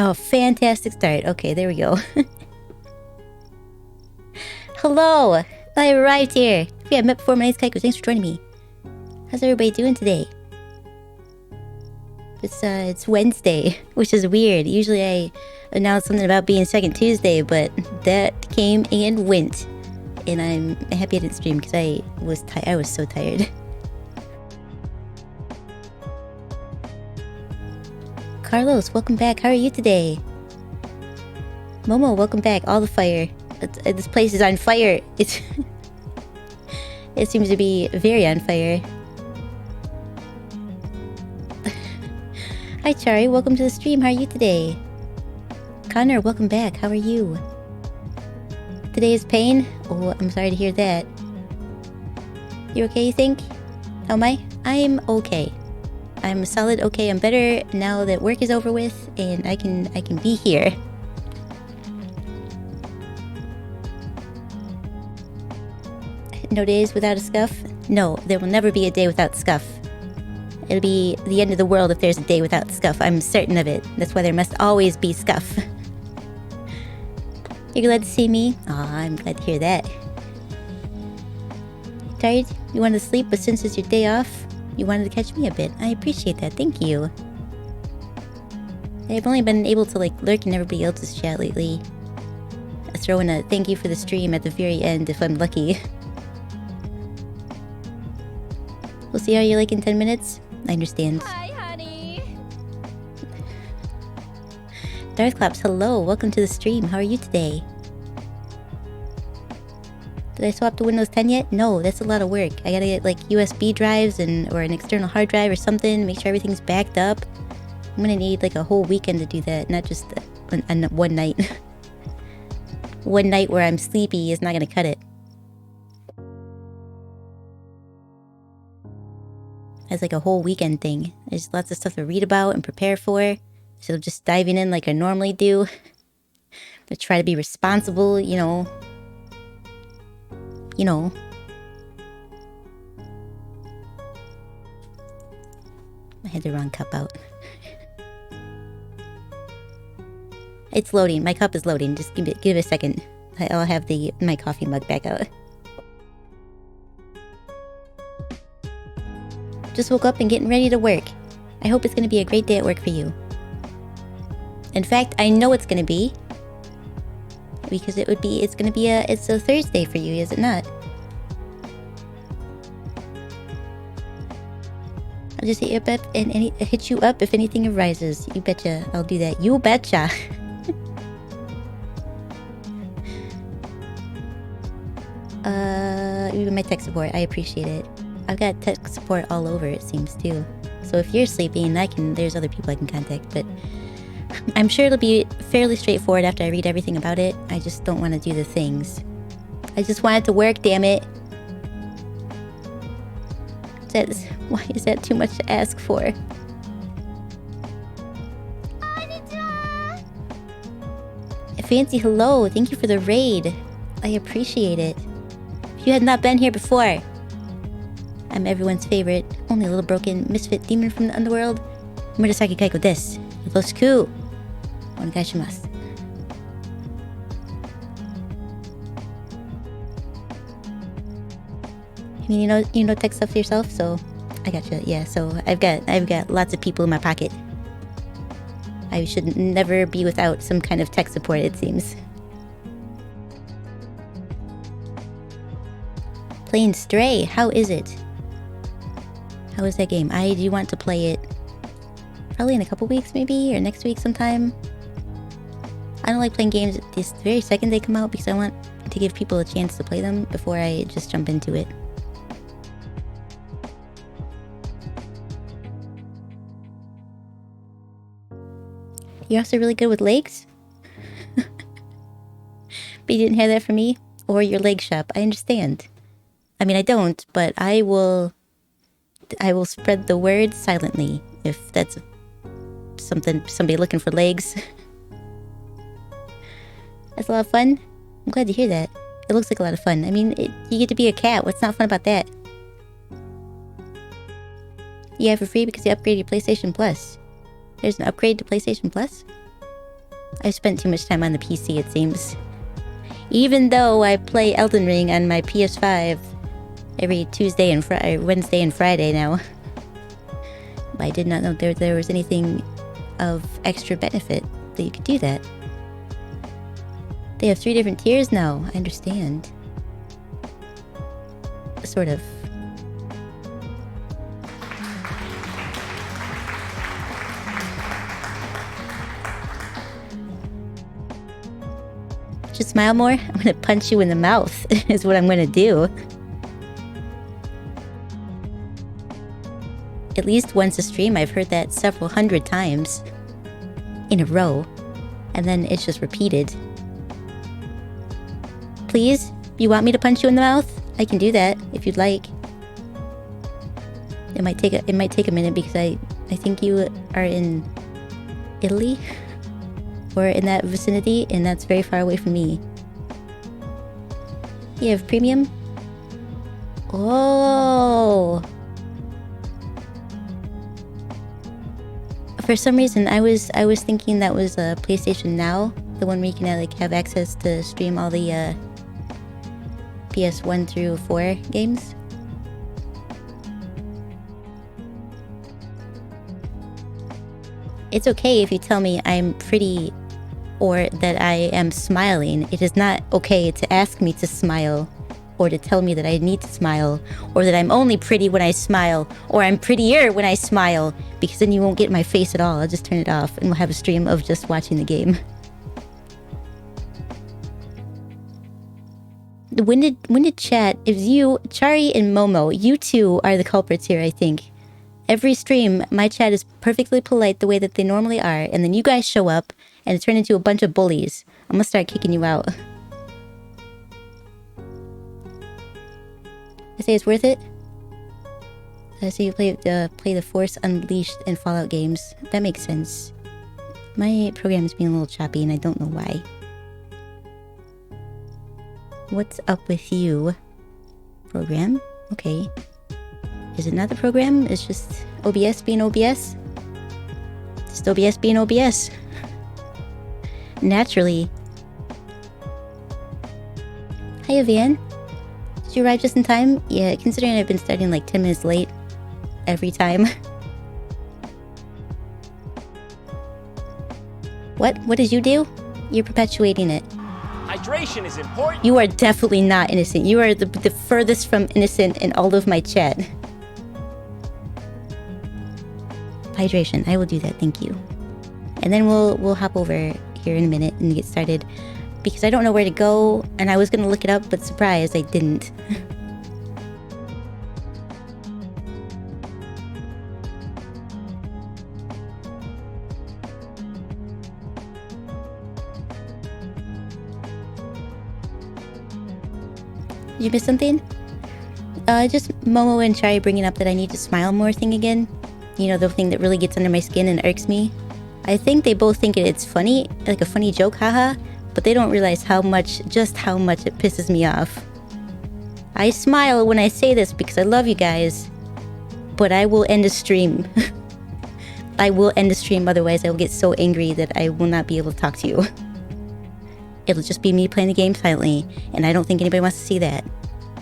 Oh, fantastic start. Okay, there we go. Hello! I arrived here. We have met before. My name's Kaiko. Thanks for joining me. How's everybody doing today? It's Wednesday, which is weird. Usually I announce something about being second Tuesday, but that came and went. And I'm happy I didn't stream because I was so tired. Carlos, welcome back. How are you today? Momo, welcome back. All the fire. This place is on fire. It seems to be very on fire. Hi Chari, welcome to the stream. How are you today? Connor, welcome back. How are you? Today is pain? Oh, I'm sorry to hear that. You okay, you think? How am I? I'm okay. I'm solid okay. I'm better now that work is over with and I can be here. No days without a scuff? No, there will never be a day without scuff. It'll be the end of the world if there's a day without scuff. I'm certain of it. That's why there must always be scuff. You're glad to see me? Aw, I'm glad to hear that. Tired? You wanted to sleep, but since it's your day off, you wanted to catch me a bit. I appreciate that. Thank you. I've only been able to lurk in everybody else's chat lately. I throw in a thank you for the stream at the very end if I'm lucky. We'll see how you're like in 10 minutes. I understand. Hi, honey. Darthclaps, hello. Welcome to the stream. How are you today? Did I swap to Windows 10 yet? No, that's a lot of work. I gotta get USB drives or an external hard drive or something. Make sure everything's backed up. I'm gonna need a whole weekend to do that, not just one night. One night where I'm sleepy is not gonna cut it. As a whole weekend thing. There's lots of stuff to read about and prepare for. So just diving in like I normally do. But try to be responsible, you know. I had the wrong cup out. It's loading. My cup is loading. Just give it a second. I'll have my coffee mug back out. Just woke up and getting ready to work. I hope it's going to be a great day at work for you. In fact, I know it's going to be. Because it's a Thursday for you, is it not? I'll just hit you up and hit you up if anything arises. You betcha. I'll do that. You betcha. Even my tech support, I appreciate it. I've got tech support all over, it seems, too. So if you're sleeping, there's other people I can contact, but I'm sure it'll be fairly straightforward after I read everything about it. I just don't want to do the things. I just want it to work, damn it. Why is that too much to ask for? Fancy hello, thank you for the raid. I appreciate it. If you had not been here before, I'm everyone's favorite, only a little broken misfit demon from the underworld. Murasaki Kaiko desu. Yoroshiku. Onegaishimasu. I mean, you know tech stuff yourself, so I gotcha. Yeah, so I've got lots of people in my pocket. I should never be without some kind of tech support, it seems. Playing Stray, how is it? How is that game? I do want to play it probably in a couple weeks maybe, or next week sometime. I don't like playing games this very second they come out because I want to give people a chance to play them before I just jump into it. You're also really good with legs? But you didn't have that for me? Or your leg shop, I understand. I mean, I don't, but I will spread the word silently if that's somebody looking for legs. That's a lot of fun. I'm glad to hear that. It looks like a lot of fun. I mean, you get to be a cat. What's not fun about that? You have for free because you upgraded your PlayStation Plus. There's an upgrade to PlayStation Plus? I spent too much time on the PC, it seems. Even though I play Elden Ring on my PS5 every Tuesday and Wednesday and Friday now. But I did not know there was anything of extra benefit that you could do that. They have 3 different tiers now, I understand. Sort of. Just smile more? I'm gonna punch you in the mouth, is what I'm gonna do. At least once a stream, I've heard that several hundred times in a row, and then it's just repeated. Please? You want me to punch you in the mouth? I can do that if you'd like. It might take a minute because I think you are in Italy or in that vicinity, and that's very far away from me. You have premium? Oh. For some reason, I was thinking that was PlayStation Now, the one where you can like have access to stream all the PS1 through 4 games. It's okay if you tell me I'm pretty or that I am smiling. It is not okay to ask me to smile or to tell me that I need to smile or that I'm only pretty when I smile or I'm prettier when I smile, because then you won't get my face at all. I'll just turn it off and we'll have a stream of just watching the game. When did chat? It was you, Chari, and Momo. You two are the culprits here, I think. Every stream, my chat is perfectly polite the way that they normally are, and then you guys show up, and it turned into a bunch of bullies. I'm gonna start kicking you out. I say it's worth it? So you play the Force Unleashed and Fallout games. That makes sense. My program is being a little choppy, and I don't know why. What's up with you? Program? Okay. Is it not the program? It's just OBS being OBS? Just OBS being OBS. Naturally. Hiya, Van. Did you arrive just in time? Yeah, considering I've been starting like 10 minutes late every time. What? What did you do? You're perpetuating it. Hydration is important. You are definitely not innocent. You are the furthest from innocent in all of my chat. Hydration. I will do that. Thank you. And then we'll hop over here in a minute and get started, because I don't know where to go, and I was gonna look it up, but surprise, I didn't. Did you miss something? Just Momo and Chai bringing up that I need to smile more thing again. You know, the thing that really gets under my skin and irks me. I think they both think it's funny, like a funny joke, haha, but they don't realize just how much it pisses me off. I smile when I say this because I love you guys, but I will end a stream. I will end the stream, otherwise I will get so angry that I will not be able to talk to you. It'll just be me playing the game silently, and I don't think anybody wants to see that.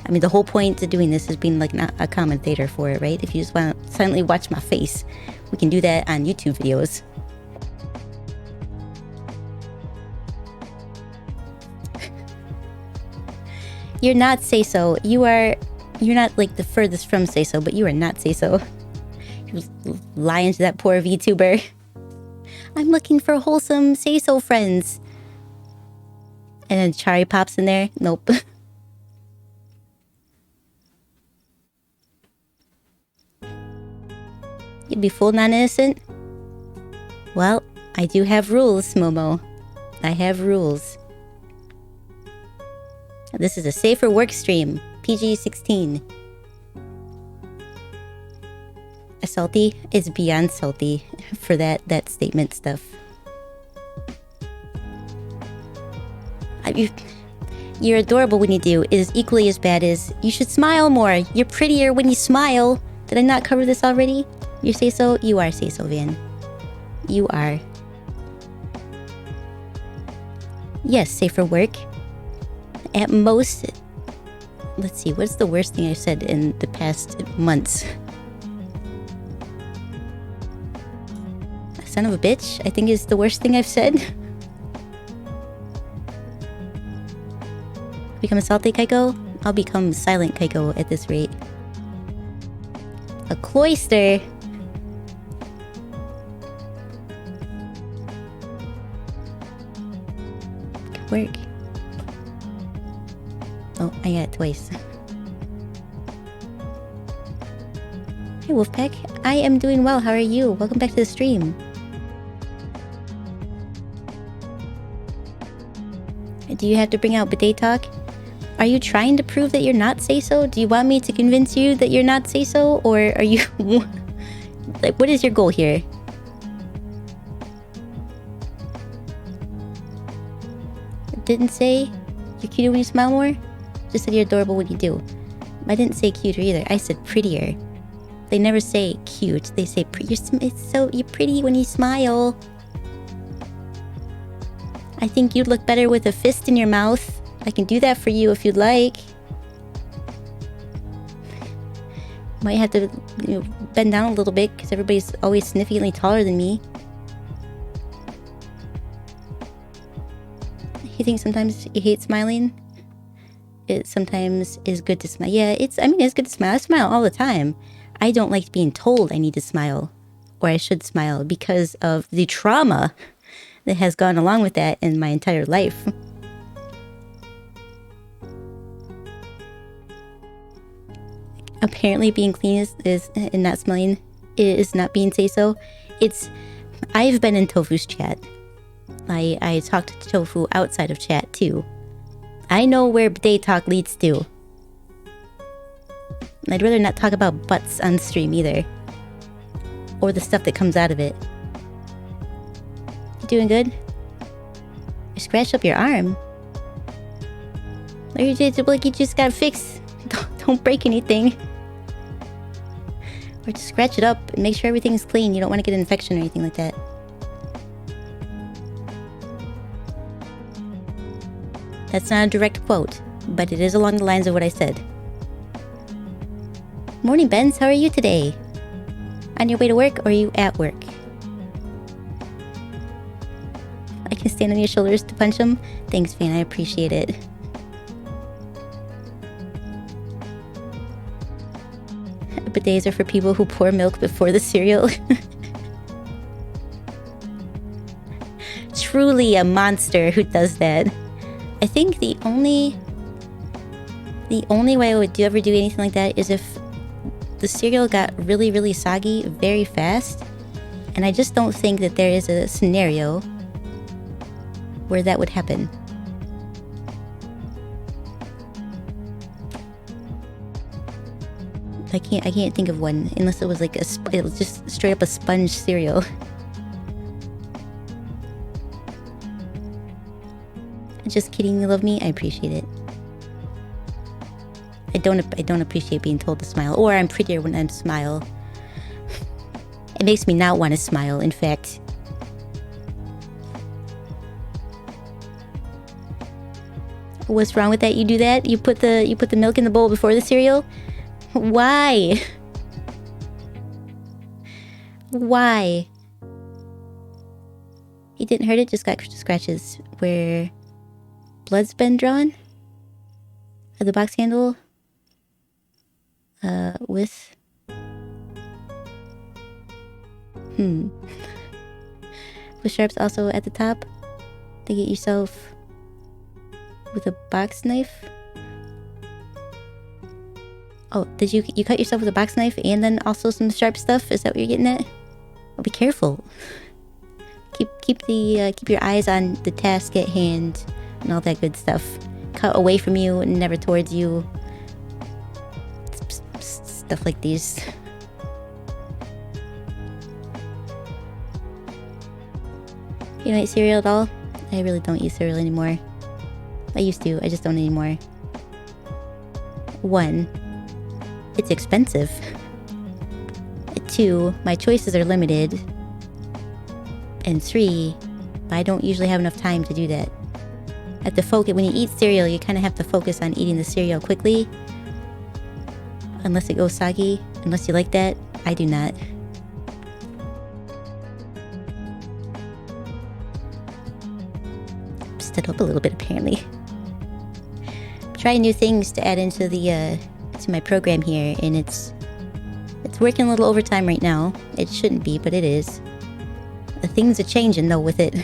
I mean, the whole point to doing this is being like not a commentator for it, right? If you just want to silently watch my face, we can do that on YouTube videos. You're not say-so. You're not like the furthest from say-so, but you are not say-so. You're lying to that poor VTuber. I'm looking for wholesome say-so friends. And then Chari pops in there. Nope. You'd be full non-innocent? Well, I do have rules, Momo. I have rules. This is a safer work stream. PG-16. Salty is beyond salty for that statement stuff. You're adorable when you do. It is equally as bad as you should smile more. You're prettier when you smile. Did I not cover this already? You say so? You are say so, Van. You are. Yes, safe for work. At most... Let's see, what's the worst thing I've said in the past months? Son of a bitch, I think is the worst thing I've said. Become a salty Kaiko? I'll become silent Kaiko at this rate. A cloister? Good work. Oh, I got it twice. Hey Wolfpack, I am doing well, how are you? Welcome back to the stream. Do you have to bring out bidet talk? Are you trying to prove that you're not say-so? Do you want me to convince you that you're not say-so? Or are you... like, what is your goal here? Didn't say you're cuter when you smile more? Just said you're adorable when you do. I didn't say cuter either. I said prettier. They never say cute. They say you're pretty when you smile. I think you'd look better with a fist in your mouth. I can do that for you if you'd like. Might have to, bend down a little bit because everybody's always significantly taller than me. You think sometimes you hate smiling? It sometimes is good to smile. Yeah, it's good to smile. I smile all the time. I don't like being told I need to smile or I should smile because of the trauma that has gone along with that in my entire life. Apparently being clean is and not smelling is not being say-so. I've been in Tofu's chat. I talked to Tofu outside of chat too. I know where bidet talk leads to. I'd rather not talk about butts on stream either. Or the stuff that comes out of it. You doing good? You scratched up your arm. Or you just got fixed. Don't break anything. Or just scratch it up and make sure everything's clean. You don't want to get an infection or anything like that. That's not a direct quote, but it is along the lines of what I said. Morning, Benz. How are you today? On your way to work or are you at work? I can stand on your shoulders to punch them. Thanks, Fan. I appreciate it. Bidets are for people who pour milk before the cereal. Truly a monster who does that. I think the only way I would ever do anything like that is if the cereal got really, really soggy very fast. And I just don't think that there is a scenario where that would happen. I can't think of one unless it was like it was just straight up a sponge cereal. Just kidding, you love me? I appreciate it. I don't appreciate being told to smile, or I'm prettier when I smile. It makes me not want to smile, in fact. What's wrong with that? You do that? You put the milk in the bowl before the cereal? Why? Why? He didn't hurt it, just got scratches where blood's been drawn. At the box handle. With... With sharps also at the top. To get yourself with a box knife. Oh, did you cut yourself with a box knife and then also some sharp stuff? Is that what you're getting at? Oh, be careful. Keep your eyes on the task at hand and all that good stuff. Cut away from you and never towards you. Stuff like these. You don't eat cereal at all? I really don't eat cereal anymore. I used to, I just don't anymore. 1, it's expensive. 2, my choices are limited. And 3, I don't usually have enough time to do that. have to focus. When you eat cereal, you kind of have to focus on eating the cereal quickly. Unless it goes soggy. Unless you like that. I do not. Stood up a little bit, apparently. Trying new things to add into the to my program here, and it's working a little overtime right now. It shouldn't be, but it is. The things are changing though with it.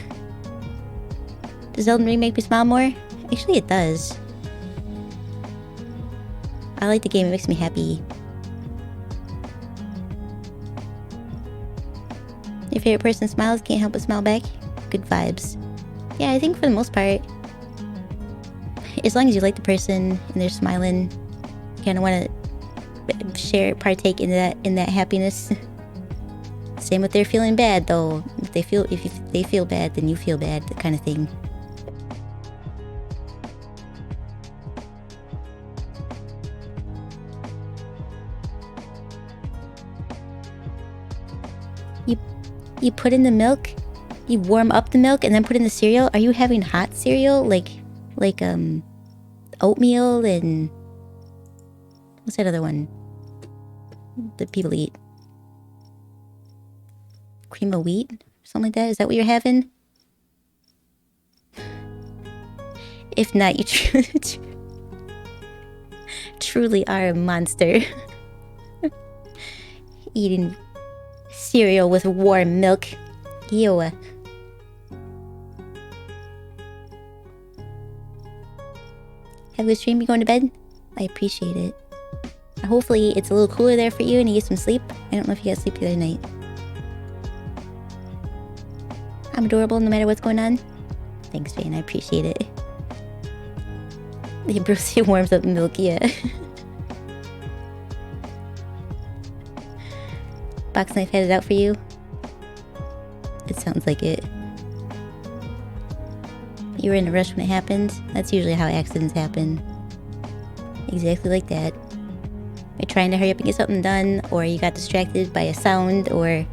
Does Elden Ring make me smile more? Actually, it does. I like the game. It makes me happy. Your favorite person smiles, can't help but smile back. Good vibes. Yeah, I think for the most part, as long as you like the person and they're smiling, you kind of want to partake in that happiness. Same with they're feeling bad though. If they feel bad, then you feel bad, that kind of thing. You put in the milk, you warm up the milk, and then put in the cereal. Are you having hot cereal, like oatmeal and what's that other one that people eat? Cream of wheat, something like that. Is that what you're having? If not, you truly are a monster. Eating cereal with warm milk. Ew. Have a good stream. You going to bed? I appreciate it. Hopefully it's a little cooler there for you and you get some sleep. I don't know if you got sleep the other night. I'm adorable no matter what's going on. Thanks, Vane. I appreciate it. The Ambrosia warms up milk, yeah. Box knife headed out for you. It sounds like it. You were in a rush when it happened. That's usually how accidents happen. Exactly like that. You're trying to hurry up and get something done, or you got distracted by a sound, or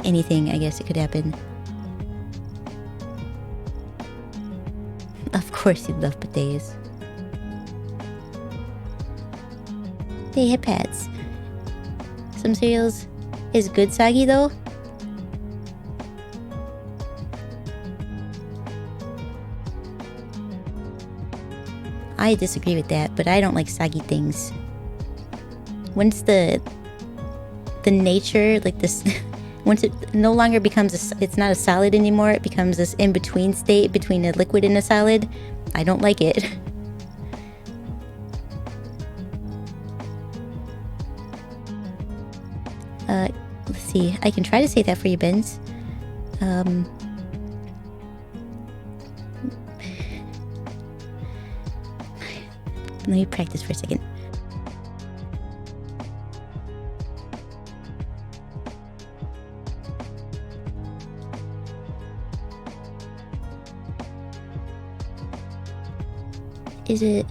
anything, I guess it could happen. Of course you love bidets. Hey, hip hats. Some cereals is good soggy though. I disagree with that, but I don't like soggy things. Once the nature, like this, once it no longer becomes it's not a solid anymore, it becomes this in-between state between a liquid and a solid. I don't like it. Let's see. I can try to say that for you, Benz. Let me practice for a second. Is it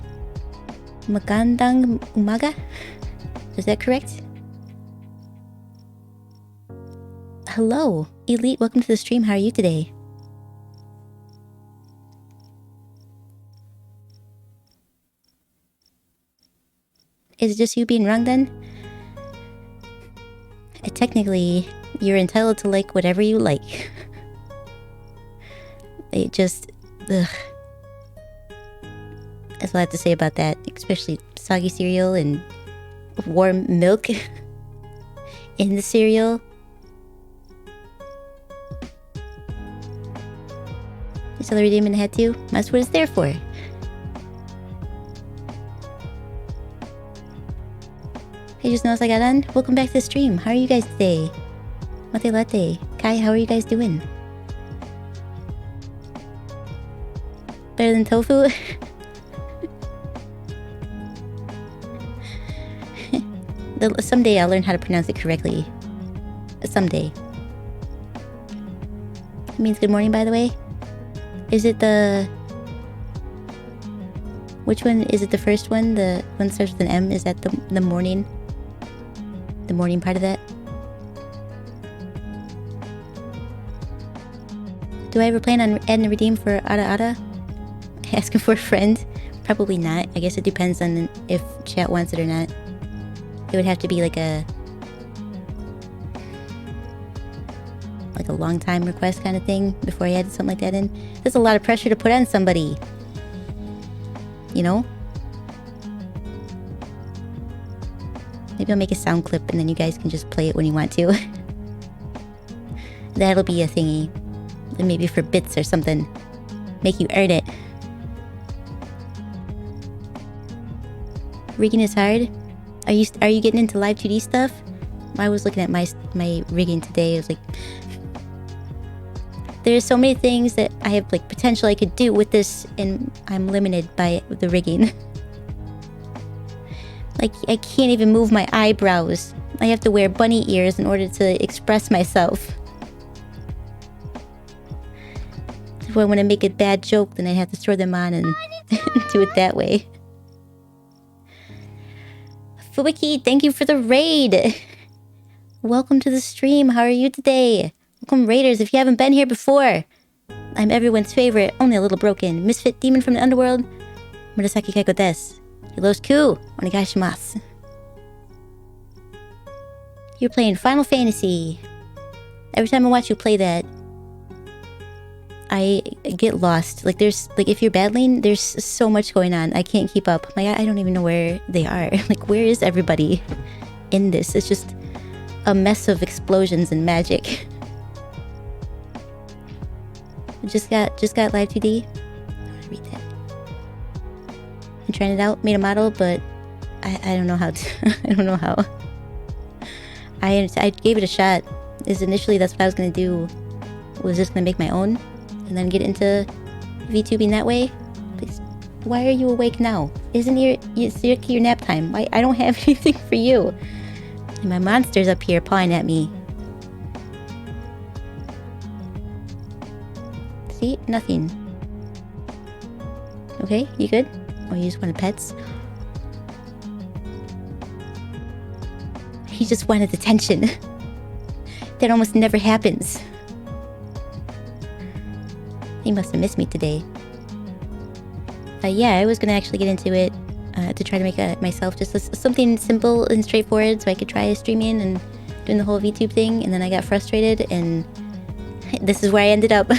Magandang Umaga? Is that correct? Hello, Elite. Welcome to the stream. How are you today? Is it just you being wrong then? Technically, you're entitled to like whatever you like. It just... Ugh. That's all I have to say about that. Especially soggy cereal and warm milk in the cereal. You saw the redeem in the head too? That's what it's there for. Hey, just noticed I got on. Welcome back to the stream. How are you guys today? Mate latte. Kai, how are you guys doing? Better than tofu? Someday I'll learn how to pronounce it correctly. Someday. It means good morning, by the way. Is it the... Which one? Is it the first one? The one that starts with an M? Is that the morning? The morning part of that? Do I ever plan on adding a redeem for Ada Ada? Asking for a friend? Probably not. I guess it depends on if chat wants it or not. It would have to be like a long time request kind of thing before I added something like that in. There's a lot of pressure to put on somebody. You know? Maybe I'll make a sound clip and then you guys can just play it when you want to. That'll be a thingy. And maybe for bits or something. Make you earn it. Rigging is hard. Are you getting into live 2D stuff? I was looking at my rigging today. I was like, there's so many things that I have like potential I could do with this, and I'm limited by the rigging. Like I can't even move my eyebrows. I have to wear bunny ears in order to express myself. If I want to make a bad joke, then I have to throw them on and do it that way. Fubuki, thank you for the raid. Welcome to the stream. How are you today? Welcome, raiders. If you haven't been here before, I'm everyone's favorite, only a little broken, misfit demon from the underworld, Murasaki Kaiko desu. Yoroshiku onegaishimasu. You're playing Final Fantasy. Every time I watch you play that, I get lost. Like if you're battling, there's so much going on. I can't keep up. Like I don't even know where they are. Like where is everybody in this? It's just a mess of explosions and magic. Just got live 2D. I want to read that. I'm trying it out. Made a model, but I don't know how to. I don't know how. I gave it a shot. Initially that's what I was gonna do. Was just gonna make my own, and then get into VTubing that way. Please, why are you awake now? Isn't your nap time? I don't have anything for you. And my monster's up here pawing at me. See? Nothing. Okay, you good? Or you just wanted pets? He just wanted attention. That almost never happens. He must have missed me today. Yeah, I was gonna actually get into it to try to make myself just something simple and straightforward so I could try streaming and doing the whole VTube thing, and then I got frustrated and this is where I ended up.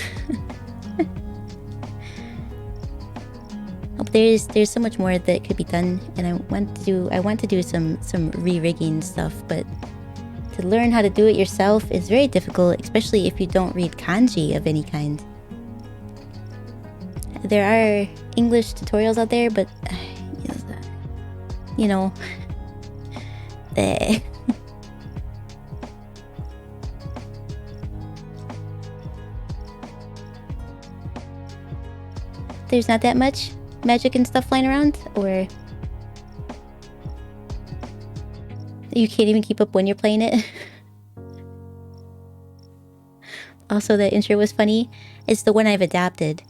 There's so much more that could be done, and I want to do some re-rigging stuff, but to learn how to do it yourself is very difficult, especially if you don't read kanji of any kind. There are English tutorials out there, but you know, there's not that much magic and stuff flying around, or you can't even keep up when you're playing it. Also, the intro was funny. It's the one I've adopted.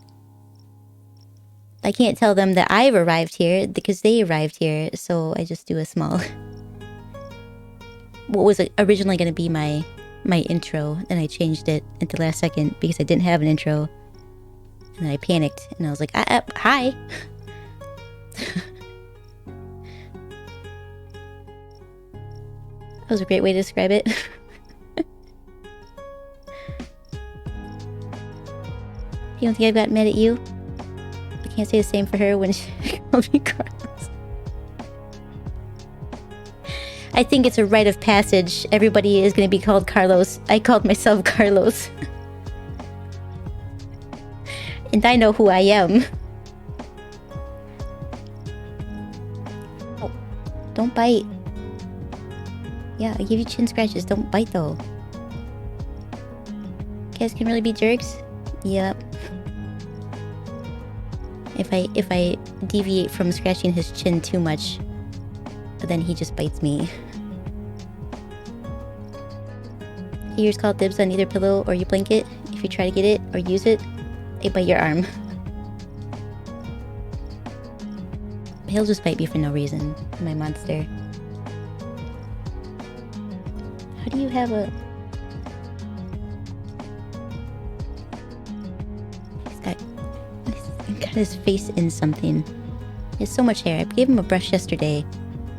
I can't tell them that I've arrived here because they arrived here, so I just do a small... What was originally going to be my intro, and I changed it at the last second because I didn't have an intro. And then I panicked, and I was like, hi! That was a great way to describe it. You don't think I've gotten mad at you? I can't say the same for her when she called me Carlos. I think it's a rite of passage. Everybody is going to be called Carlos. I called myself Carlos. And I know who I am. Oh, don't bite. Yeah, I give you chin scratches. Don't bite though. Cats can really be jerks? Yep. If I deviate from scratching his chin too much, then he just bites me. Ears call dibs on either pillow or your blanket. If you try to get it or use it, they bite your arm. He'll just bite me for no reason, my monster. How do you have a... got his face in something. He has so much hair. I gave him a brush yesterday,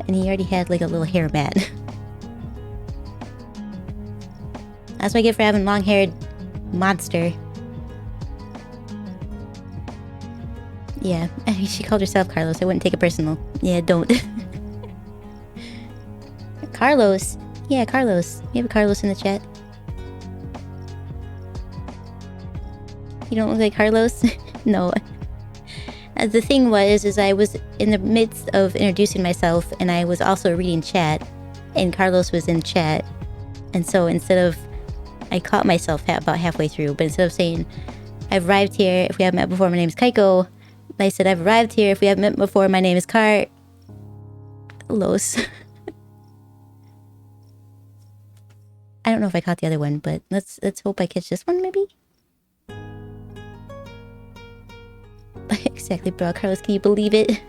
and he already had like a little hair mat. That's what I get for having long-haired monster. Yeah, I mean, she called herself Carlos. I wouldn't take it personal. Yeah, don't. Carlos. Yeah, Carlos. You have a Carlos in the chat. You don't look like Carlos? No. The thing was, I was in the midst of introducing myself, and I was also reading chat, and Carlos was in chat. And so instead of... I caught myself about halfway through, but instead of saying, I've arrived here, if we haven't met before, my name is Kaiko, I said, I've arrived here, if we haven't met before, my name is Carlos. I don't know if I caught the other one, but let's hope I catch this one, maybe? Exactly, bro. Carlos, can you believe it?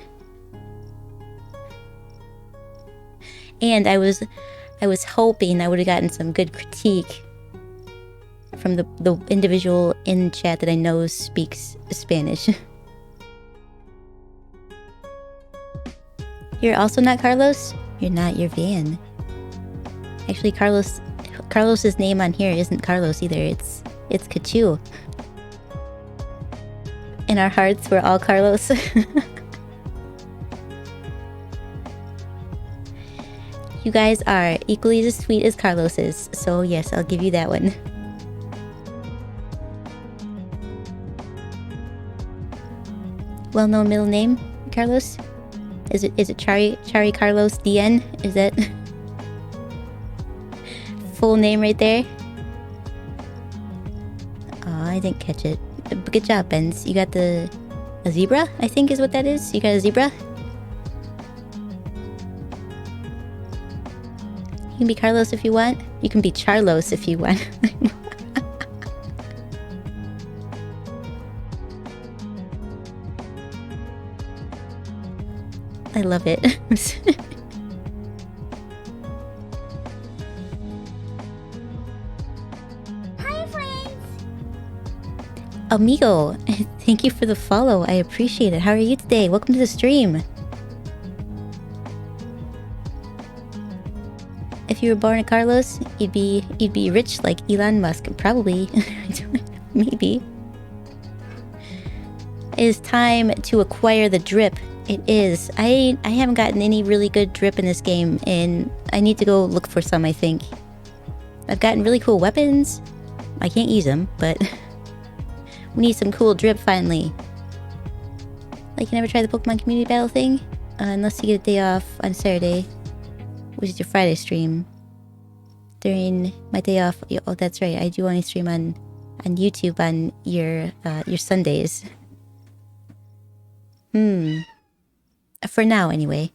And I was hoping I would have gotten some good critique from the individual in chat that I know speaks Spanish. You're also not Carlos? You're not, you're Van. Actually, Carlos's name on here isn't Carlos either. It's Kachu. In our hearts, we're all Carlos. You guys are equally as sweet as Carlos is, so yes, I'll give you that one. Well-known middle name, Carlos? Is it Chari Carlos DN? Is that full name right there? Oh, I didn't catch it. Good job, Benz. You got a zebra, I think is what that is. You got a zebra? You can be Carlos if you want. You can be Charlos if you want. I love it. Hi, friends! Amigo, thank you for the follow. I appreciate it. How are you today? Welcome to the stream. If you were born a Carlos, you'd be rich like Elon Musk. Probably. Maybe. It is time to acquire the drip. It is. I haven't gotten any really good drip in this game, and I need to go look for some, I think. I've gotten really cool weapons. I can't use them, but we need some cool drip finally. Like, you never try the Pokemon Community Battle thing? Unless you get a day off on Saturday, which is your Friday stream. During my day off, oh, that's right, I do only stream on YouTube on your Sundays. For now, anyway.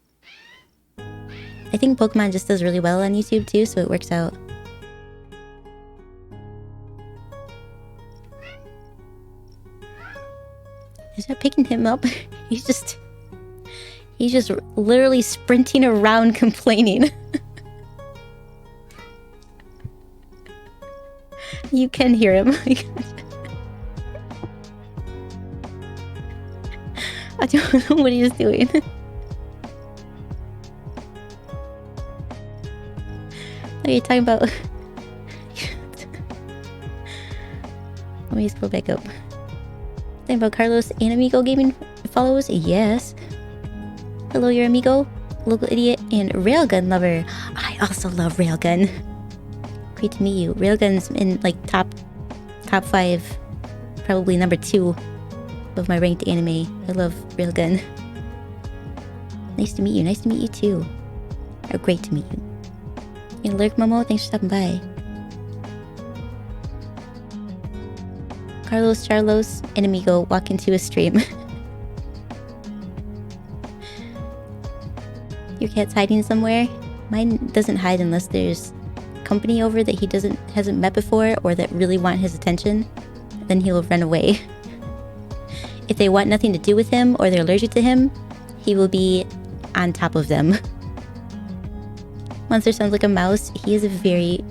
I think Pokemon just does really well on YouTube too, so it works out. Is that picking him up? He's just literally sprinting around complaining. You can hear him. I don't know what he is doing. Are you talking about... Let me scroll back up. Talking about Carlos and Amigo Gaming follows? Yes. Hello, your amigo, local idiot, and Railgun lover. I also love Railgun. Great to meet you. Railgun's in like top 5, probably number 2 of my ranked anime. I love Railgun. Nice to meet you. Nice to meet you too. Or great to meet you. And Lurk Momo, thanks for stopping by. Carlos, Charlos, and Amigo walk into a stream. Your cat's hiding somewhere? Mine doesn't hide unless there's company over that he hasn't met before or that really want his attention. Then he'll run away. If they want nothing to do with him or they're allergic to him, he will be on top of them. Monster sounds like a mouse. He is a very,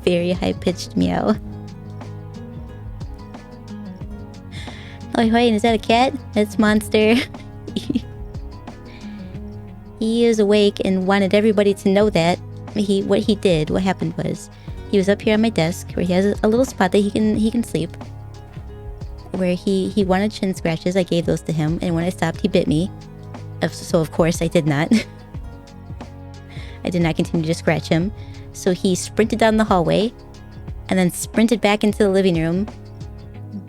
very high-pitched meow. Oh wait, is that a cat? That's Monster. He is awake and wanted everybody to know that. What happened was, he was up here on my desk where he has a little spot that he can sleep. Where he wanted chin scratches, I gave those to him, and when I stopped, he bit me. So of course I did not. I did not continue to scratch him. So he sprinted down the hallway, and then sprinted back into the living room,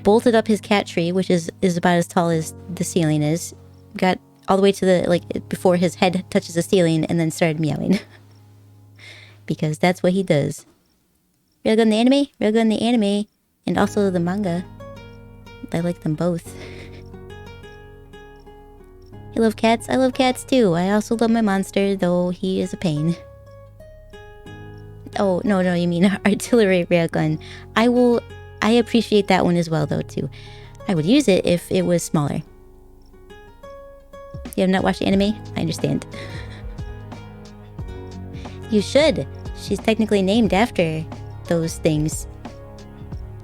bolted up his cat tree, which is about as tall as the ceiling is, got all the way to the, before his head touches the ceiling, and then started meowing. Because that's what he does. Real good in the anime? Real good in the anime. And also the manga. I like them both. You love cats? I love cats too. I also love my monster, though he is a pain. Oh, no, you mean artillery railgun. I appreciate that one as well, though, too. I would use it if it was smaller. You have not watched the anime? I understand. You should. She's technically named after those things.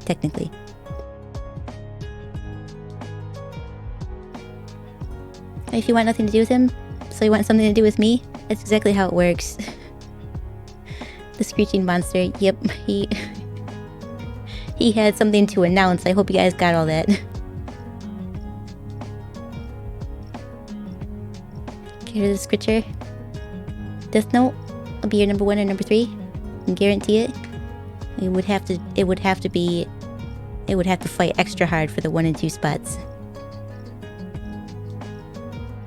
Technically. If you want nothing to do with him, so you want something to do with me, that's exactly how it works. The screeching monster, yep, he had something to announce. I hope you guys got all that. Care the scritcher? Death Note will be your number 1 or number 3. I can guarantee it. It would have to fight extra hard for the 1 and 2 spots.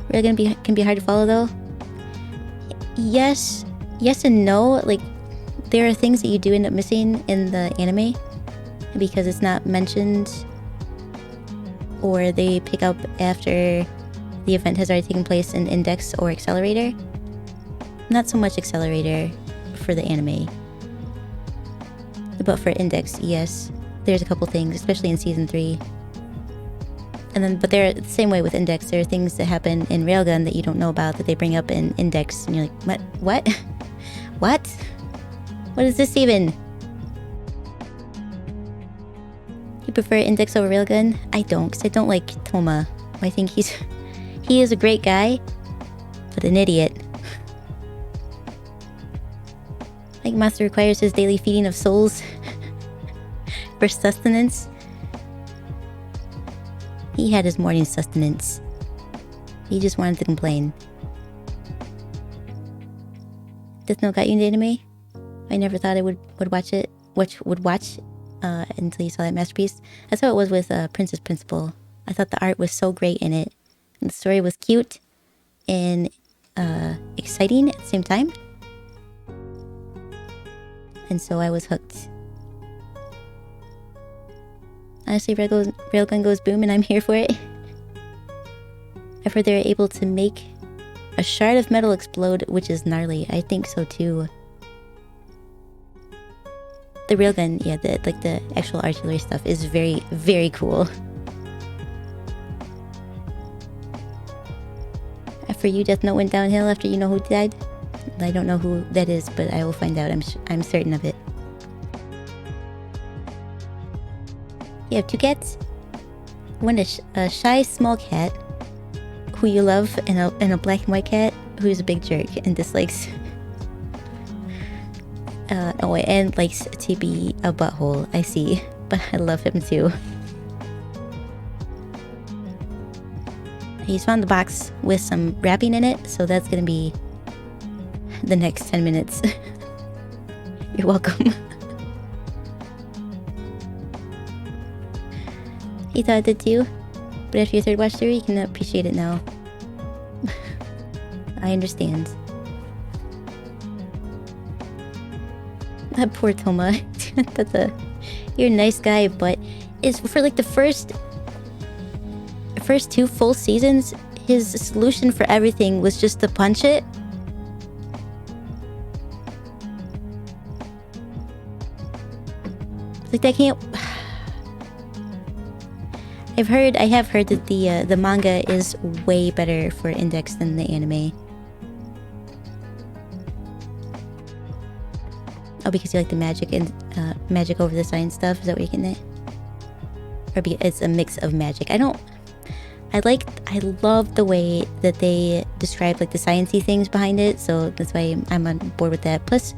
Really can be hard to follow though. Yes and no. There are things that you do end up missing in the anime because it's not mentioned, or they pick up after the event has already taken place in Index or Accelerator. Not so much Accelerator for the anime, but for Index, yes. There's a couple things, especially in Season 3. But they're the same way with Index. There are things that happen in Railgun that you don't know about that they bring up in Index, and you're like, what? What? What is this even? You prefer Index over Railgun? I don't, because I don't like Toma. I think he is a great guy, but an idiot. Master requires his daily feeding of souls for sustenance. He had his morning sustenance. He just wanted to complain. Death Note got you into anime? I never thought I would watch it. Would watch until you saw that masterpiece. That's how it was with Princess Principal. I thought the art was so great in it. And the story was cute and exciting at the same time. And so I was hooked. Honestly, Railgun goes boom and I'm here for it. I've heard they're able to make a shard of metal explode, which is gnarly. I think so too. The Railgun, yeah, the actual artillery stuff is very, very cool. For you, Death Note went downhill after you know who died? I don't know who that is, but I will find out. I'm certain of it. You have 2 cats? One a shy small cat who you love, and a black and white cat who's a big jerk and dislikes and likes to be a butthole. I see, but I love him too. He's found the box with some wrapping in it, so that's gonna be the next 10 minutes. You're welcome. He thought it did too, but after your 3rd watch through, you can appreciate it now. I understand. That poor Toma. You're a nice guy, but it's for the first 2 full seasons, his solution for everything was just to punch it. That can't. I have heard that the manga is way better for Index than the anime. Oh, because you like the magic and magic over the science stuff? Is that what you're getting at? it's a mix of magic. I love the way that they describe like the sciencey things behind it, so that's why I'm on board with that. Plus,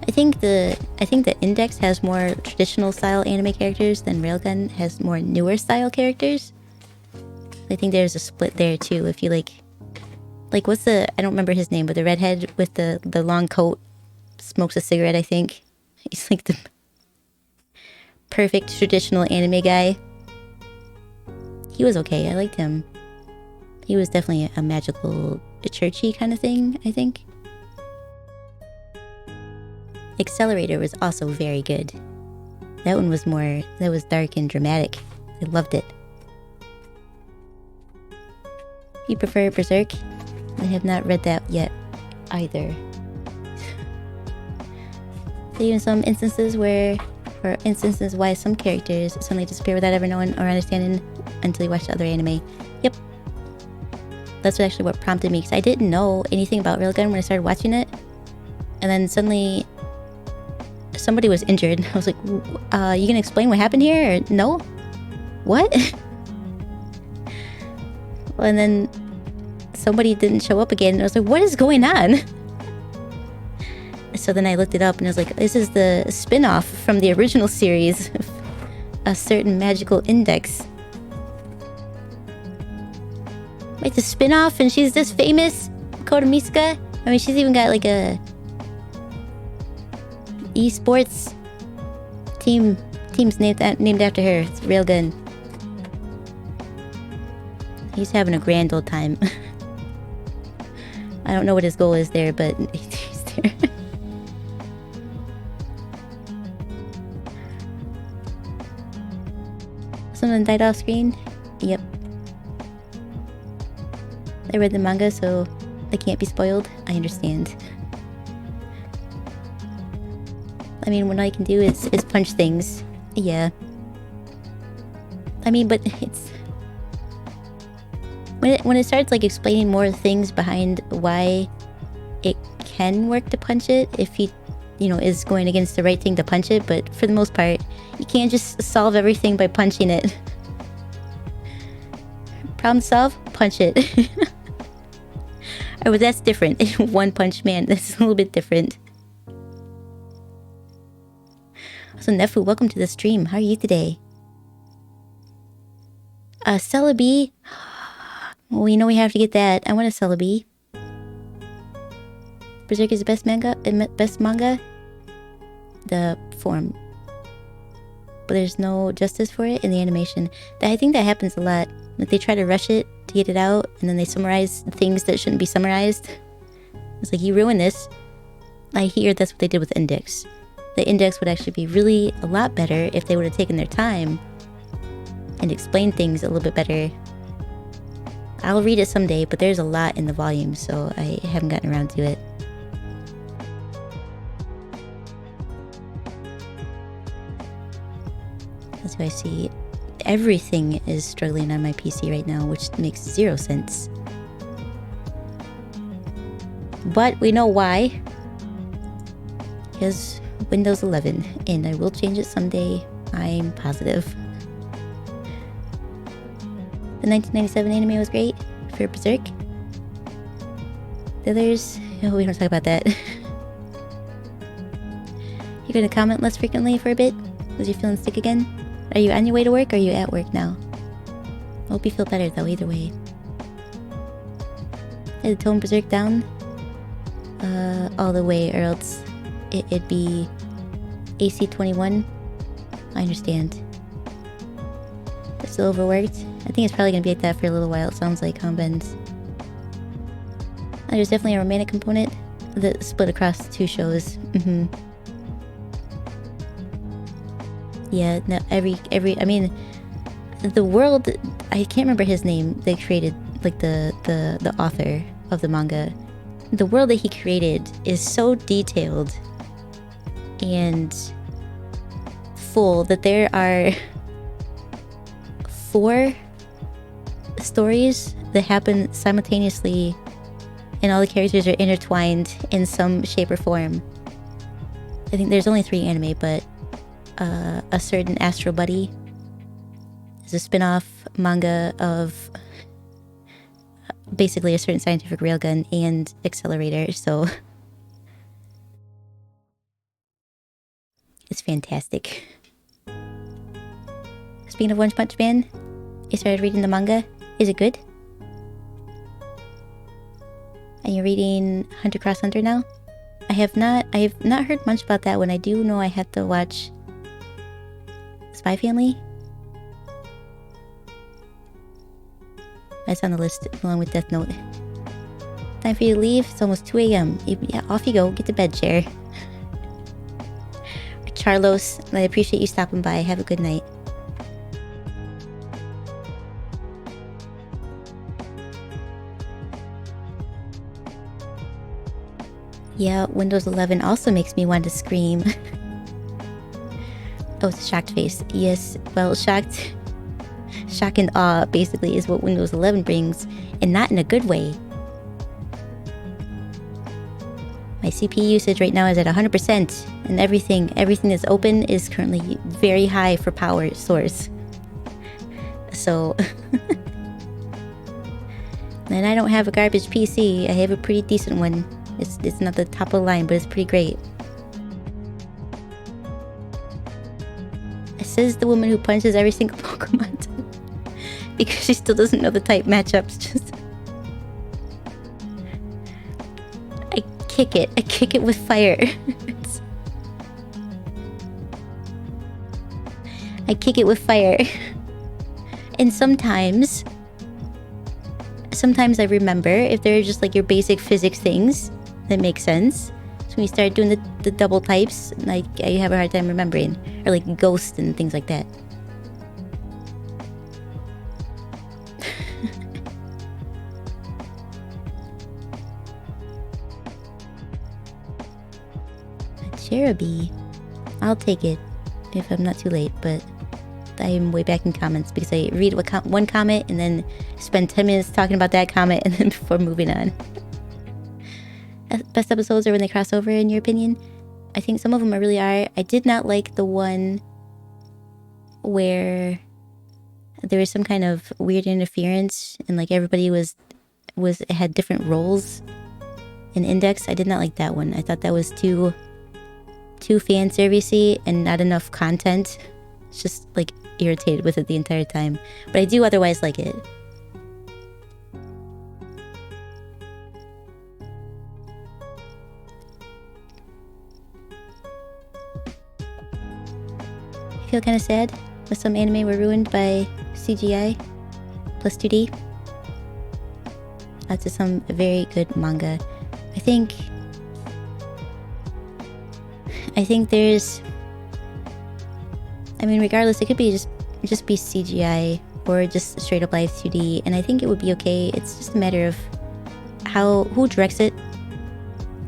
I think the Index has more traditional style anime characters than Railgun has more newer style characters. I think there's a split there too. If you like what's the, I don't remember his name, but the redhead with the long coat smokes a cigarette, I think. He's like the perfect traditional anime guy. He was okay. I liked him. He was definitely a magical, churchy kind of thing, I think. Accelerator was also very good. That one was dark and dramatic. I loved it. You prefer Berserk? I have not read that yet either. So even some instances why some characters suddenly disappear without ever knowing or understanding until you watch the other anime. Yep. That's actually what prompted me, because I didn't know anything about Railgun when I started watching it. And then suddenly somebody was injured. I was like, you gonna explain what happened here? Or no? What? And then somebody didn't show up again. I was like, what is going on? So then I looked it up and I was like, this is the spin-off from the original series of a certain magical index. It's a spin-off and she's this famous, Kotomisuka. I mean, she's even got like a esports team's named after her. It's Railgun. He's having a grand old time. I don't know what his goal is there, but he's there. Someone died off screen? Yep. I read the manga, so they can't be spoiled. I understand. I mean, what I can do is punch things. Yeah. I mean, but it's... When it starts like explaining more things behind why it can work to punch it, if he, is going against the right thing to punch it, but for the most part, you can't just solve everything by punching it. Problem solved? Punch it. Oh, but that's different. One Punch Man, that's a little bit different. So Nefu, welcome to the stream. How are you today? Celebi. Well, we have to get that. I want a Celebi. Berserk is the best manga? The form. But there's no justice for it in the animation. I think that happens a lot. Like they try to rush it to get it out, and then they summarize things that shouldn't be summarized. It's like, you ruined this. I hear that's what they did with Index. The Index would actually be really a lot better if they would have taken their time and explained things a little bit better. I'll read it someday, but there's a lot in the volume, so I haven't gotten around to it. That's why I see everything is struggling on my PC right now, which makes zero sense. But we know why. Because Windows 11, and I will change it someday. I'm positive. The 1997 anime was great for Berserk. The others, we don't talk about that. You're gonna comment less frequently for a bit? Was you feeling sick again? Are you on your way to work or are you at work now? I hope you feel better though, either way. I had to tone Berserk down all the way, or else it'd be AC 21. I understand. It's still overworked. I think it's probably gonna be like that for a little while. It sounds like, huh, Benz? There's definitely a romantic component that split across two shows. Yeah, no, I mean, the world, I can't remember his name. They created, like, the author of the manga. The world that he created is so detailed and full that there are 4 stories that happen simultaneously, and all the characters are intertwined in some shape or form. I think there's only 3 anime, but a certain Astro Buddy It's a spin-off manga of basically a certain scientific railgun and accelerator, so it's fantastic. Speaking of One Punch Man, I started reading the manga. Is it good? And you're reading Hunter x Hunter now? I have not heard much about that one. I do know I have to watch Spy Family. That's on the list along with Death Note. Time for you to leave. It's almost 2 a.m. Yeah, off you go. Get to bed, Chair. Charlos, I appreciate you stopping by. Have a good night. Yeah, Windows 11 also makes me want to scream. Oh, it's a shocked face. Yes, well, shock and awe basically is what Windows 11 brings, and not in a good way. My CPU usage right now is at 100%, and everything that's open is currently very high for power source. So, and I don't have a garbage PC. I have a pretty decent one. It's not the top of the line, but it's pretty great. It says the woman who punches every single Pokemon because she still doesn't know the type matchups. Just I kick it with fire. I kick it with fire. And sometimes I remember if they're just like your basic physics things that make sense. So when you start doing the double types, like I have a hard time remembering. Or like ghosts and things like that. A Cherubi. I'll take it if I'm not too late, but I am way back in comments because I read one comment and then spend 10 minutes talking about that comment and then before moving on. Best episodes are when they cross over, in your opinion? I think some of them really are. I did not like the one where there was some kind of weird interference and like everybody had different roles in Index. I did not like that one. I thought that was too fan servicey and not enough content. It's just like irritated with it the entire time. But I do otherwise like it. I feel kind of sad with some anime were ruined by CGI plus 2D. That's just some very good manga. I think there's, I mean, regardless, it could be just be CGI or just straight up live 2D, and I think it would be okay. It's just a matter of who directs it,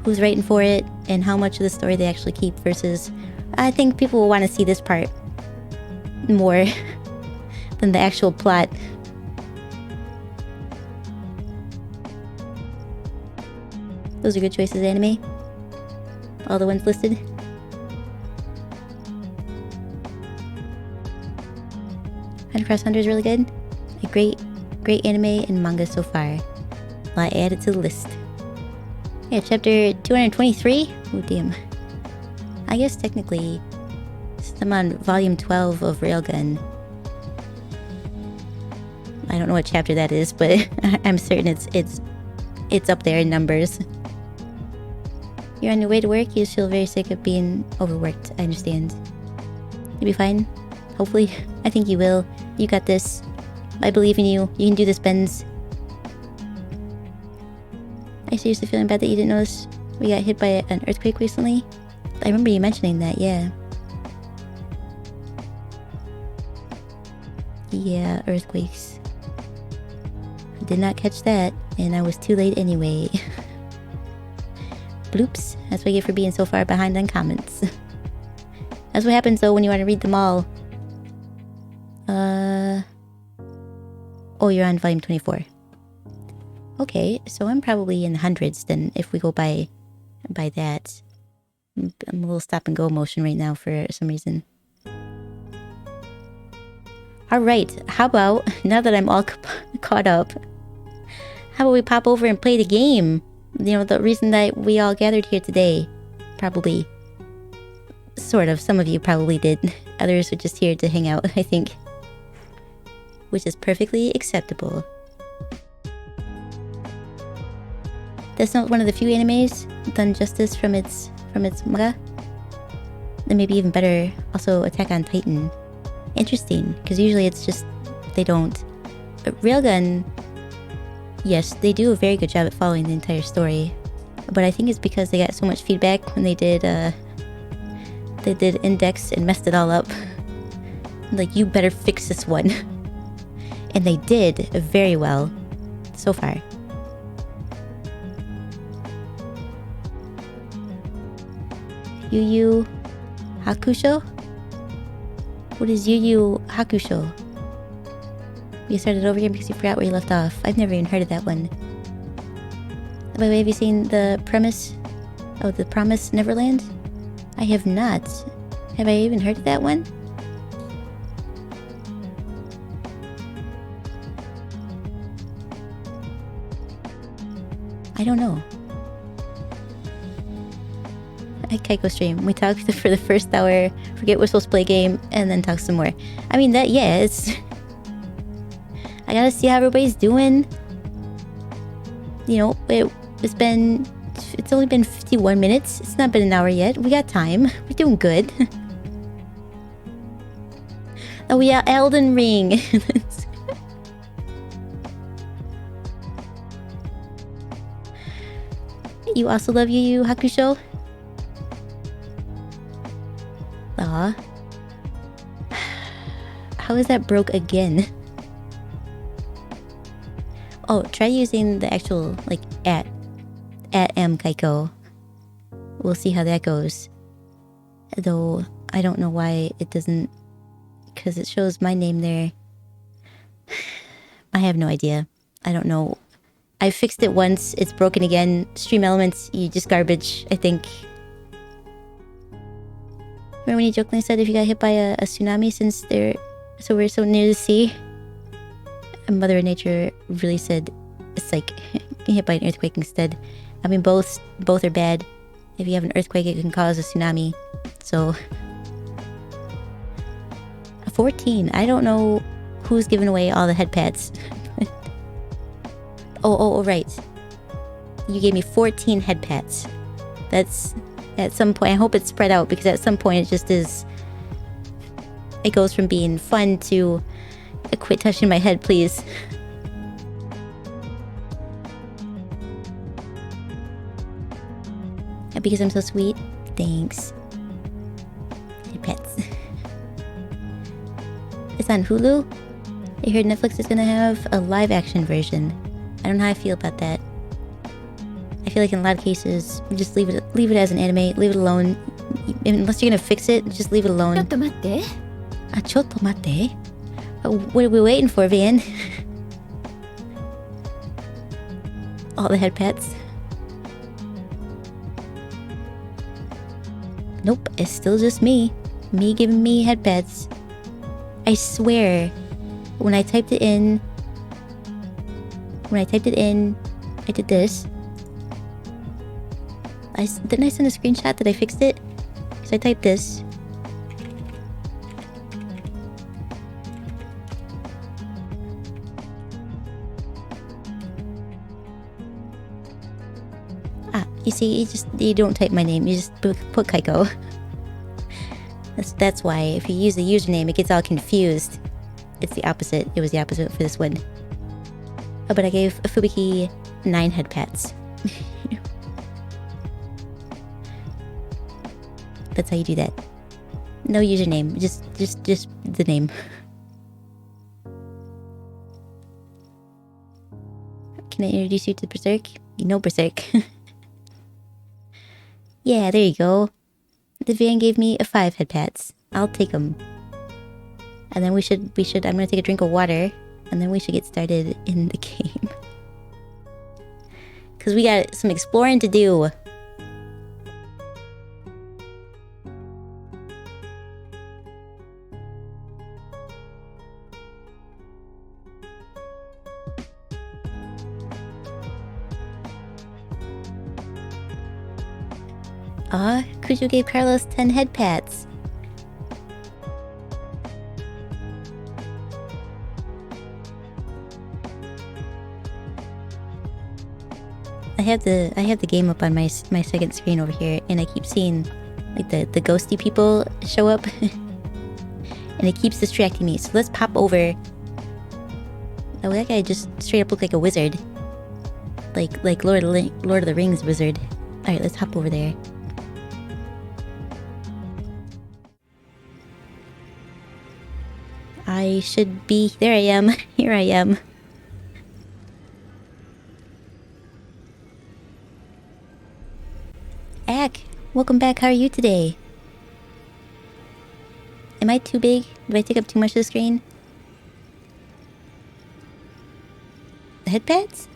who's writing for it, and how much of the story they actually keep versus, I think people will want to see this part more than the actual plot. Those are good choices, anime. All the ones listed. Hunter x Hunter is really good. A great anime and manga so far. Well, I added to the list. Yeah, chapter 223. Oh, damn. I guess technically, since I'm on volume 12 of Railgun, I don't know what chapter that is, but I'm certain it's up there in numbers. You're on your way to work, you just feel very sick of being overworked. I understand. You'll be fine. Hopefully. I think you will. You got this. I believe in you. You can do this, Benz. I seriously feeling bad that you didn't notice we got hit by an earthquake recently. I remember you mentioning that, yeah. Yeah, earthquakes. I did not catch that, and I was too late anyway. Bloops. That's what I get for being so far behind on comments. That's what happens though when you want to read them all. Oh, you're on volume 24. Okay, so I'm probably in the hundreds then if we go by that. I'm a little stop and go motion right now for some reason. Alright, how about, now that I'm all caught up, how about we pop over and play the game? You know, the reason that we all gathered here today. Probably. Sort of. Some of you probably did. Others were just here to hang out, I think. Which is perfectly acceptable. That's not one of the few animes done justice from its manga. Then maybe even better, also Attack on Titan. Interesting, because usually it's just they don't. But Railgun, yes, they do a very good job at following the entire story. But I think it's because they got so much feedback when they did Index and messed it all up. Like, you better fix this one. And they did very well so far. Yu Yu Hakusho? What is Yu Yu Hakusho? You started over again because you forgot where you left off. I've never even heard of that one. By the way, have you seen the premise of The Promised Neverland? I have not. Have I even heard of that one? I don't know. At Kaiko stream, we talked for the first hour, forget we're supposed to play a game, and then talk some more. I mean, that, yeah, it's... I gotta see how everybody's doing. You know, it's only been 51 minutes. It's not been an hour yet. We got time. We're doing good. Oh yeah, Elden Ring. You also love Yu Yu Hakusho? Aw. How is that broke again? Oh, try using the actual, like, at Kaiko. We'll see how that goes. Though, I don't know why it doesn't... Because it shows my name there. I have no idea. I don't know. I fixed it once. It's broken again. Stream Elements, you just garbage, I think. Remember when you jokingly said if you got hit by a tsunami since we're so near the sea? And Mother Nature really said it's like get hit by an earthquake instead. I mean, both are bad. If you have an earthquake, it can cause a tsunami. So 14. I don't know who's giving away all the head pats. oh, right. You gave me 14 head pats. That's at some point. I hope it's spread out because at some point it just is. It goes from being fun to quit touching my head, please. Because I'm so sweet. Thanks. Hey, pets. It's on Hulu. I heard Netflix is gonna have a live action version. I don't know how I feel about that. I feel like in a lot of cases, just leave it as an anime. Leave it alone. Unless you're gonna fix it, just leave it alone. ちょっと待って。ちょっと待って。What are we waiting for, Van? All the head pats. Nope, it's still just me. Me giving me head pats. I swear, when I typed it in, I did this. Didn't I send a screenshot that I fixed it? Because I typed this. You see, you don't type my name, you just put Kaiko. That's why, if you use the username, it gets all confused. It's the opposite. It was the opposite for this one. Oh, but I gave Fubuki 9 head pats. That's how you do that. No username, just the name. Can I introduce you to Berserk? You know Berserk. Yeah, there you go. The van gave me 5 head pats. I'll take them. And then we should, I'm gonna take a drink of water, and then we should get started in the game. Because we got some exploring to do. Kujo gave Carlos 10 head pats. I have the game up on my second screen over here, and I keep seeing like the ghosty people show up, and it keeps distracting me. So let's pop over. Oh, that guy just straight up looked like a wizard, like Lord of the Rings wizard. All right, let's hop over there. I should be. There I am. Here I am. Ack, welcome back. How are you today? Am I too big? Did I take up too much of the screen? Head pats?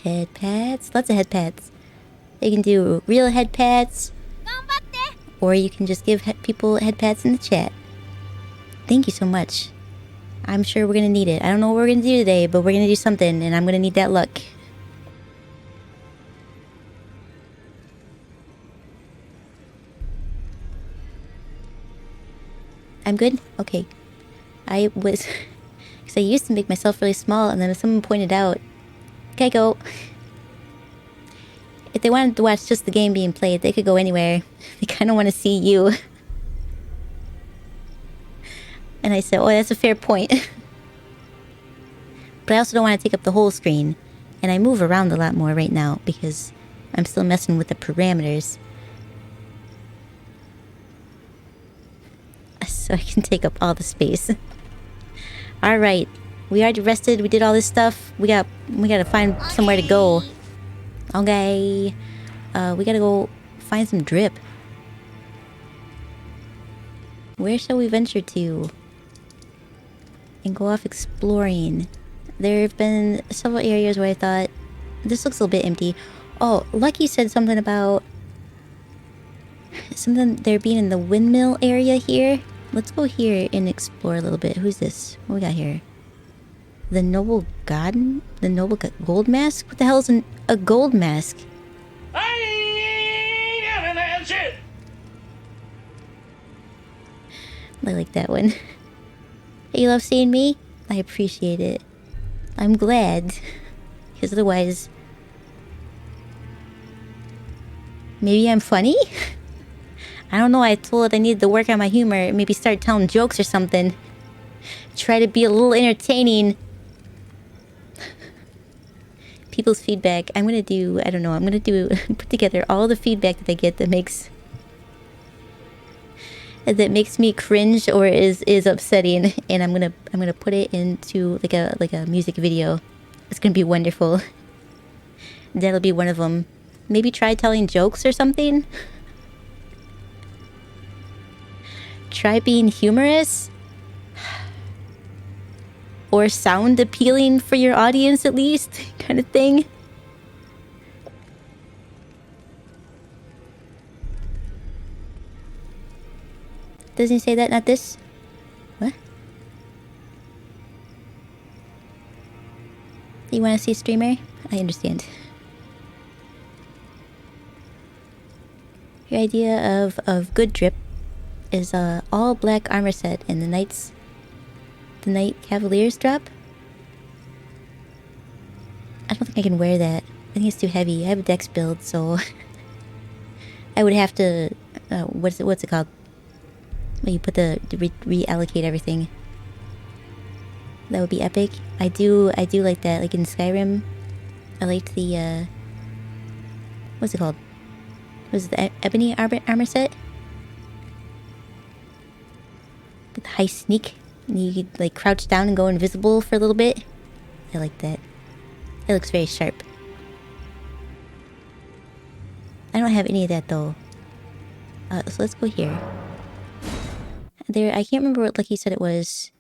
Head pats? Lots of head pats. You can do real head pats, or you can just give people head pats in the chat. Thank you so much. I'm sure we're gonna need it. I don't know what we're gonna do today, but we're gonna do something, and I'm gonna need that luck. I'm good? Okay. I was... Because I used to make myself really small, and then someone pointed out... Kaiko... If they wanted to watch just the game being played, they could go anywhere. They kind of want to see you. And I said, oh, that's a fair point. But I also don't want to take up the whole screen. And I move around a lot more right now, because I'm still messing with the parameters. So I can take up all the space. Alright. We already rested. We did all this stuff. We gotta find somewhere to go. Okay. We gotta go find some drip. Where shall we venture to? And go off exploring. There have been several areas where I thought, this looks a little bit empty. Oh, Lucky said something about... something there being in the windmill area here. Let's go here and explore a little bit. Who's this? What we got here? The Noble God? The Noble Gold Mask? What the hell is a gold mask? I ain't having that shit. I like that one. Hey, you love seeing me? I appreciate it. I'm glad. Because otherwise... maybe I'm funny? I don't know, I told it I needed to work on my humor. Maybe start telling jokes or something. Try to be a little entertaining. People's feedback. I'm gonna do... I don't know, I'm gonna do... put together all the feedback that I get that makes... that makes me cringe or is upsetting. And I'm gonna put it into like a music video. It's gonna be wonderful. That'll be one of them. Maybe try telling jokes or something. Try being humorous. Or sound appealing for your audience at least. Kind of thing. Doesn't he say that? Not this? What? You want to see a streamer? I understand. Your idea of good drip is all black armor set and the Knight Cavaliers drop. I don't think I can wear that. I think it's too heavy. I have a dex build, so I would have to what's it called? When you put the reallocate everything. That would be epic. I do like that. Like in Skyrim, I liked the what's it called? Was it the ebony armor set? With the high sneak, and you could like crouch down and go invisible for a little bit. I like that. It looks very sharp. I don't have any of that though. So let's go here. There, I can't remember what Lucky said it was.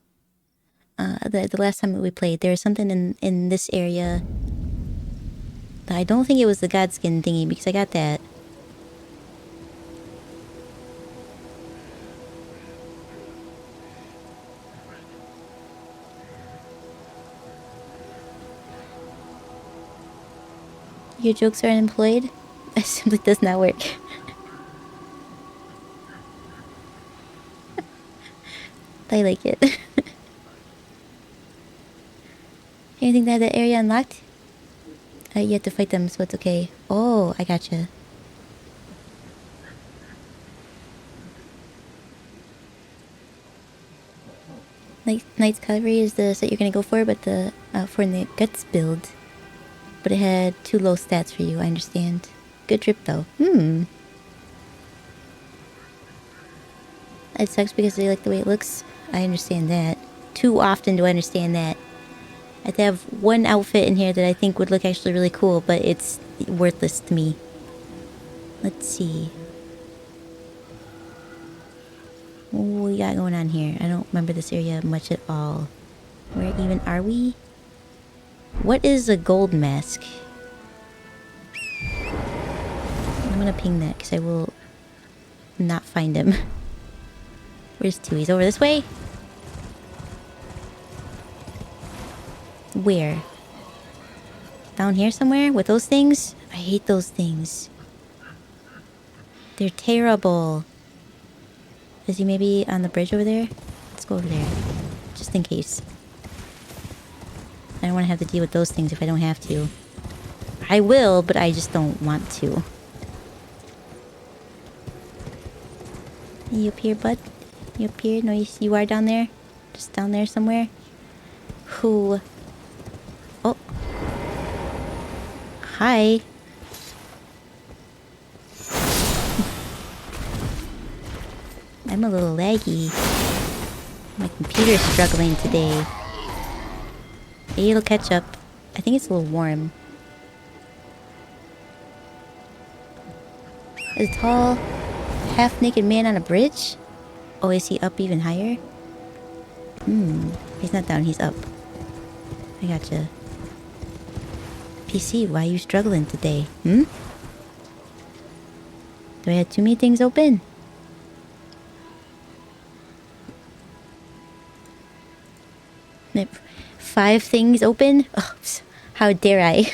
The last time that we played, there was something in this area. I don't think it was the Godskin thingy because I got that. Your jokes are unemployed? It simply does not work. I like it. Anything that the area unlocked? You have to fight them, so it's okay. Oh, I gotcha. Knight's Cavalry is the set you're gonna go for, but the for the Guts build. But it had too low stats for you, I understand. Good trip though. It sucks because they like the way it looks. I understand that. Too often do I understand that. I have to have one outfit in here that I think would look actually really cool, but it's worthless to me. Let's see. What we got going on here? I don't remember this area much at all. Where even are we? What is a gold mask? I'm gonna ping that because I will not find him. Where's two? He's over this way? Where? Down here somewhere? With those things? I hate those things. They're terrible. Is he maybe on the bridge over there? Let's go over there. Just in case. I don't want to have to deal with those things if I don't have to. I will, but I just don't want to. You up here, bud? You up here? No, you are down there? Just down there somewhere? Who? Oh. Hi. I'm a little laggy. My computer's struggling today. It'll catch up. I think it's a little warm. A tall, half-naked man on a bridge? Oh, is he up even higher? He's not down, he's up. I gotcha. PC, why are you struggling today? Do I have too many things open? Five things open? Oh, how dare I?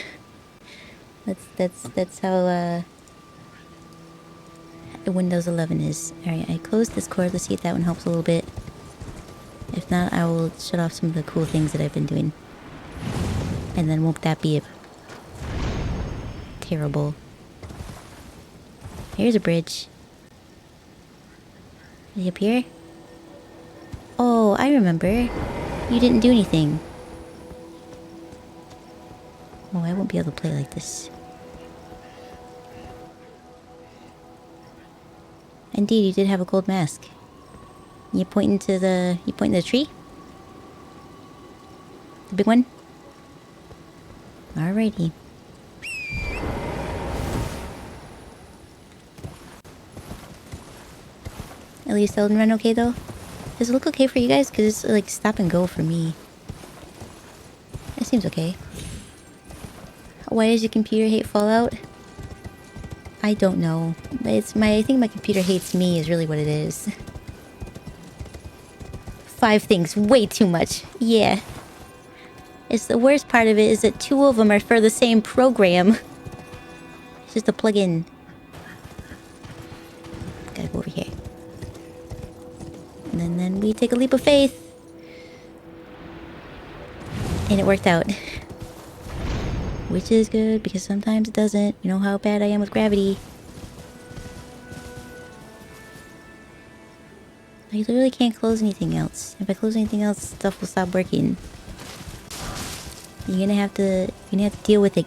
That's how Windows 11 is. Alright, I closed this cord. Let's see if that one helps a little bit. If not, I will shut off some of the cool things that I've been doing. And then won't that be terrible? Here's a bridge. Is he up here? Oh, I remember. You didn't do anything. Oh, I won't be able to play like this. Indeed, you did have a gold mask. You pointing to the tree? The big one? Alrighty. At least Elden Ring okay though? Does it look okay for you guys? Because it's like stop and go for me. It seems okay. Why does your computer hate Fallout? I don't know. I think my computer hates me is really what it is. 5 things, way too much. Yeah. It's the worst part of it is that 2 of them are for the same program. It's just a plugin. Gotta go over here. And then we take a leap of faith. And it worked out. Which is good, because sometimes it doesn't. You know how bad I am with gravity. I literally can't close anything else. If I close anything else, stuff will stop working. You're gonna have to deal with it.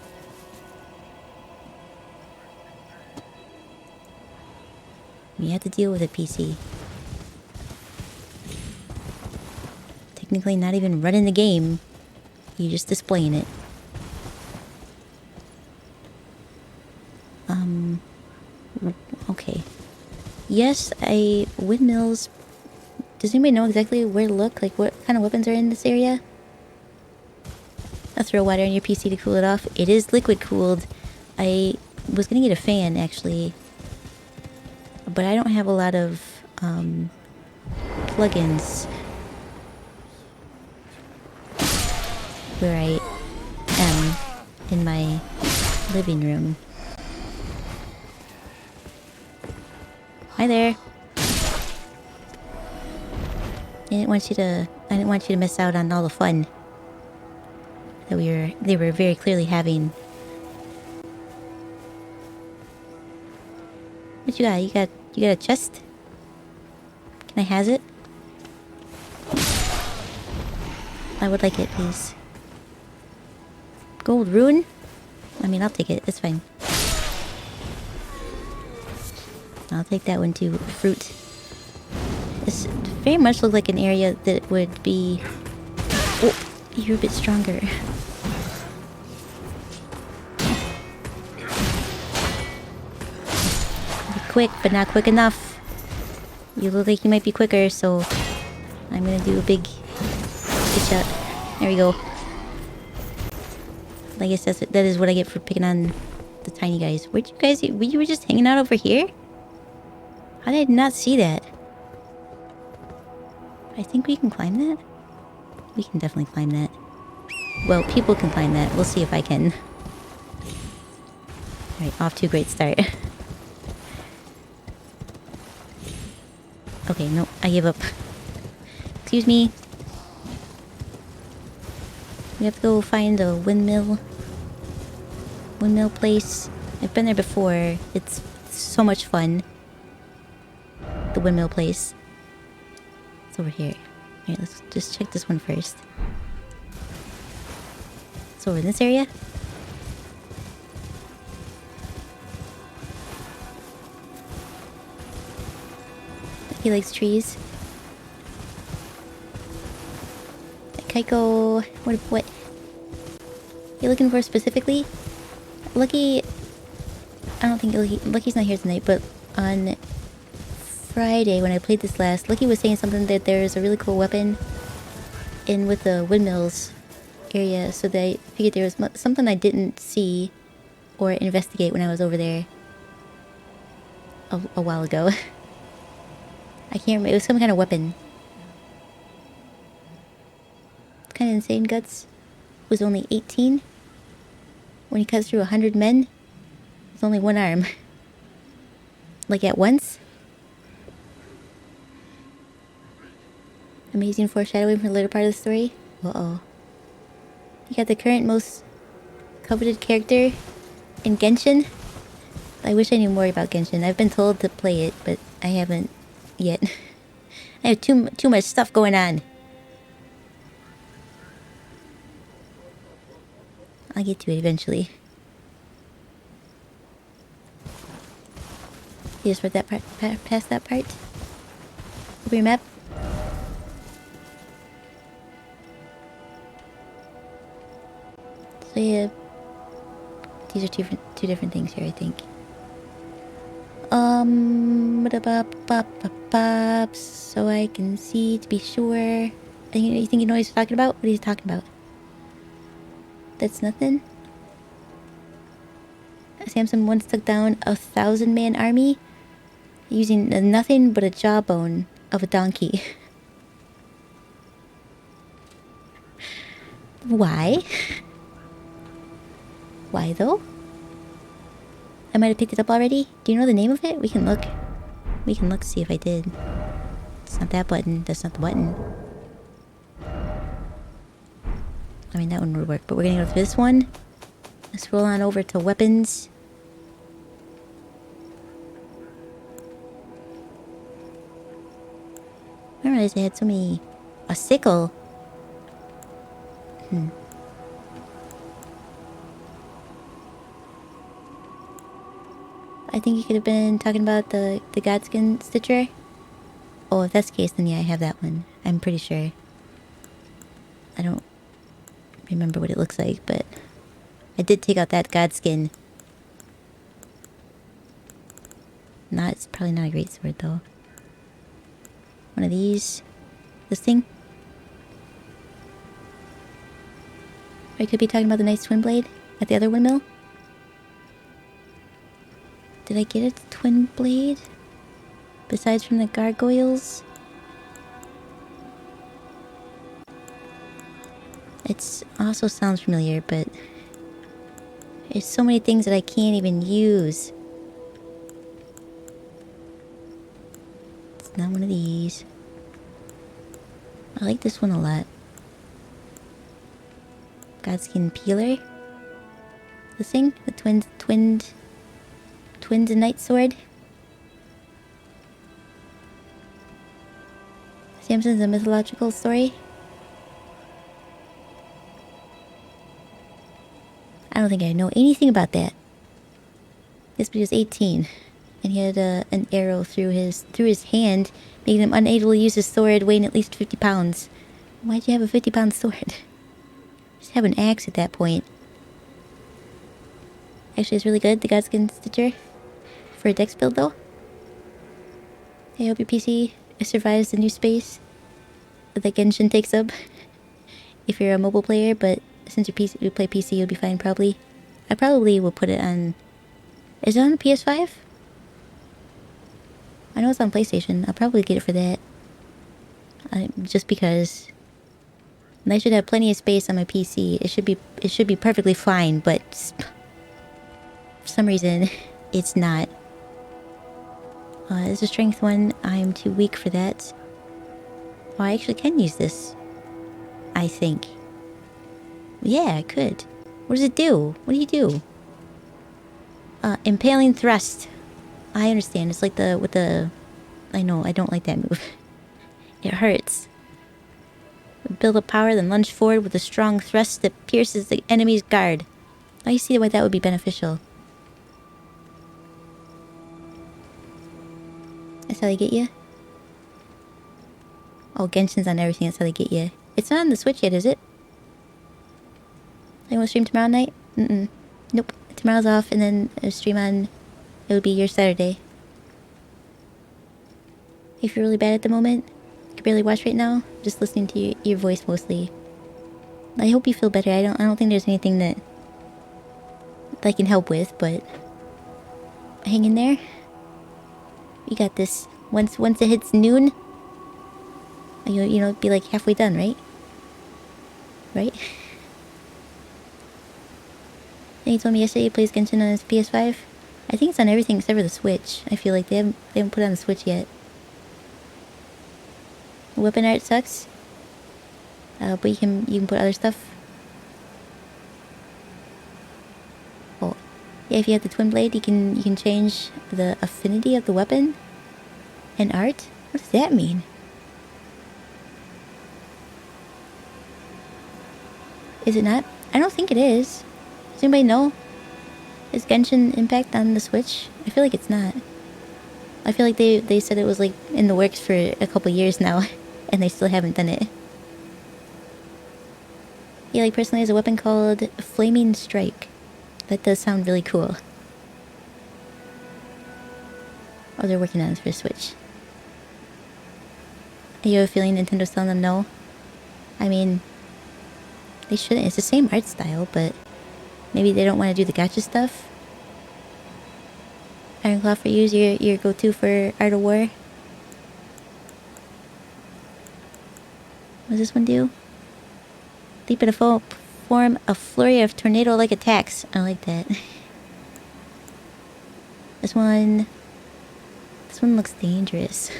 You have to deal with it, PC. Technically not even running the game. You're just displaying it. Okay. Yes, windmills. Does anybody know exactly where to look? Like, what kind of weapons are in this area? I'll throw water in your PC to cool it off. It is liquid cooled. I was gonna get a fan, actually. But I don't have a lot of, plugins where I am in my living room. Hi there. I didn't want you to miss out on all the fun that they were very clearly having. What you got? You got a chest? Can I has it? I would like it, please. Gold rune? I mean, I'll take it. It's fine. I'll take that one too. Fruit. This very much looks like an area that would be... Oh, you're a bit stronger. Be quick, but not quick enough. You look like you might be quicker, so I'm gonna do a big shot. There we go. I guess that is what I get for picking on the tiny guys. Where'd you guys... You were just hanging out over here? How did I not see that? I think we can climb that? We can definitely climb that. Well, people can climb that. We'll see if I can. Alright, off to a great start. Okay, no, I give up. Excuse me. We have to go find a windmill place. I've been there before. It's so much fun. The windmill place. It's over here. Alright, let's just check this one first. It's over in this area. He likes trees. Kaiko, what you looking for specifically? Lucky, I don't think Lucky's not here tonight, but on Friday when I played this last, Lucky was saying something that there's a really cool weapon in with the windmills area, so they figured there was something I didn't see or investigate when I was over there a while ago. I can't remember. It was some kind of weapon. It's kind of insane. Guts was only 18 when he cuts through 100 men. It's only one arm. Like at once. Amazing foreshadowing for the later part of the story. Uh-oh. You got the current most coveted character in Genshin. I wish I knew more about Genshin. I've been told to play it, but I haven't yet. I have too much stuff going on. I'll get to it eventually. You just read that part, past that part? Over your map? So yeah, these are two different things here, I think. So I can see to be sure. You think you know what he's talking about? What are you talking about? That's nothing. Samson once took down a 1,000-man army using nothing but a jawbone of a donkey. Why? Why though? I might have picked it up already. Do you know the name of it? We can look. We can look to see if I did. It's not that button. That's not the button. I mean, that one would work, but we're gonna go through this one. Let's roll on over to weapons. I didn't realize they had so many... A sickle? I think you could have been talking about the Godskin Stitcher. Oh, if that's the case, then yeah, I have that one. I'm pretty sure. I don't remember what it looks like, but I did take out that Godskin. It's probably not a great sword though. One of these. This thing. Or I could be talking about the nice twin blade at the other windmill. Did I get a twin blade? Besides from the gargoyles? It also sounds familiar, but there's so many things that I can't even use. It's not one of these. I like this one a lot. Godskin Peeler. This thing? The twins and Night Sword. Samson's a mythological story. I don't think I know anything about that. This but he was 18, and he had an arrow through his hand, making him unable to use his sword, weighing at least 50 pounds. Why'd you have a 50-pound sword? Just have an axe at that point. Actually, it's really good, the Godskin Stitcher. For a dex build, though. I hope your PC survives the new space that Genshin takes up. If you're a mobile player, but since you play PC, you'll be fine, probably. I probably will put it on... Is it on the PS5? I know it's on PlayStation. I'll probably get it for that. Just because... And I should have plenty of space on my PC. It should be perfectly fine, but... For some reason, it's not. It's a strength one. I'm too weak for that. Oh, I actually can use this. I think. Yeah, I could. What does it do? What do you do? Impaling thrust. I understand. It's like with the... I know, I don't like that move. It hurts. Build up power, then lunge forward with a strong thrust that pierces the enemy's guard. I see why that would be beneficial. That's how they get you? Oh, Genshin's on everything. That's how they get you. It's not on the Switch yet, is it? I want to stream tomorrow night? Nope. Tomorrow's off, and then a stream on... It would be your Saturday. If you're really bad at the moment, you can barely watch right now, just listening to your voice mostly. I hope you feel better. I don't think there's anything that I can help with, but hang in there. You got this. Once it hits noon, you know, be like halfway done, right? Right? And he told me yesterday he plays Genshin on his PS5. I think it's on everything except for the Switch. I feel like they haven't put it on the Switch yet. Weapon art sucks. But you can put other stuff. Oh, yeah. If you have the twin blade, you can change the affinity of the weapon and art. What does that mean? Is it not? I don't think it is. Does anybody know? Is Genshin Impact on the Switch? I feel like it's not. I feel like they said it was like in the works for a couple years now, and they still haven't done it. He like personally has a weapon called Flaming Strike. That does sound really cool. Oh, they're working on it for Switch. You have a feeling Nintendo's telling them no? I mean, they shouldn't. It's the same art style, but maybe they don't want to do the gacha stuff. Ironclaw for you is your go-to for Art of War. What does this one do? Leap at a foe, form a flurry of tornado-like attacks. I like that. This one looks dangerous.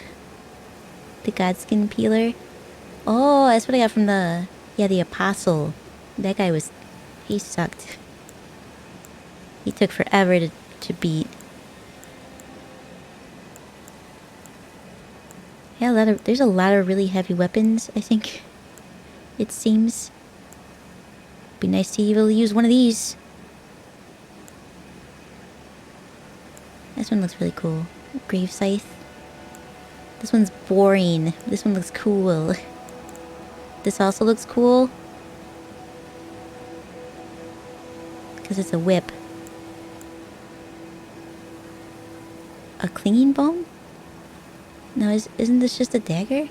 The Godskin Peeler. Oh, that's what I got from the Apostle. That guy he sucked. He took forever to beat. Yeah, there's a lot of really heavy weapons, I think. It seems. Be nice to be able to use one of these. This one looks really cool. Grave Scythe. This one's boring. This one looks cool. This also looks cool. Because it's a whip. A clinging bone? No, isn't this just a dagger?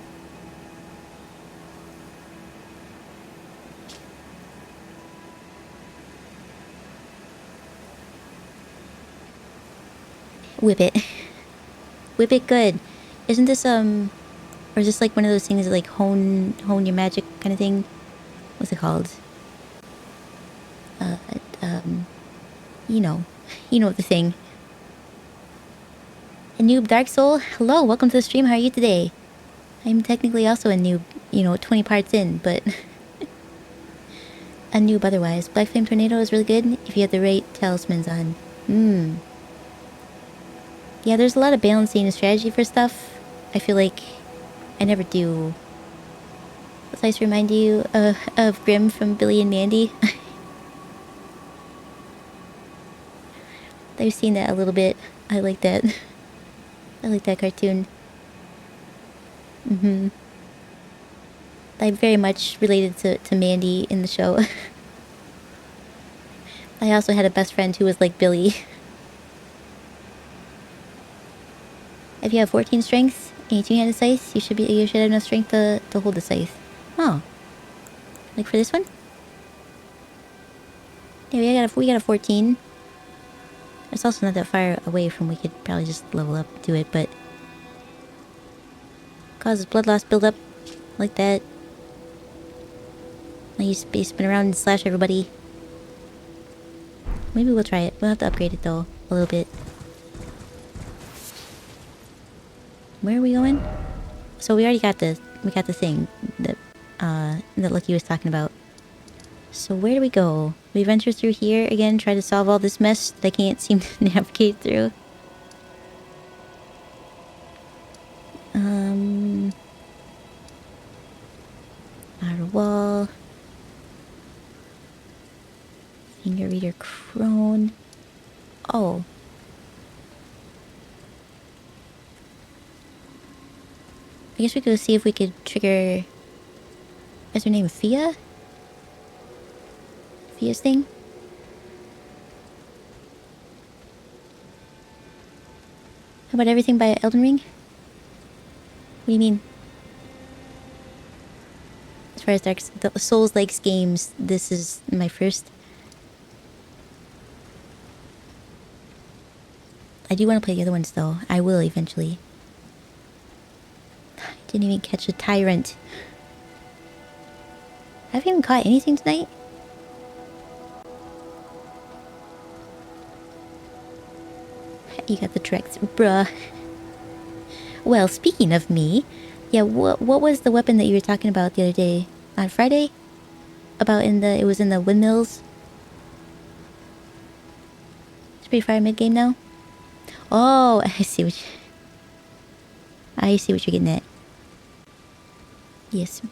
Whip it. Whip it good. Isn't this, or is this like one of those things that like hone your magic kind of thing? What's it called? You know the thing. A noob Dark Soul? Hello, welcome to the stream. How are you today? I'm technically also a noob 20 parts in, but a noob otherwise. Black Flame Tornado is really good if you have the right talismans on. Yeah, there's a lot of balancing and strategy for stuff. I feel like I never do. Does this remind you of Grimm from Billy and Mandy? I've seen that a little bit. I like that. I like that cartoon. I'm very much related to Mandy in the show. I also had a best friend who was like Billy. If you have 14 strength and you two-handed scythe, you should have enough strength to hold the scythe. Oh. Like for this one? Yeah, we got a 14. It's also not that far away from we could probably just level up to it, but causes blood loss build up like that. Now you spin around and slash everybody. Maybe we'll try it. We'll have to upgrade it though a little bit. Where are we going? So we already got the thing that Lucky was talking about. So where do we go? We venture through here again, try to solve all this mess that I can't seem to navigate through. Outer wall. Finger reader crone. Oh. I guess we could see if we could trigger... Is her name Fia? Fia's thing? How about everything by Elden Ring? What do you mean? As far as the Souls-like games, this is my first. I do want to play the other ones though. I will eventually. I didn't even catch a tyrant. I haven't even caught anything tonight. You got the tricks, bruh. Well, speaking of me, yeah, what was the weapon that you were talking about the other day on Friday? About it was in the windmills. It's pretty far mid game now. Oh, I see what you're getting at. Yes,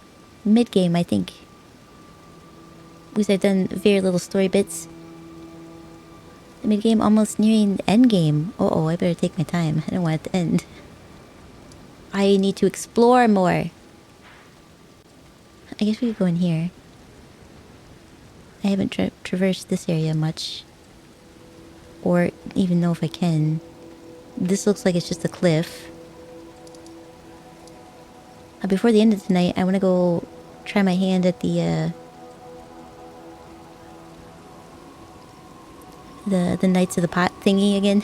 mid game I think. Because I've done very little story bits. The mid game almost nearing the end game. Oh, I better take my time. I don't want it to end. I need to explore more. I guess we could go in here. I haven't traversed this area much. Or even know if I can. This looks like it's just a cliff. Before the end of the night, I want to go try my hand at the Knights of the Pot thingy again.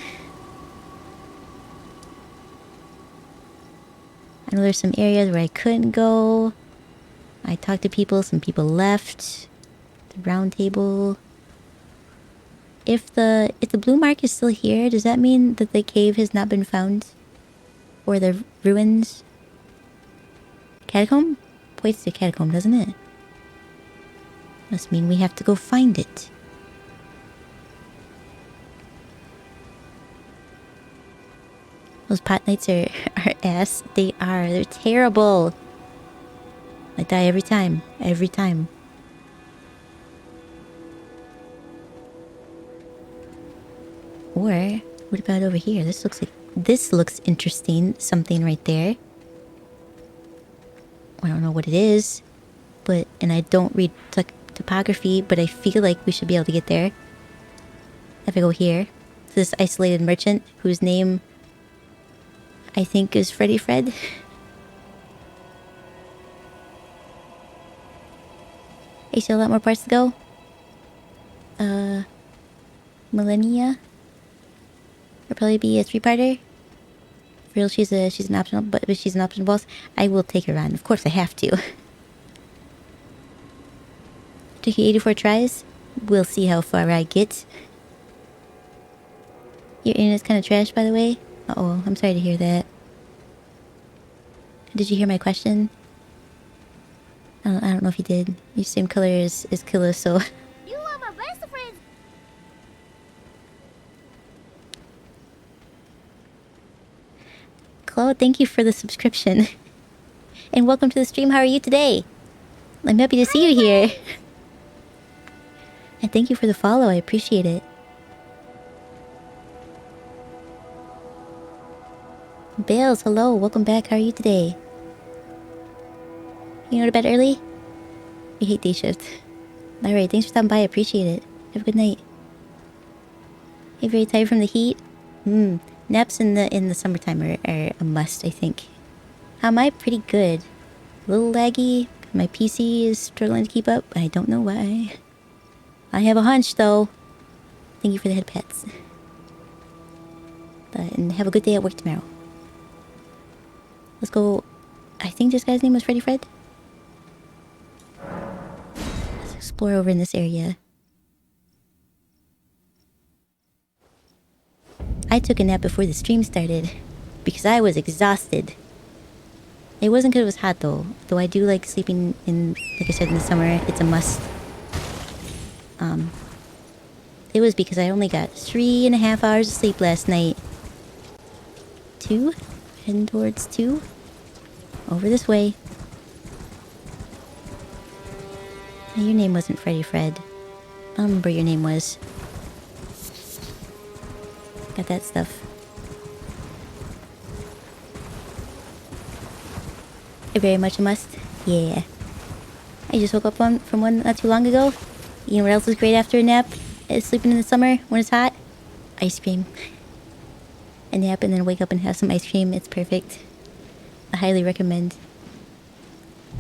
I know there's some areas where I couldn't go. I talked to people, some people left. The round table. If the blue mark is still here, does that mean that the cave has not been found? Or the ruins? Catacomb? Points to catacomb, doesn't it? Must mean we have to go find it. Those pot knights are ass. They are. They're terrible. I die every time. Every time. Or, what about over here? This looks interesting. Something right there. I don't know what it is. And I don't read topography, but I feel like we should be able to get there. If I go here. This isolated merchant, whose name I think is Freddy Fred. Hey, still a lot more parts to go. Millennia. It'll probably be a 3-parter. For real, she's an optional, but if she's an optional boss, I will take her on. Of course, I have to. Took you 84 tries. We'll see how far I get. Your internet's kind of trash, by the way. Uh-oh, I'm sorry to hear that. Did you hear my question? I don't know if you did. Your same color as Killa, so... You are my best friend. Chloe, thank you for the subscription. And welcome to the stream. How are you today? I'm happy to see you here. And thank you for the follow. I appreciate it. Bales, hello. Welcome back. How are you today? You go to bed early? We hate day shift. Alright, thanks for stopping by. I appreciate it. Have a good night. You very tired from the heat? Naps in the summertime are a must, I think. How am I? Pretty good. A little laggy. My PC is struggling to keep up. I don't know why. I have a hunch, though. Thank you for the head pats. And have a good day at work tomorrow. Let's go. I think this guy's name was Freddy Fred. Let's explore over in this area. I took a nap before the stream started because I was exhausted. It wasn't because it was hot though I do like sleeping in, like I said, in the summer. It's a must. It was because I only got 3.5 hours of sleep last night. 2? Heading towards 2? Over this way. Now, your name wasn't Freddy Fred. I don't remember what your name was. Got that stuff. Very much a must. Yeah. I just woke up from one not too long ago. You know what else is great after a nap? Sleeping in the summer when it's hot? Ice cream. A nap and then wake up and have some ice cream. It's perfect. I highly recommend.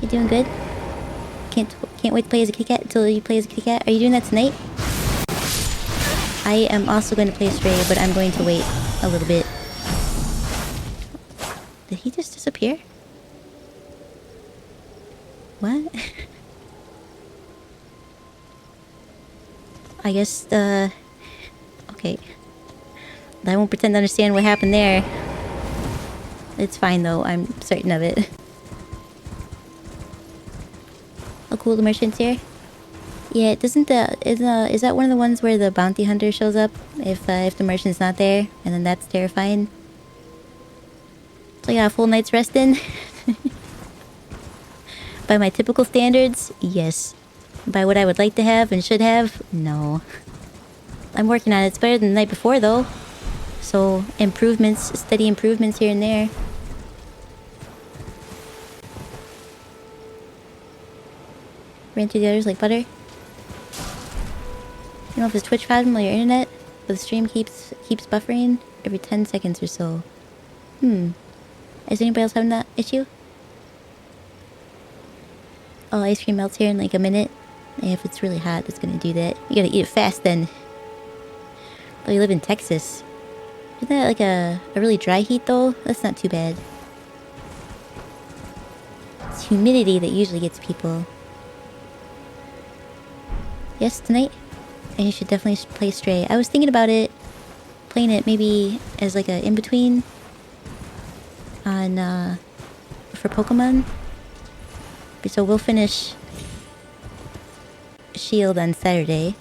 You doing good? Can't wait to play as a kitty cat until you play as a kitty cat. Are you doing that tonight? I am also going to play Stray, but I'm going to wait a little bit. Did he just disappear? What? I guess, okay. I won't pretend to understand what happened there. It's fine though, I'm certain of it. Oh cool, the merchant's here? Yeah, doesn't is that one of the ones where the bounty hunter shows up? If the merchant's not there, and then that's terrifying. So I got a full night's rest in? By my typical standards, yes. By what I would like to have and should have, no. I'm working on it. It's better than the night before, though. So, improvements, steady improvements here and there. Ran through the others like butter. You know if it's Twitch problem or your internet, but the stream keeps buffering every 10 seconds or so. Is anybody else having that issue? Oh, ice cream melts here in like a minute. Yeah, if it's really hot, it's gonna do that. You gotta eat it fast then. Oh, you live in Texas. Isn't that like a really dry heat though? That's not too bad. It's humidity that usually gets people. Yes, tonight? And you should definitely play Stray. I was thinking about it, playing it maybe as like a in-between on, for Pokemon. So we'll finish Shield on Saturday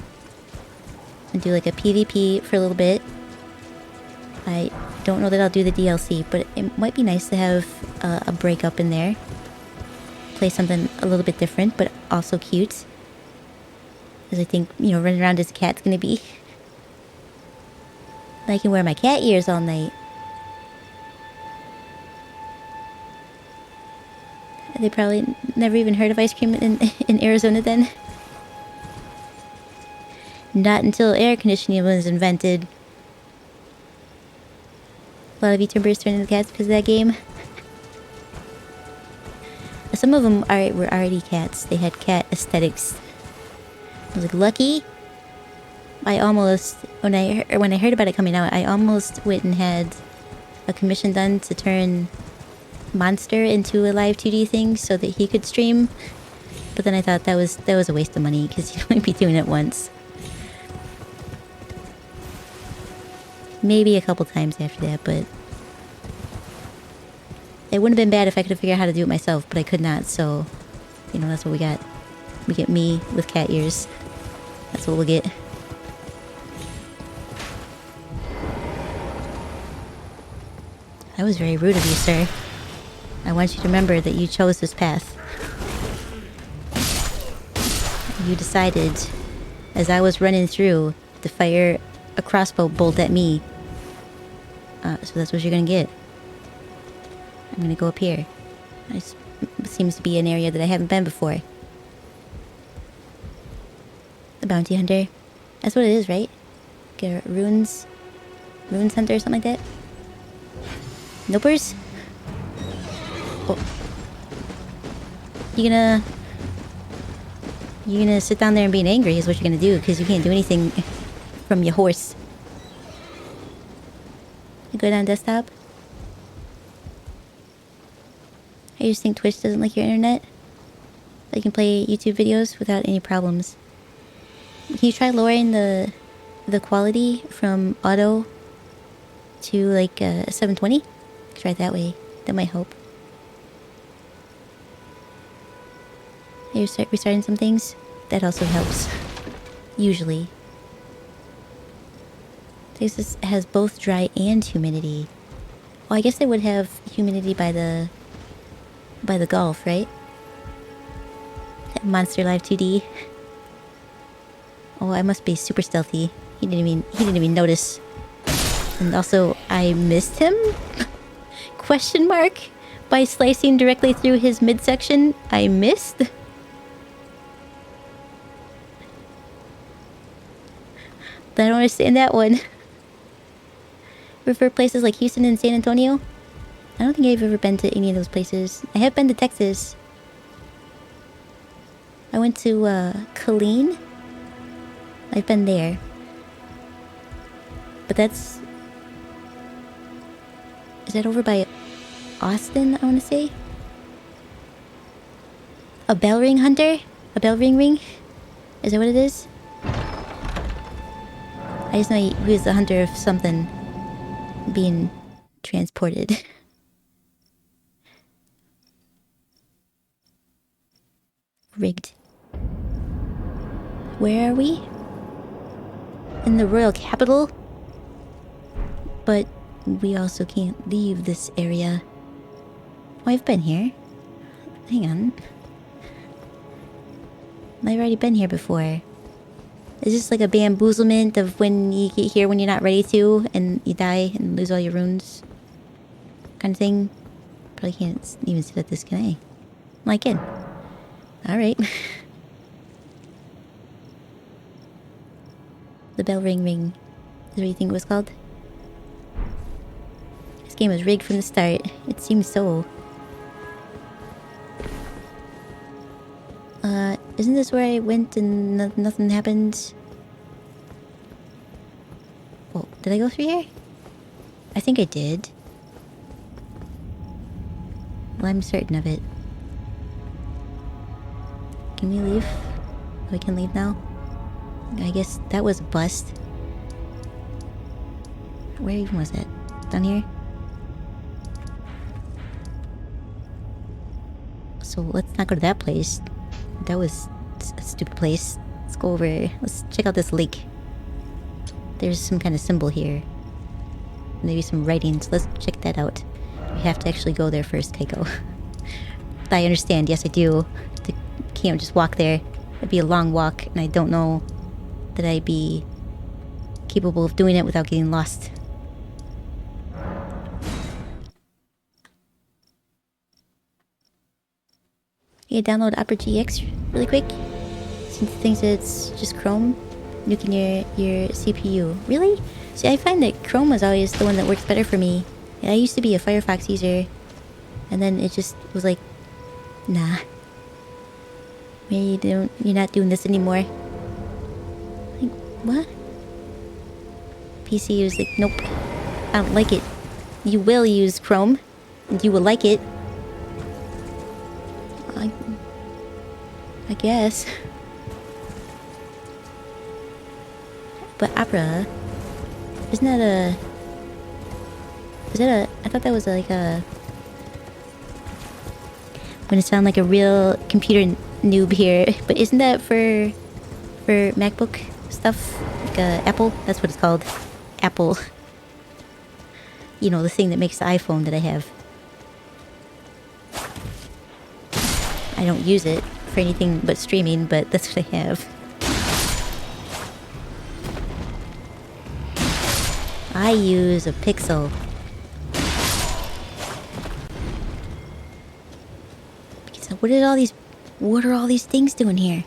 and do like a PvP for a little bit. I don't know that I'll do the DLC, but it might be nice to have a break up in there. Play something a little bit different, but also cute. Because I think, you know, running around as a cat's gonna be... I can wear my cat ears all night. They probably never even heard of ice cream in Arizona then. Not until air conditioning was invented. A lot of YouTubers turned into cats because of that game. Some of them were already cats. They had cat aesthetics. I was like, lucky. I almost, when I heard about it coming out, I almost went and had a commission done to turn Monster into a live 2D thing so that he could stream, but then I thought that was a waste of money because you'd only be doing it once, maybe a couple times after that. But it wouldn't have been bad if I could have figured out how to do it myself, but I could not. So You know, that's what we got. We get me with cat ears. That's what we'll get. That was very rude of you, sir. I want you to remember that you chose this path. You decided, as I was running through, to fire a crossbow bolt at me. So that's what you're gonna get. I'm gonna go up here. It seems to be an area that I haven't been before. The bounty hunter. That's what it is, right? Get runes hunter or something like that. Nopers? Oh. You gonna sit down there and be angry is what you're gonna do, because you can't do anything from your horse. You go down desktop? I just think Twitch doesn't like your internet. So you can play YouTube videos without any problems. Can you try lowering the quality from auto to like 720? Try it that way. That might help. You're restarting some things. That also helps. Usually. This has both dry and humidity. Well, I guess they would have humidity by the Gulf, right? Monster Live 2D. Oh, I must be super stealthy. He didn't even notice. And also, I missed him? Question mark? By slicing directly through his midsection, I missed? I don't understand that one. Prefer places like Houston and San Antonio? I don't think I've ever been to any of those places. I have been to Texas. I went to Killeen. I've been there. But that's... Is that over by Austin, I want to say? A bell ring hunter? A bell ring? Is that what it is? I just know he was the hunter of something being transported. Rigged. Where are we? In the royal capital? But we also can't leave this area. Oh, I've been here. Hang on. I've already been here before. Is this like a bamboozlement of when you get here when you're not ready to and you die and lose all your runes? Kind of thing? Probably can't even sit at this, can I? I can. Alright. The bell ring. Is that what you think it was called? This game was rigged from the start. It seems so. Isn't this where I went and nothing happened? Oh, did I go through here? I think I did. Well, I'm certain of it. Can we leave? Oh, we can leave now? I guess that was a bust. Where even was that? Down here? So let's not go to that place. That was a stupid place. Let's go over. Let's check out this lake. There's some kind of symbol here. Maybe some writings. Let's check that out. We have to actually go there first, Kaiko. I understand. Yes, I do. Can't just walk there. It'd be a long walk, and I don't know that I'd be capable of doing it without getting lost. You can download Opera GX really quick. Since it thinks it's just Chrome, nuking your CPU. Really? See, I find that Chrome was always the one that works better for me. Yeah, I used to be a Firefox user, and then it just was like, nah. Maybe you're not doing this anymore. Like, what? PC was like, nope. I don't like it. You will use Chrome, and you will like it. I guess. But Opera... Isn't that a... Is that a... I thought that was like a... When it sounded like a real computer noob here, but isn't that for MacBook stuff? Like Apple? That's what it's called. Apple. You know, the thing that makes the iPhone that I have. I don't use it for anything but streaming, but that's what I have. I use a Pixel. So what are all these things doing here?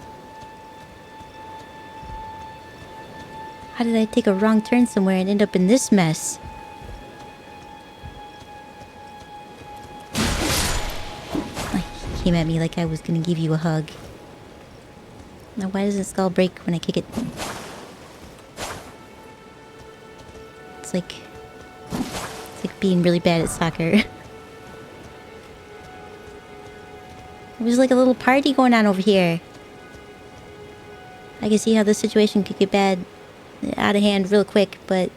How did I take a wrong turn somewhere and end up in this mess? He came at me like I was gonna give you a hug. Now why doesn't Skull break when I kick it? It's like being really bad at soccer. There's like a little party going on over here. I can see how this situation could get bad, out of hand real quick, but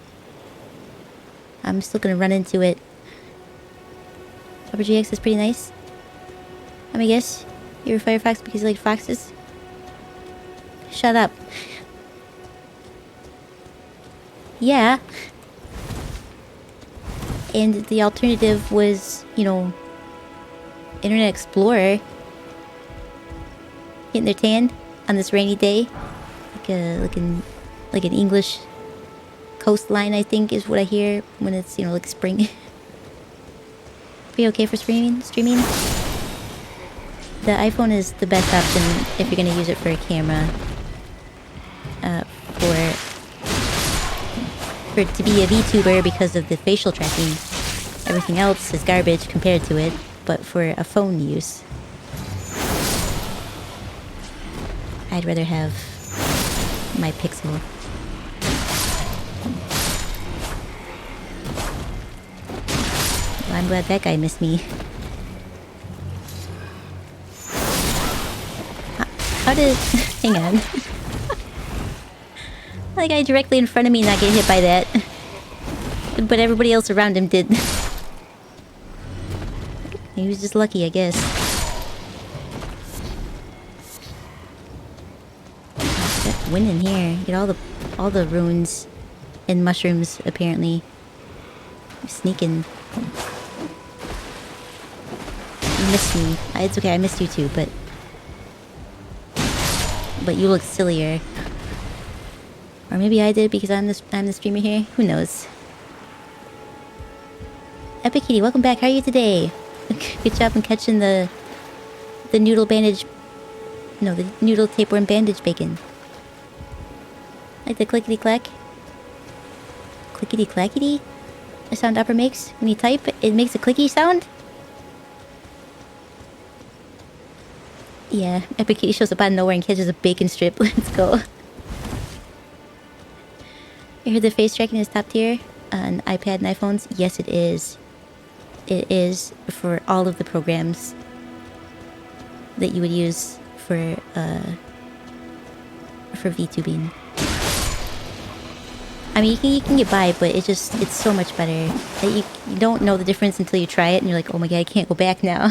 I'm still gonna run into it. Upper GX is pretty nice. Let me guess, you're a Firefox because you like foxes? Shut up. Yeah. And the alternative was, you know, Internet Explorer. Hitting their tan on this rainy day. Like an English coastline, I think, is what I hear when it's, you know, like spring. Be okay for streaming? The iPhone is the best option if you're gonna use it for a camera. For it to be a VTuber because of the facial tracking. Everything else is garbage compared to it, but for a phone use, I'd rather have my Pixel. Well, I'm glad that guy missed me. How did... Hang on. The guy directly in front of me not get hit by that. But everybody else around him did. He was just lucky, I guess. Got wind in here. Get all the runes and mushrooms, apparently. I'm sneaking. You missed me. It's okay, I missed you too, but you look sillier. Or maybe I did because I'm the streamer here. Who knows? Epic Kitty, welcome back. How are you today? Good job in catching the noodle bandage. No, the noodle tapeworm bandage bacon. Like the clickety clack. Clickety clackety? The sound Upper makes when you type, it makes a clicky sound? Yeah, Epic Kitty shows up out of nowhere and catches a bacon strip. Let's go. You heard the face tracking is top tier on iPad and iPhones? Yes, it is. It is for all of the programs that you would use for VTubing. I mean, you can get by, but it's so much better. That you don't know the difference until you try it, and you're like, oh my god, I can't go back now.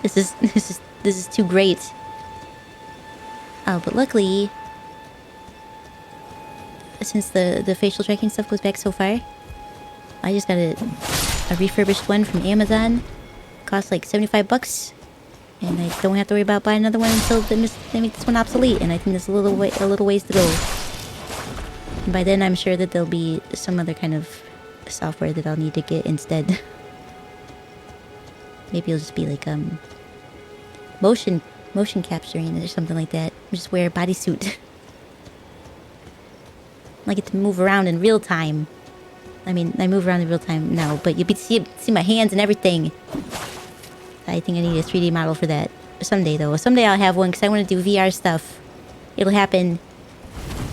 This is too great. Oh, but luckily, since the facial tracking stuff goes back so far, I just got a refurbished one from Amazon. Costs like $75, and I don't have to worry about buying another one until they make this one obsolete. And I think there's a little ways to go. And by then, I'm sure that there'll be some other kind of software that I'll need to get instead. Maybe it'll just be like motion capturing or something like that. Just wear a bodysuit. I get to move around in real time. I mean, I move around in real time now, but you'll see my hands and everything. I think I need a 3D model for that. Someday, though. Someday I'll have one, because I want to do VR stuff. It'll happen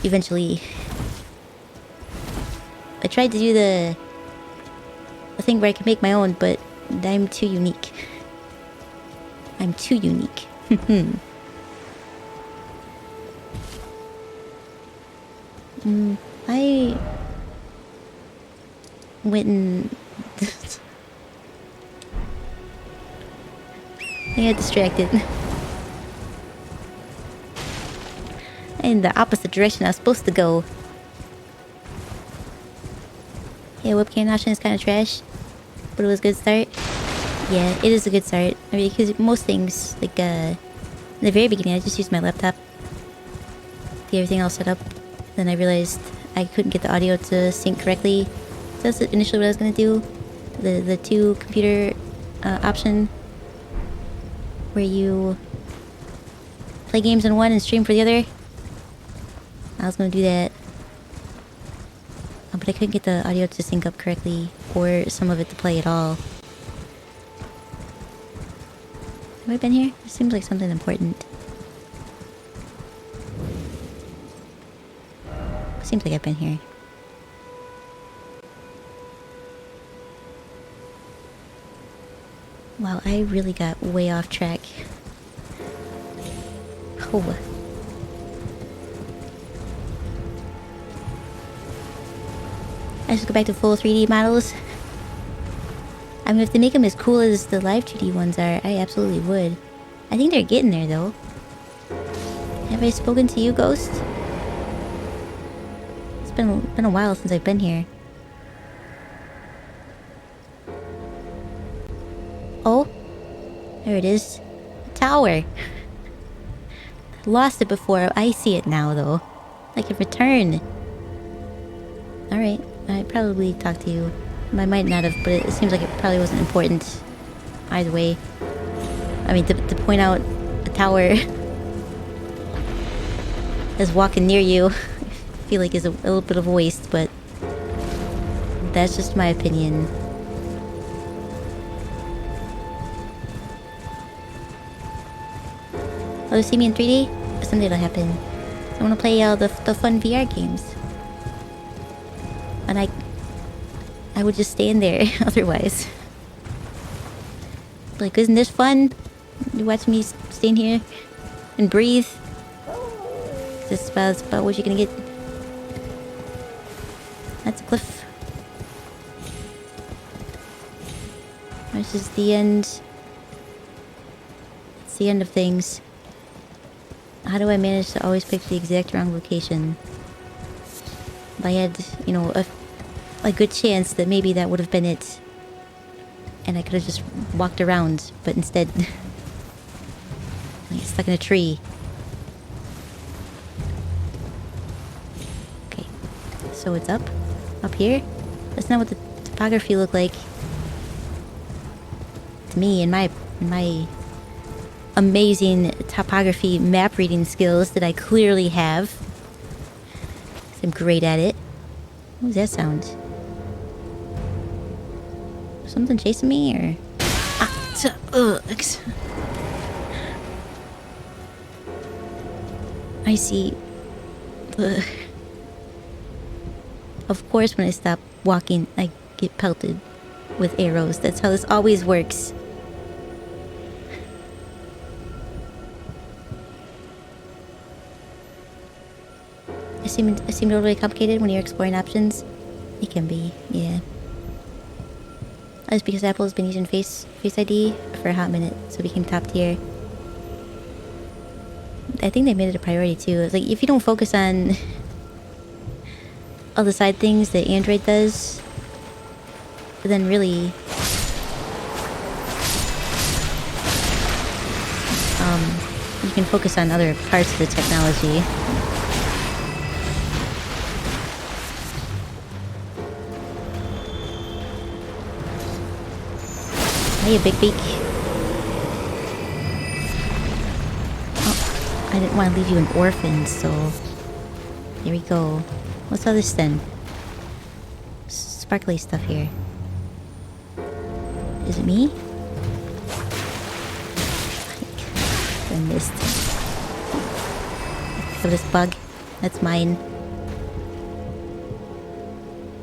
eventually. I tried to do the thing where I can make my own, but I'm too unique. I'm too unique. I went and I got distracted. in the opposite direction I was supposed to go. Yeah, webcam option is kind of trash, but it was a good start. Yeah, it is a good start. I mean, because most things, like, in the very beginning, I just used my laptop to get everything all set up. Then I realized I couldn't get the audio to sync correctly. So that's initially what I was gonna do. The two computer option, where you play games on one and stream for the other. I was gonna do that. But I couldn't get the audio to sync up correctly, or some of it to play at all. Have I been here? This seems like something important. Seems like I've been here. Wow, I really got way off track. Oh. I should go back to full 3D models. I mean, if they make them as cool as the live 2D ones are, I absolutely would. I think they're getting there, though. Have I spoken to you, Ghost? It's been a while since I've been here. Oh, there it is. A tower. Lost it before. I see it now, though. I can return. Alright, I probably talked to you. I might not have, but it seems like it probably wasn't important. Either way. I mean, to point out a tower as walking near you, I feel like is a little bit of a waste, but that's just my opinion. Oh, you see me in 3D? Someday it'll happen. I want to play the fun VR games. And I would just stand there otherwise. Like, isn't this fun? You watch me stand here and breathe. This is about what you're gonna get. That's a cliff. This is the end. It's the end of things. How do I manage to always pick the exact wrong location? If I had, you know, a good chance that maybe that would have been it. And I could have just walked around, but instead I get stuck in a tree. Okay, so it's up here. That's not what the topography looked like to me in my amazing topography map reading skills that I clearly have. 'Cause I'm great at it. What was that sound? Something chasing me, or I see. Ugh. Of course, when I stop walking, I get pelted with arrows. That's how this always works. I seem overly complicated when you're exploring options. It can be, yeah. That's because Apple has been using Face ID for a hot minute, so it became top tier. I think they made it a priority too. It's like, if you don't focus on all the side things that Android does, then really you can focus on other parts of the technology. Hey, Big Beak. Oh, I didn't want to leave you an orphan, so here we go. What's all this then? Sparkly stuff here. Is it me? I missed. Pick up this bug. That's mine.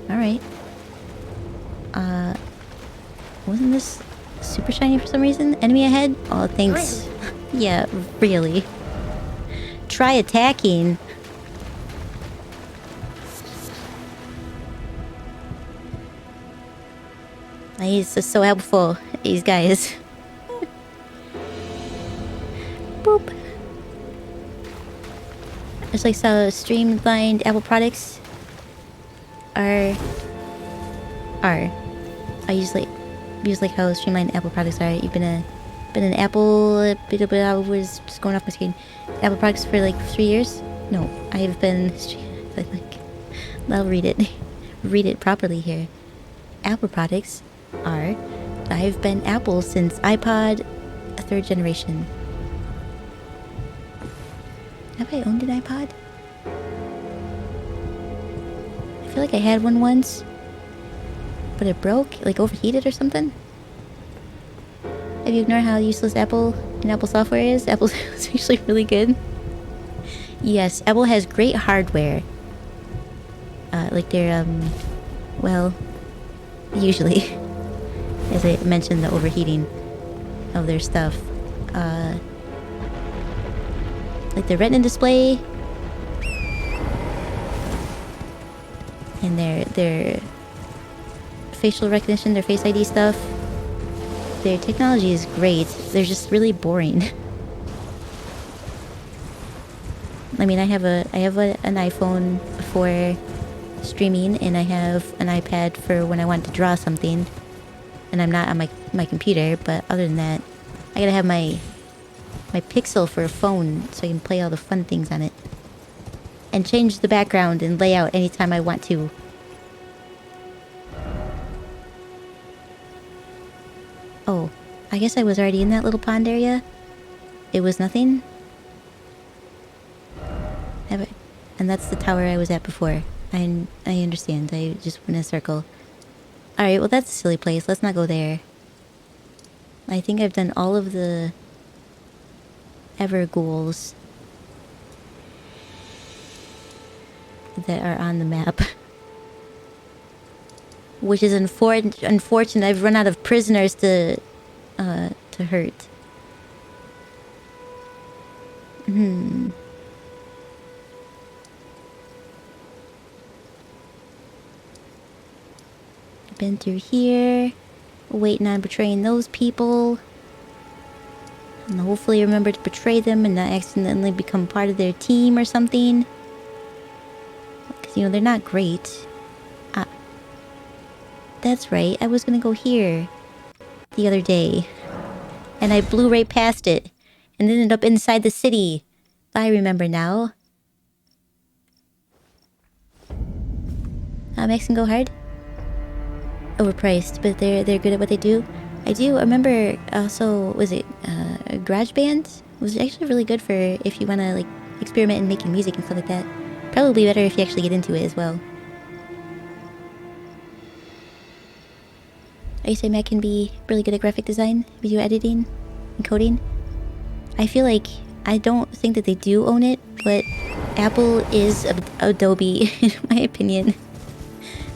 Alright. Wasn't this super shiny for some reason? Enemy ahead? Oh, thanks. Really? Yeah, really. Try attacking. He's just so helpful, these guys. Boop. It's like so streamlined Apple products are. I use like how streamlined Apple products are. You've been an Apple. I was just going off my screen. Apple products for like 3 years. No, I have been. Like, I'll read it. Read it properly here. Apple products are. I've been Apple since iPod, 3rd generation. Have I owned an iPod? I feel like I had one once, but it broke, like overheated or something. Have you ignored how useless Apple and Apple software is? Apple's usually really good. Yes, Apple has great hardware. Like their well, usually, as I mentioned, the overheating of their stuff. Like the Retina display and their facial recognition, their Face ID stuff. Their technology is great. They're just really boring. I mean, I have an iPhone for streaming, and I have an iPad for when I want to draw something, and I'm not on my computer. But other than that, I gotta have my Pixel for a phone so I can play all the fun things on it and change the background and layout anytime I want to. Oh, I guess I was already in that little pond area. It was nothing. And that's the tower I was at before. I understand. I just went in a circle. Alright, well that's a silly place. Let's not go there. I think I've done all of the Everghouls that are on the map. Which is unfortunate. I've run out of prisoners to hurt. Been through here, waiting on betraying those people, and hopefully remember to betray them and not accidentally become part of their team or something, because you know they're not great. That's right, I was gonna go here the other day and I blew right past it and ended up inside the city. I remember now. Max can go hard. Overpriced, but they're good at what they do. I do remember also, was it GarageBand? It was actually really good for if you want to like experiment in making music and stuff like that. Probably better if you actually get into it as well. I say Mac can be really good at graphic design, video editing, and coding. I feel like I don't think that they do own it, but Apple is Adobe in my opinion.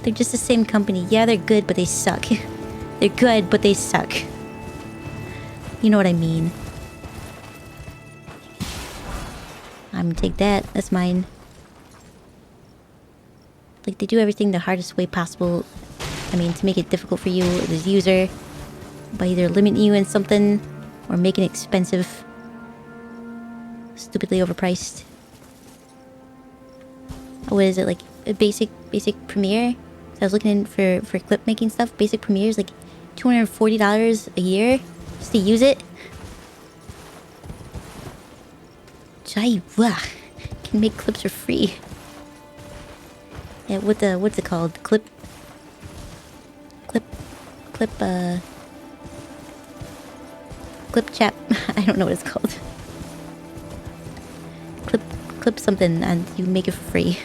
They're just the same company. Yeah, they're good, but they suck. They're good, but they suck. You know what I mean. I'm gonna take that. That's mine. Like, they do everything the hardest way possible. I mean, to make it difficult for you as a user. By either limiting you in something or making it expensive. Stupidly overpriced. What is it, like a basic Premiere? I was looking in for clip making stuff. Basic Premiere is like $240 a year just to use it. Jaiwa can make clips for free. Yeah, what's it called? Clip chap. I don't know what it's called. Clip something and you make it for free.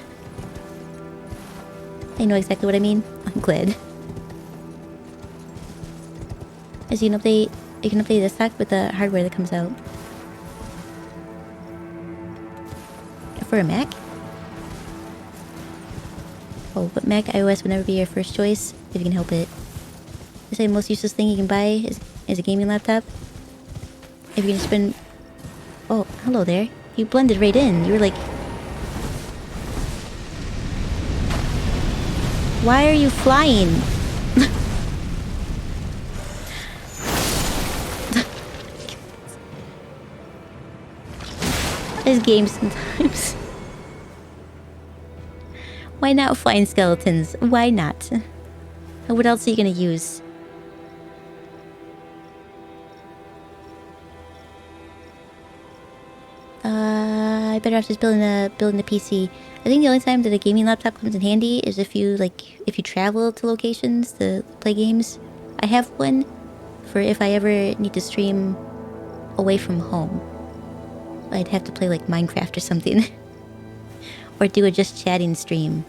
I know exactly what I mean. I'm glad. As you can update the stock with the hardware that comes out. For a Mac? Oh, but Mac iOS would never be your first choice if you can help it. They say the most useless thing you can buy is a gaming laptop. If you can spend... Oh, hello there. You blended right in. You were like... Why are you flying? This game sometimes. Why not flying skeletons? Why not? What else are you gonna use? I better off just building a PC. I think the only time that a gaming laptop comes in handy is if you travel to locations to play games. I have one for if I ever need to stream away from home. I'd have to play like Minecraft or something. Or do a just chatting stream.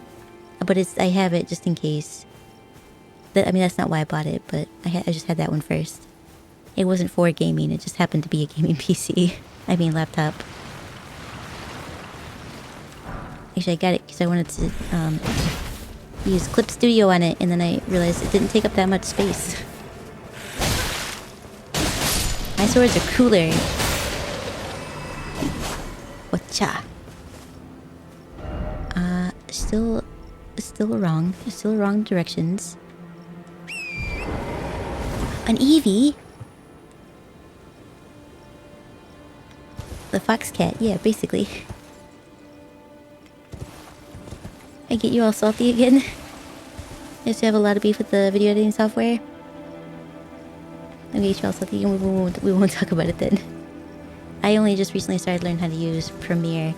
But I have it just in case. I mean, that's not why I bought it, but I just had that one first. It wasn't for gaming, it just happened to be a gaming PC. I mean laptop. Actually, I got it because I wanted to use Clip Studio on it, and then I realized it didn't take up that much space. My swords are cooler. Whatcha? Still wrong. Still wrong directions. An Eevee? The fox cat, yeah, basically. I get you all salty again. I used to have a lot of beef with the video editing software. I get you all salty again, we won't talk about it then. I only just recently started learning how to use Premiere.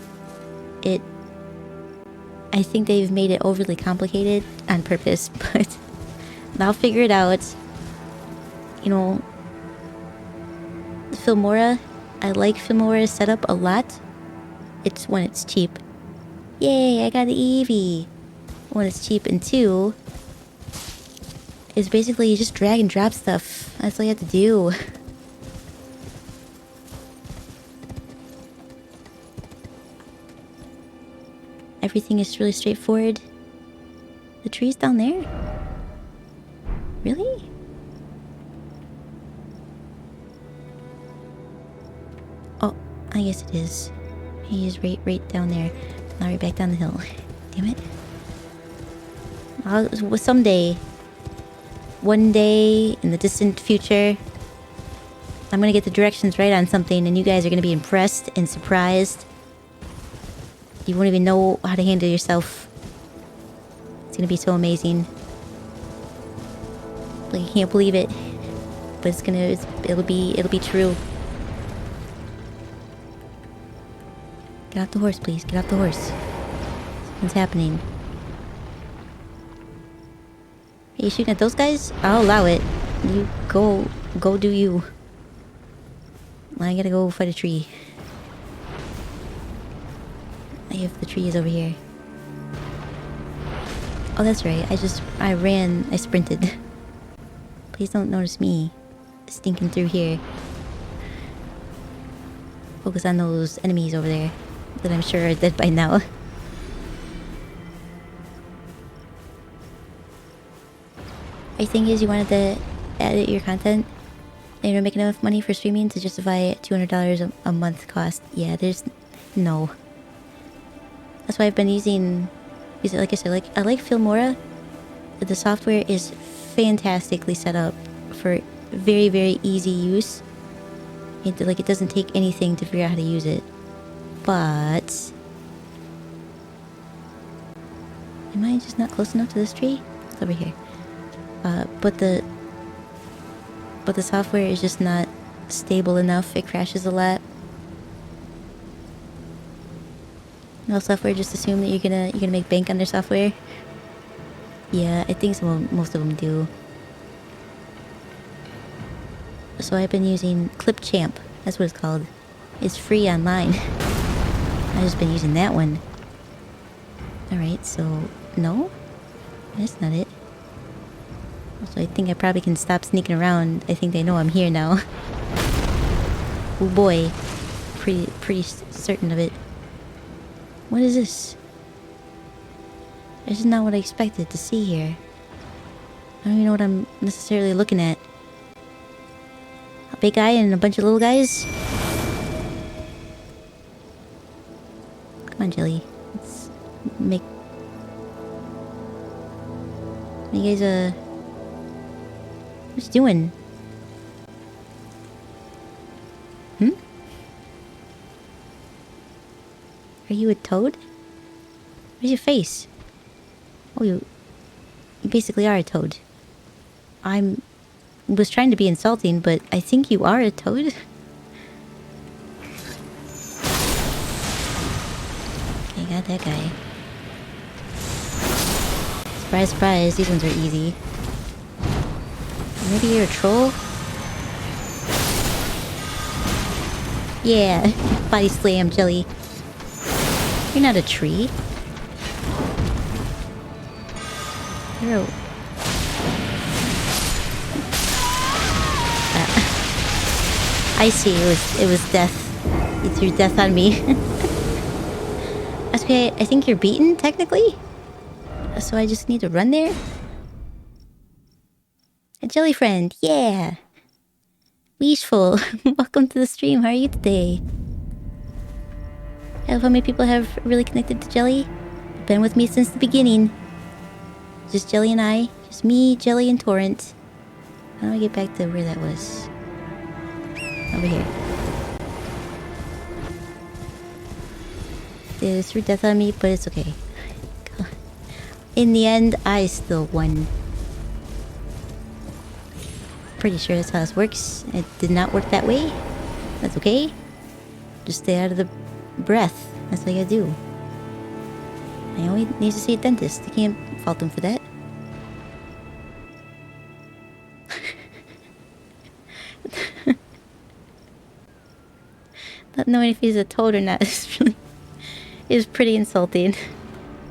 I think they've made it overly complicated on purpose, but I'll figure it out. You know, Filmora, I like Filmora's setup a lot. It's when it's cheap. Yay, I got the Eevee. When it's cheap, and two, is basically you just drag and drop stuff. That's all you have to do. Everything is really straightforward. The tree's down there? Really? Oh, I guess it is. He is right down there. Now right back down the hill. Damn it. Someday, one day in the distant future, I'm gonna get the directions right on something and you guys are gonna be impressed and surprised. You won't even know how to handle yourself. It's gonna be so amazing. Like, I can't believe it. But it'll be true. Get off the horse, please. Get off the horse. What's happening? Are you shooting at those guys? I'll allow it. You go do you. I gotta go fight a tree. If the tree is over here. Oh, that's right. I sprinted. Please don't notice me stinking through here. Focus on those enemies over there that I'm sure are dead by now. Your thing is you wanted to edit your content and you don't make enough money for streaming to justify $200 a month cost. Yeah, there's no. That's why I've been using like I said, I like Filmora. The software is fantastically set up for very, very easy use. It doesn't take anything to figure out how to use it. But am I just not close enough to this tree? It's over here. But the software is just not stable enough. It crashes a lot. No software just assume that you're gonna make bank on their software. Yeah, I think most of them do. So I've been using Clipchamp. That's what it's called. It's free online. I've just been using that one. Alright, so no? That's not it. So I think I probably can stop sneaking around. I think they know I'm here now. Oh boy. Pretty certain of it. What is this? This is not what I expected to see here. I don't even know what I'm necessarily looking at. A big guy and a bunch of little guys? Come on, Jelly. Let's make you guys, what's he doing? Hmm? Are you a toad? Where's your face? Oh, you basically are a toad. Was trying to be insulting, but I think you are a toad. Okay, got that guy. Surprise, surprise, these ones are easy. Maybe you're a troll? Yeah, body slam, Jelly. You're not a tree. You're a... I see, it was death. You threw death on me. Okay, I think you're beaten, technically? So I just need to run there? A jelly friend, yeah! Wishful, welcome to the stream, how are you today? I love how many people have really connected to Jelly. Been with me since the beginning. Just Jelly and I. Just me, Jelly, and Torrent. How do I get back to where that was? Over here. They threw death on me, but it's okay. In the end, I still won. Pretty sure that's how this works. It did not work that way. That's okay. Just stay out of the breath. That's what you gotta do. I always need to see a dentist. I can't fault him for that. Not knowing if he's a toad or not is pretty insulting.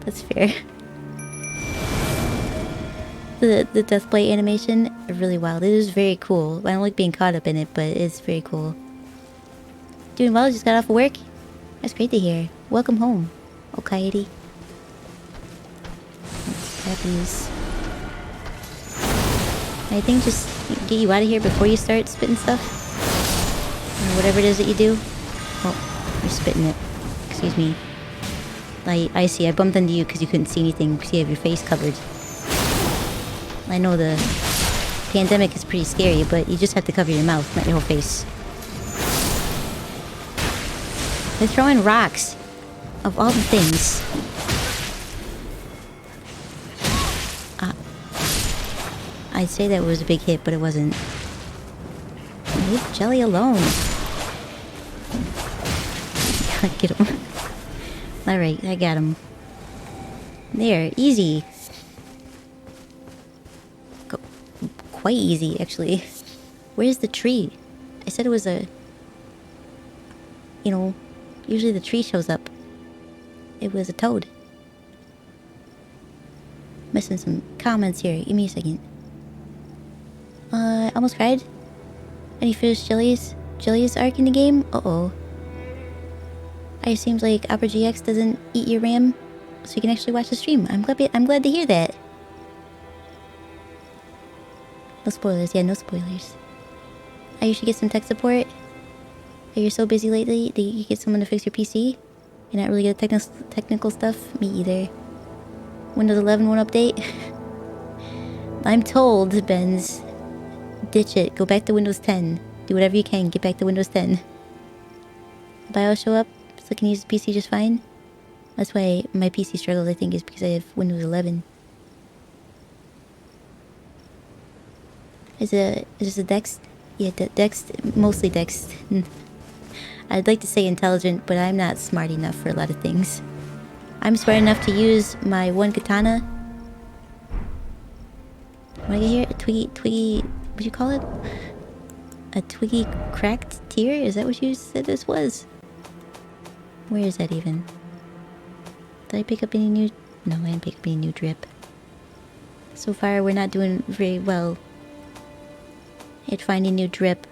That's fair. The deathblade animation are really wild. It is very cool. I don't like being caught up in it, but it's very cool. Doing well, just got off of work. That's great to hear. Welcome home, Okaidi. Grab these. I think just get you out of here before you start spitting stuff. Or whatever it is that you do. Oh, you're spitting it. Excuse me. I see. I bumped into you because you couldn't see anything because you have your face covered. I know the pandemic is pretty scary, but you just have to cover your mouth, not your whole face. They're throwing rocks. Of all the things. I'd say that was a big hit, but it wasn't. Leave Jelly alone. Get him. Alright, I got him. There, easy. Quite easy, actually. Where's the tree? I said it was a... You know, usually the tree shows up. It was a toad. Missing some comments here. Give me a second. Almost cried. Any finished Jelly's arc in the game? Uh-oh. It seems like Opera GX doesn't eat your RAM, so you can actually watch the stream. I'm glad to hear that. No spoilers, yeah, no spoilers. I usually get some tech support. You're so busy lately that you get someone to fix your PC. You're not really good at technical stuff. Me either. Windows 11 won't update. I'm told, Benz. Ditch it. Go back to Windows 10. Do whatever you can. Get back to Windows 10. BIOS show up, so I can use the PC just fine. That's why my PC struggles, I think, is because I have Windows 11. Is this a Dex? Yeah, Dex, mostly Dex. I'd like to say intelligent, but I'm not smart enough for a lot of things. I'm smart enough to use my one katana. What do I get here? A twiggy, what'd you call it? A twiggy cracked tear? Is that what you said this was? Where is that even? Did I pick up any new... No, I didn't pick up any new drip. So far, we're not doing very well at finding new drip.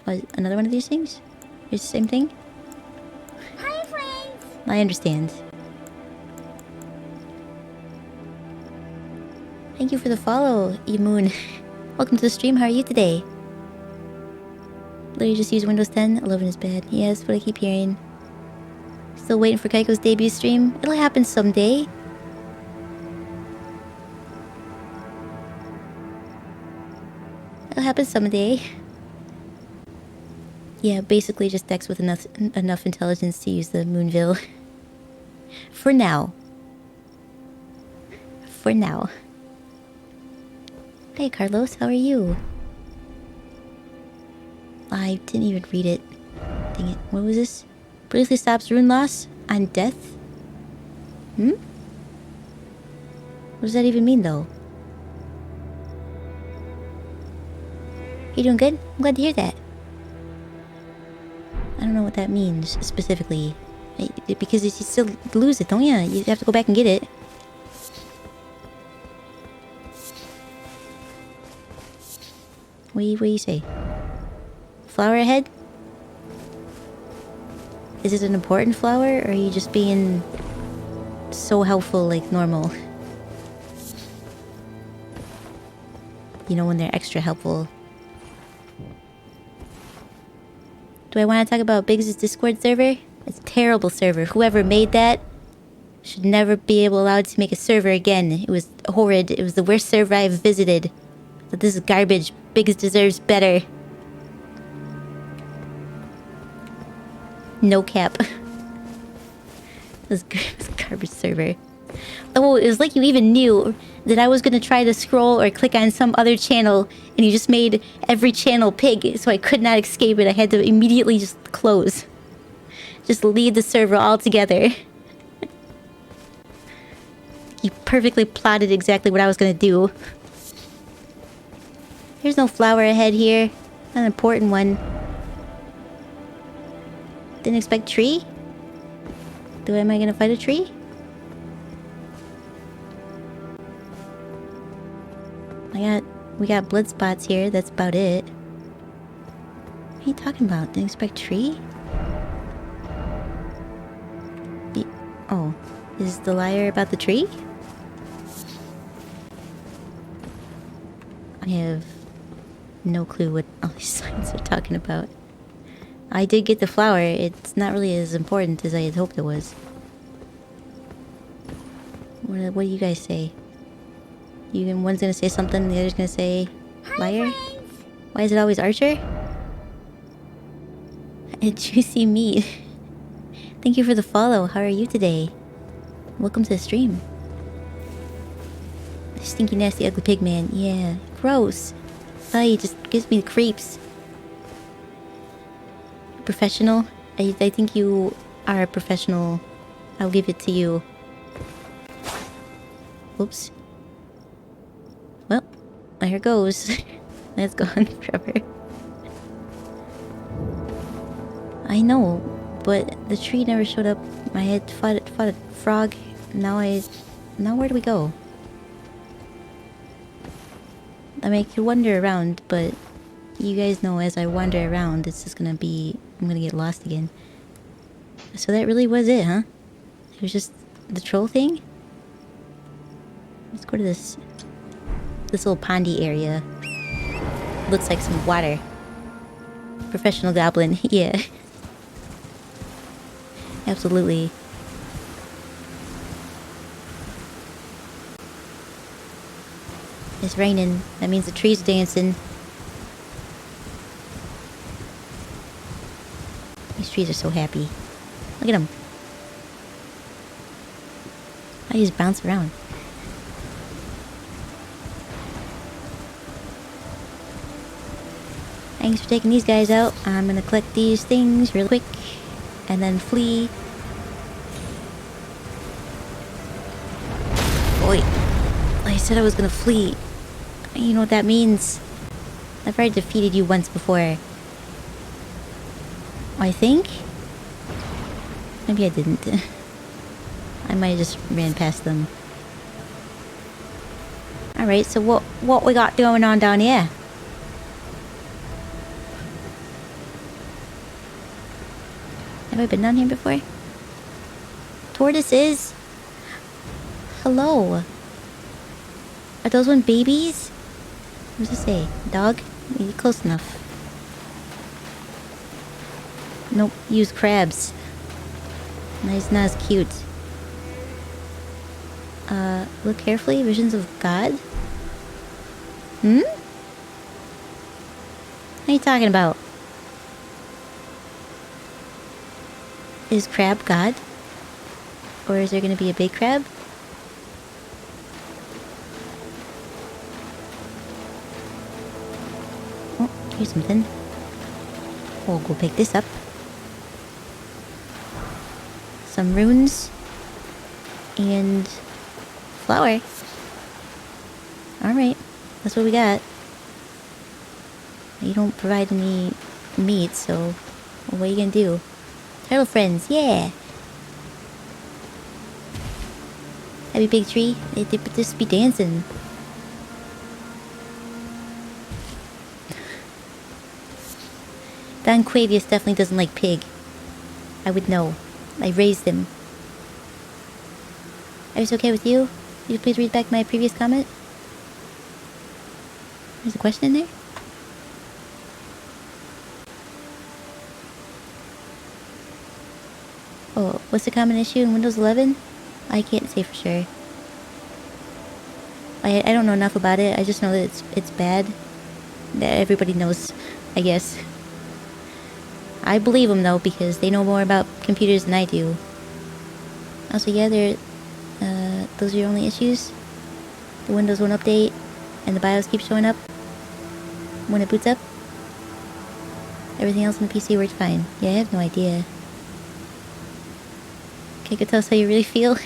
Oh, another one of these things? It's the same thing? Hi, friends! I understand. Thank you for the follow, Emoon. Welcome to the stream. How are you today? Literally just use Windows 10. 11 is bad. Yeah, that's what I keep hearing. Still waiting for Kaiko's debut stream. It'll happen someday. It'll happen someday. Yeah, basically just Dex with enough intelligence to use the Moonville. For now. for now. Hey Carlos, how are you? I didn't even read it. Dang it. What was this? Briefly stops rune loss on death? Hmm? What does that even mean though? You doing good? I'm glad to hear that. I don't know what that means specifically. Because you still lose it, don't you? You have to go back and get it. What do you say? Flower ahead? Is it an important flower, or are you just being so helpful like normal? You know, when they're extra helpful. Do I want to talk about Biggs' Discord server? It's a terrible server. Whoever made that should never be allowed to make a server again. It was horrid. It was the worst server I've visited. But this is garbage. Biggs deserves better. No cap. This garbage server. Oh, it was like you even knew that I was gonna try to scroll or click on some other channel, and you just made every channel pig, so I could not escape it. I had to immediately just close. Just leave the server altogether. You perfectly plotted exactly what I was gonna do. There's no flower ahead here. Not an important one. Didn't expect tree? Am I gonna fight a tree? We got blood spots here, that's about it. What are you talking about? Didn't expect tree? Oh, is the liar about the tree? I have no clue what all these signs are talking about. I did get the flower. It's not really as important as I had hoped it was. What do you guys say? One's gonna say something, the other's gonna say liar? Why is it always Archer? And juicy meat. Thank you for the follow. How are you today? Welcome to the stream. Stinky, nasty, ugly pig man. Yeah, gross. He just gives me the creeps. Professional? I think you are a professional. I'll give it to you. Oops. Well, there goes. That's gone forever. I know, but the tree never showed up. I had fought a frog. Now where do we go? I mean, I could wander around, but you guys know as I wander around, it's just gonna be... I'm gonna get lost again. So that really was it, huh? It was just the troll thing? Let's go to this little pondy area. Looks like some water. Professional goblin, yeah. Absolutely. It's raining. That means the tree's dancing. These trees are so happy. Look at them. I just bounce around. Thanks for taking these guys out. I'm gonna collect these things real quick and then flee. Oi. I said I was gonna flee. You know what that means? I've already defeated you once before. I think? Maybe I didn't. I might have just ran past them. Alright, so what we got going on down here? Have I been down here before? Tortoises? Hello. Are those one babies? What does it say? Dog? You're close enough. Nope, use crabs. Nice, not as cute. Look carefully. Visions of God? Hmm? What are you talking about? Is crab God? Or is there gonna be a big crab? Here's something. We'll go pick this up. Some runes. And flour. Alright. That's what we got. You don't provide any meat, so what are you gonna do? Turtle friends, yeah! Happy big tree. They just be dancing. Don Quavius definitely doesn't like pig. I would know. I raised him. I was okay with you? Could you please read back my previous comment? There's a question in there? Oh, what's the common issue in Windows 11? I can't say for sure. I don't know enough about it. I just know that it's bad. That everybody knows, I guess. I believe them though, because they know more about computers than I do. Also, yeah, those are your only issues? The Windows won't update, and the BIOS keeps showing up when it boots up? Everything else on the PC works fine. Yeah, I have no idea. Kaiko, tell us how you really feel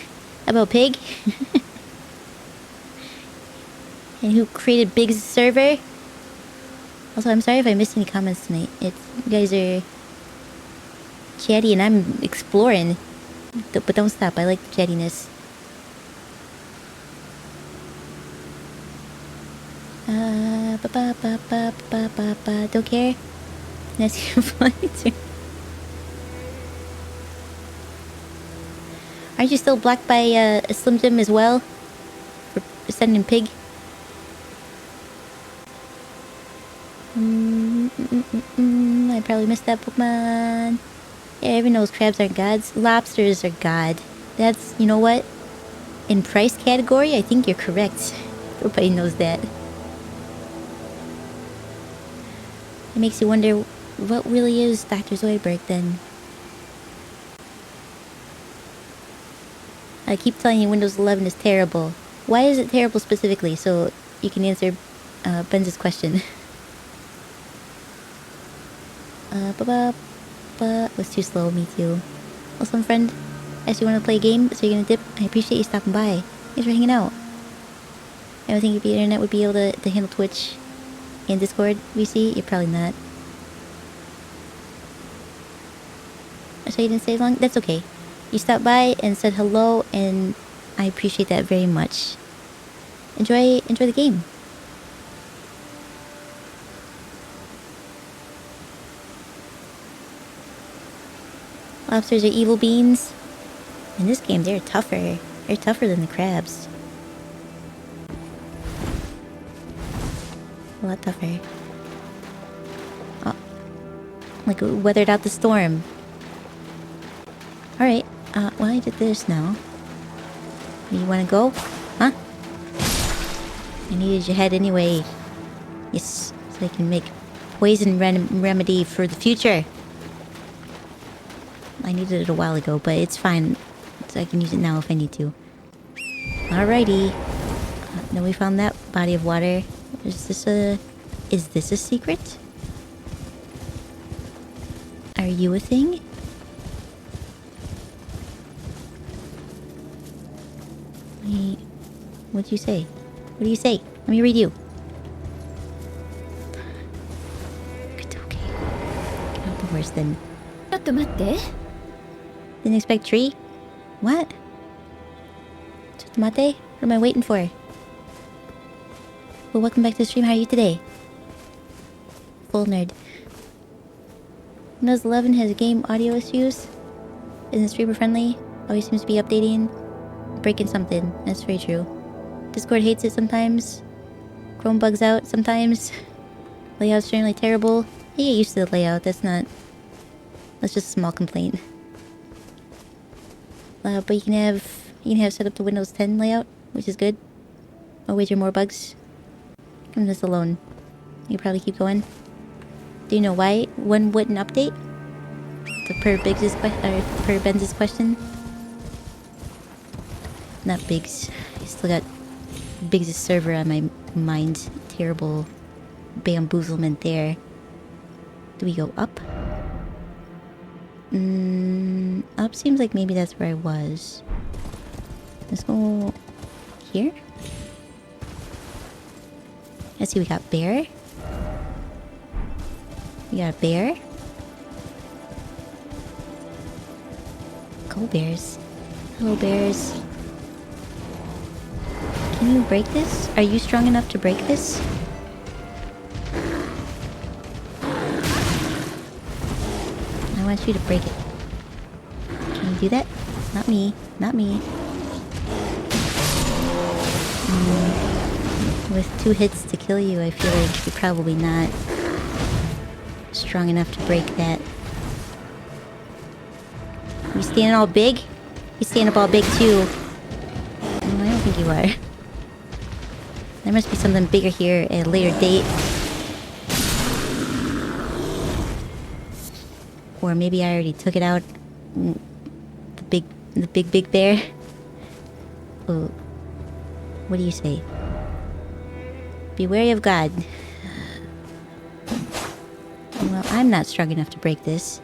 about Pig? And who created Big's server? Also, I'm sorry if I missed any comments tonight. You guys are chatty and I'm exploring. But don't stop, I like the chattiness. Don't care? That's your flight. Aren't you still blocked by Slim Jim as well? For sending Pig? I probably missed that Pokemon. Yeah, everyone knows crabs aren't gods. Lobsters are god. That's, you know what? In price category, I think you're correct. Everybody knows that. It makes you wonder, what really is Dr. Zoidberg then? I keep telling you Windows 11 is terrible. Why is it terrible specifically? So you can answer Ben's question. Was too slow, me too. Also, friend, asked you want to play a game, so you're gonna dip. I appreciate you stopping by. Thanks for hanging out. I don't think if the internet would be able to handle Twitch and Discord, VC. You're probably not. So you didn't stay long? That's okay. You stopped by and said hello, and I appreciate that very much. Enjoy the game. Lobsters are evil beings. In this game, they're tougher. They're tougher than the crabs. A lot tougher. Oh. Like, weathered out the storm. Alright. Well, I did this now. You wanna go? Huh? I needed your head anyway. Yes. So I can make poison remedy for the future. I needed it a while ago, but it's fine. So I can use it now if I need to. Alrighty. Then we found that body of water. Is this a secret? Are you a thing? Wait, what'd you say? What do you say? Let me read you. It's okay. Get out the horse then. Didn't expect tree? What? Mate? What am I waiting for? Well, welcome back to the stream. How are you today? Full nerd. Windows 11 has game audio issues. Isn't streamer friendly. Always seems to be updating. Breaking something. That's very true. Discord hates it sometimes. Chrome bugs out sometimes. Layout's generally terrible. I get used to the layout. That's just a small complaint. But you can have set up the Windows 10 layout, which is good. Or wager more bugs. I'm just alone. You probably keep going. Do you know why one wouldn't update? Per Ben's question. Not Biggs. I still got Biggs' server on my mind. Terrible bamboozlement there. Do we go up? Up seems like maybe that's where I was. Let's go here. Let's see, we got bear. We got a bear. Go bears. Hello bears. Can you break this? Are you strong enough to break this? I want you to break it. Can you do that? Not me. Not me. With 2 hits to kill you, I feel like you're probably not strong enough to break that. You standing all big? You stand up all big too. I don't think you are. There must be something bigger here at a later date. Or maybe I already took it out. The big bear. Oh. What do you say? Be wary of God. Well, I'm not strong enough to break this.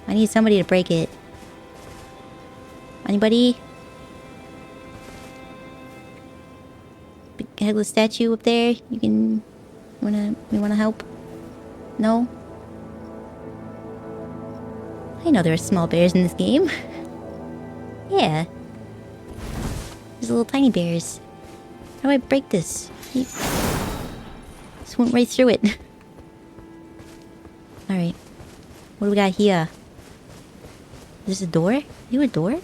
I need somebody to break it. Anybody? Big headless statue up there? You wanna help? No? I know there are small bears in this game. Yeah. There's little tiny bears. How do I break this? Just went right through it. Alright. What do we got here? Is this a door? Are you a door?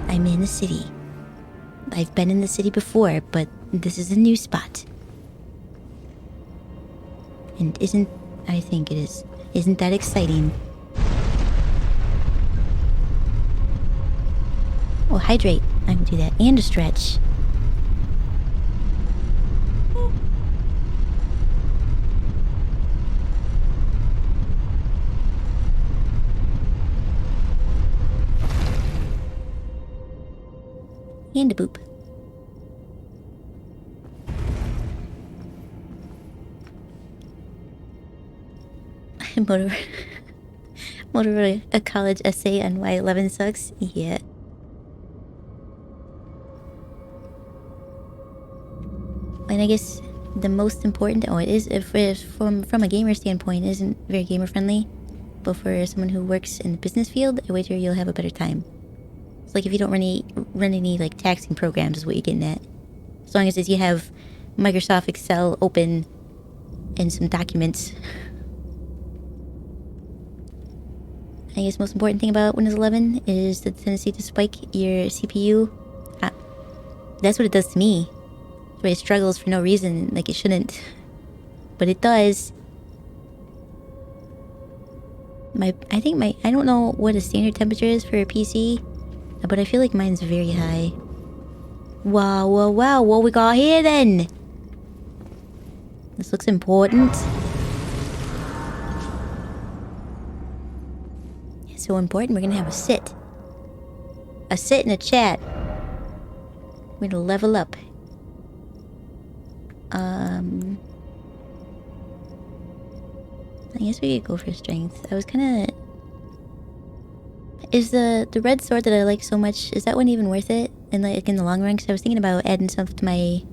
I'm in the city. I've been in the city before, but this is a new spot. And I think it is. Isn't that exciting? Oh, hydrate. I can do that. And a stretch. And a boop. Motor a college essay on why 11 sucks? Yeah. And I guess the most important... Oh, it is... If from a gamer standpoint, it isn't very gamer friendly. But for someone who works in the business field, I wager you'll have a better time. It's like if you don't run any like taxing programs is what you're getting at. As long as you have Microsoft Excel open and some documents. I guess the most important thing about Windows 11 is the tendency to spike your CPU. That's what it does to me. Where it struggles for no reason, like it shouldn't. But it does. I don't know what a standard temperature is for a PC, but I feel like mine's very high. Wow, what we got here then? This looks important. It's so important, we're gonna have a sit. A sit and a chat. We're gonna level up. I guess we could go for strength. I was kinda... Is the red sword that I like so much, is that one even worth it? In the long run? Because I was thinking about adding stuff to my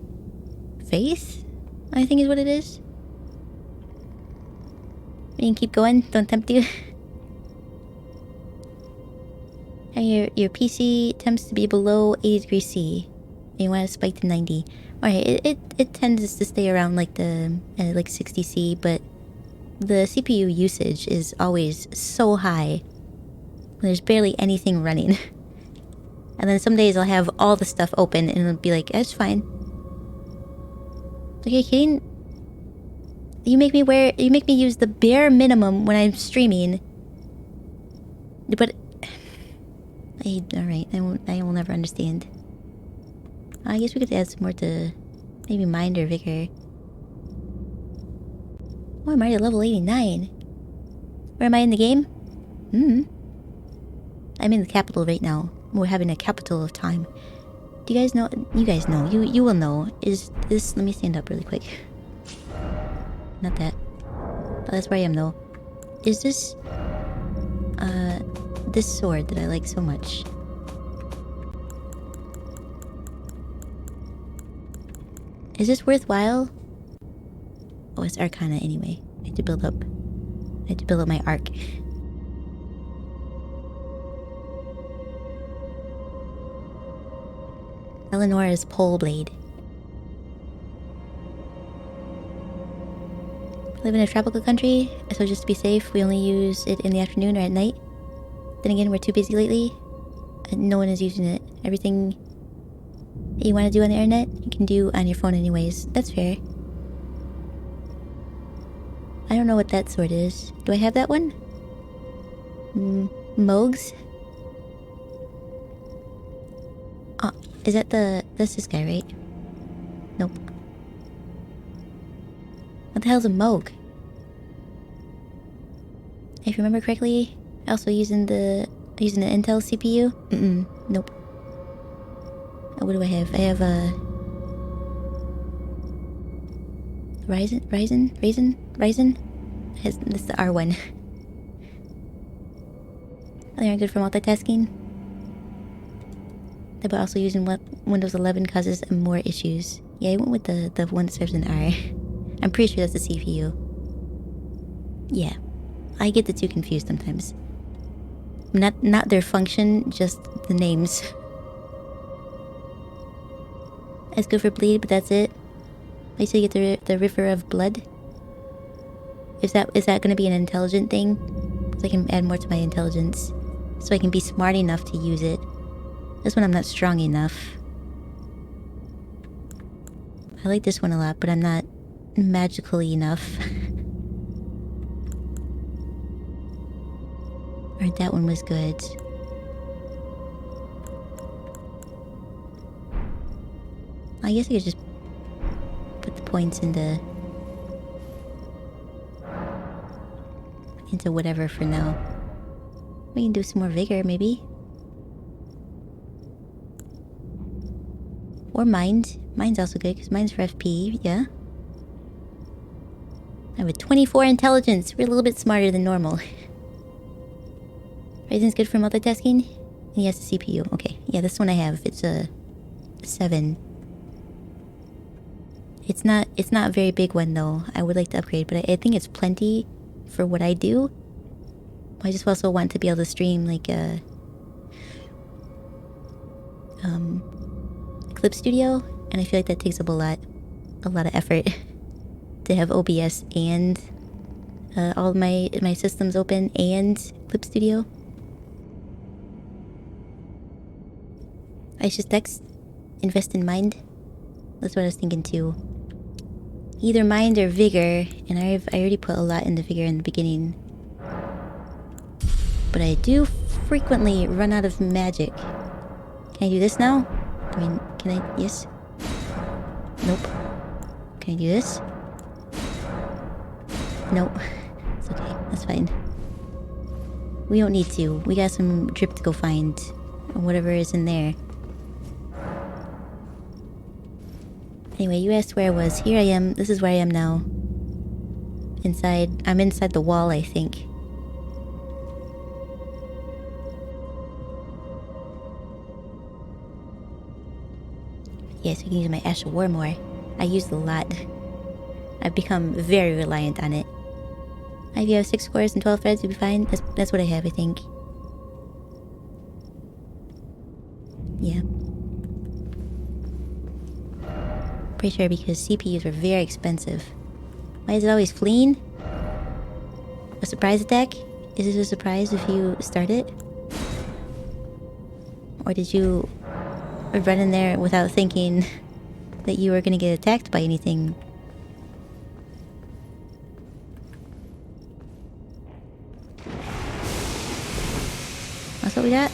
faith, I think is what it is. We can keep going, don't tempt you. And your PC tends to be below 80 degrees C. And you want to spike to 90. Alright, it tends to stay around like the like 60 C, but the CPU usage is always so high. There's barely anything running. And then some days I'll have all the stuff open and it'll be like, that's fine. Like, are you kidding? You make me use the bare minimum when I'm streaming. But alright, I will never understand. I guess we could add some more to maybe mind or vigor. Oh, I'm already at level 89. Where am I in the game? I'm in the capital right now. We're having a capital of time. Do you guys know? You guys know. You will know. Is this? Let me stand up really quick. Not that. Oh, that's where I am though. Is this this sword that I like so much? Is this worthwhile? Oh, it's Arcana anyway. I have to build up. I have to build up my arc. Eleanor's pole blade. I live in a tropical country, so just to be safe, we only use it in the afternoon or at night. Then again, we're too busy lately, and no one is using it. Everything that you want to do on the internet, you can do on your phone anyways. That's fair. I don't know what that sword is. Do I have that one? Mogs? Oh, is that that's this guy, right? Nope. What the hell's a Moog? If you remember correctly, also using the Intel CPU? Nope. What do I have? I have a Ryzen? This is the R1. They aren't good for multitasking. But also using Windows 11 causes more issues. Yeah, I went with the one that serves in R. I'm pretty sure that's the CPU. Yeah. I get the two confused sometimes. Not their function, just the names. It's good for bleed, but that's it. I still get the river of blood. Is that gonna be an intelligent thing? So I can add more to my intelligence. So I can be smart enough to use it. This one I'm not strong enough. I like this one a lot, but I'm not magically enough. Or that one was good. I guess I could just put the points into whatever for now. We can do some more vigor, maybe. Or mind. Mind's also good, because mine's for FP, yeah? I have a 24 intelligence. We're a little bit smarter than normal. Ryzen's good for multitasking? And he has the CPU. Okay, yeah, this one I have. It's a 7. It's not a very big one, though. I would like to upgrade, but I think it's plenty for what I do. I just also want to be able to stream, like, Clip Studio, and I feel like that takes up a lot of effort to have OBS and all my systems open and Clip Studio. I should next invest in mind. That's what I was thinking too. Either mind or vigor, and I already put a lot into vigor in the beginning. But I do frequently run out of magic. Can I do this now? I mean, can I? Yes? Nope. Can I do this? Nope. It's okay. That's fine. We don't need to. We got some drip to go find. Or whatever is in there. Anyway, you asked where I was. Here I am. This is where I am now. I'm inside the wall, I think. Yes, we can use my Ash of War more. I use it a lot. I've become very reliant on it. If you have 6 cores and 12 threads, you'll be fine. That's what I have, I think. Yeah. Pretty sure because CPUs were very expensive. Why is it always fleeing? A surprise attack? Is it a surprise if you start it? Or did you run in there without thinking that you were gonna get attacked by anything? That's what we got?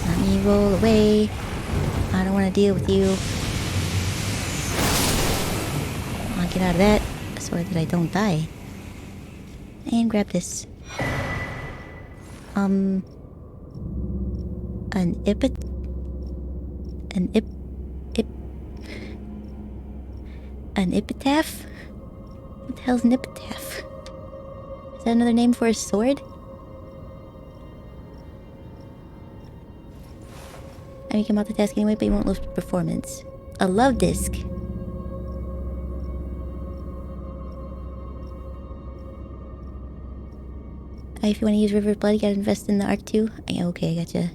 Let me roll away. I don't want to deal with you. I'll get out of that so that I don't die. And grab this. An epit... An An epitaph? What the hell's an epitaph? Is that another name for a sword? I mean, you can multitask anyway, but you won't lose performance. A love disc. If you want to use River of Blood, you gotta invest in the art too. Okay, I gotcha.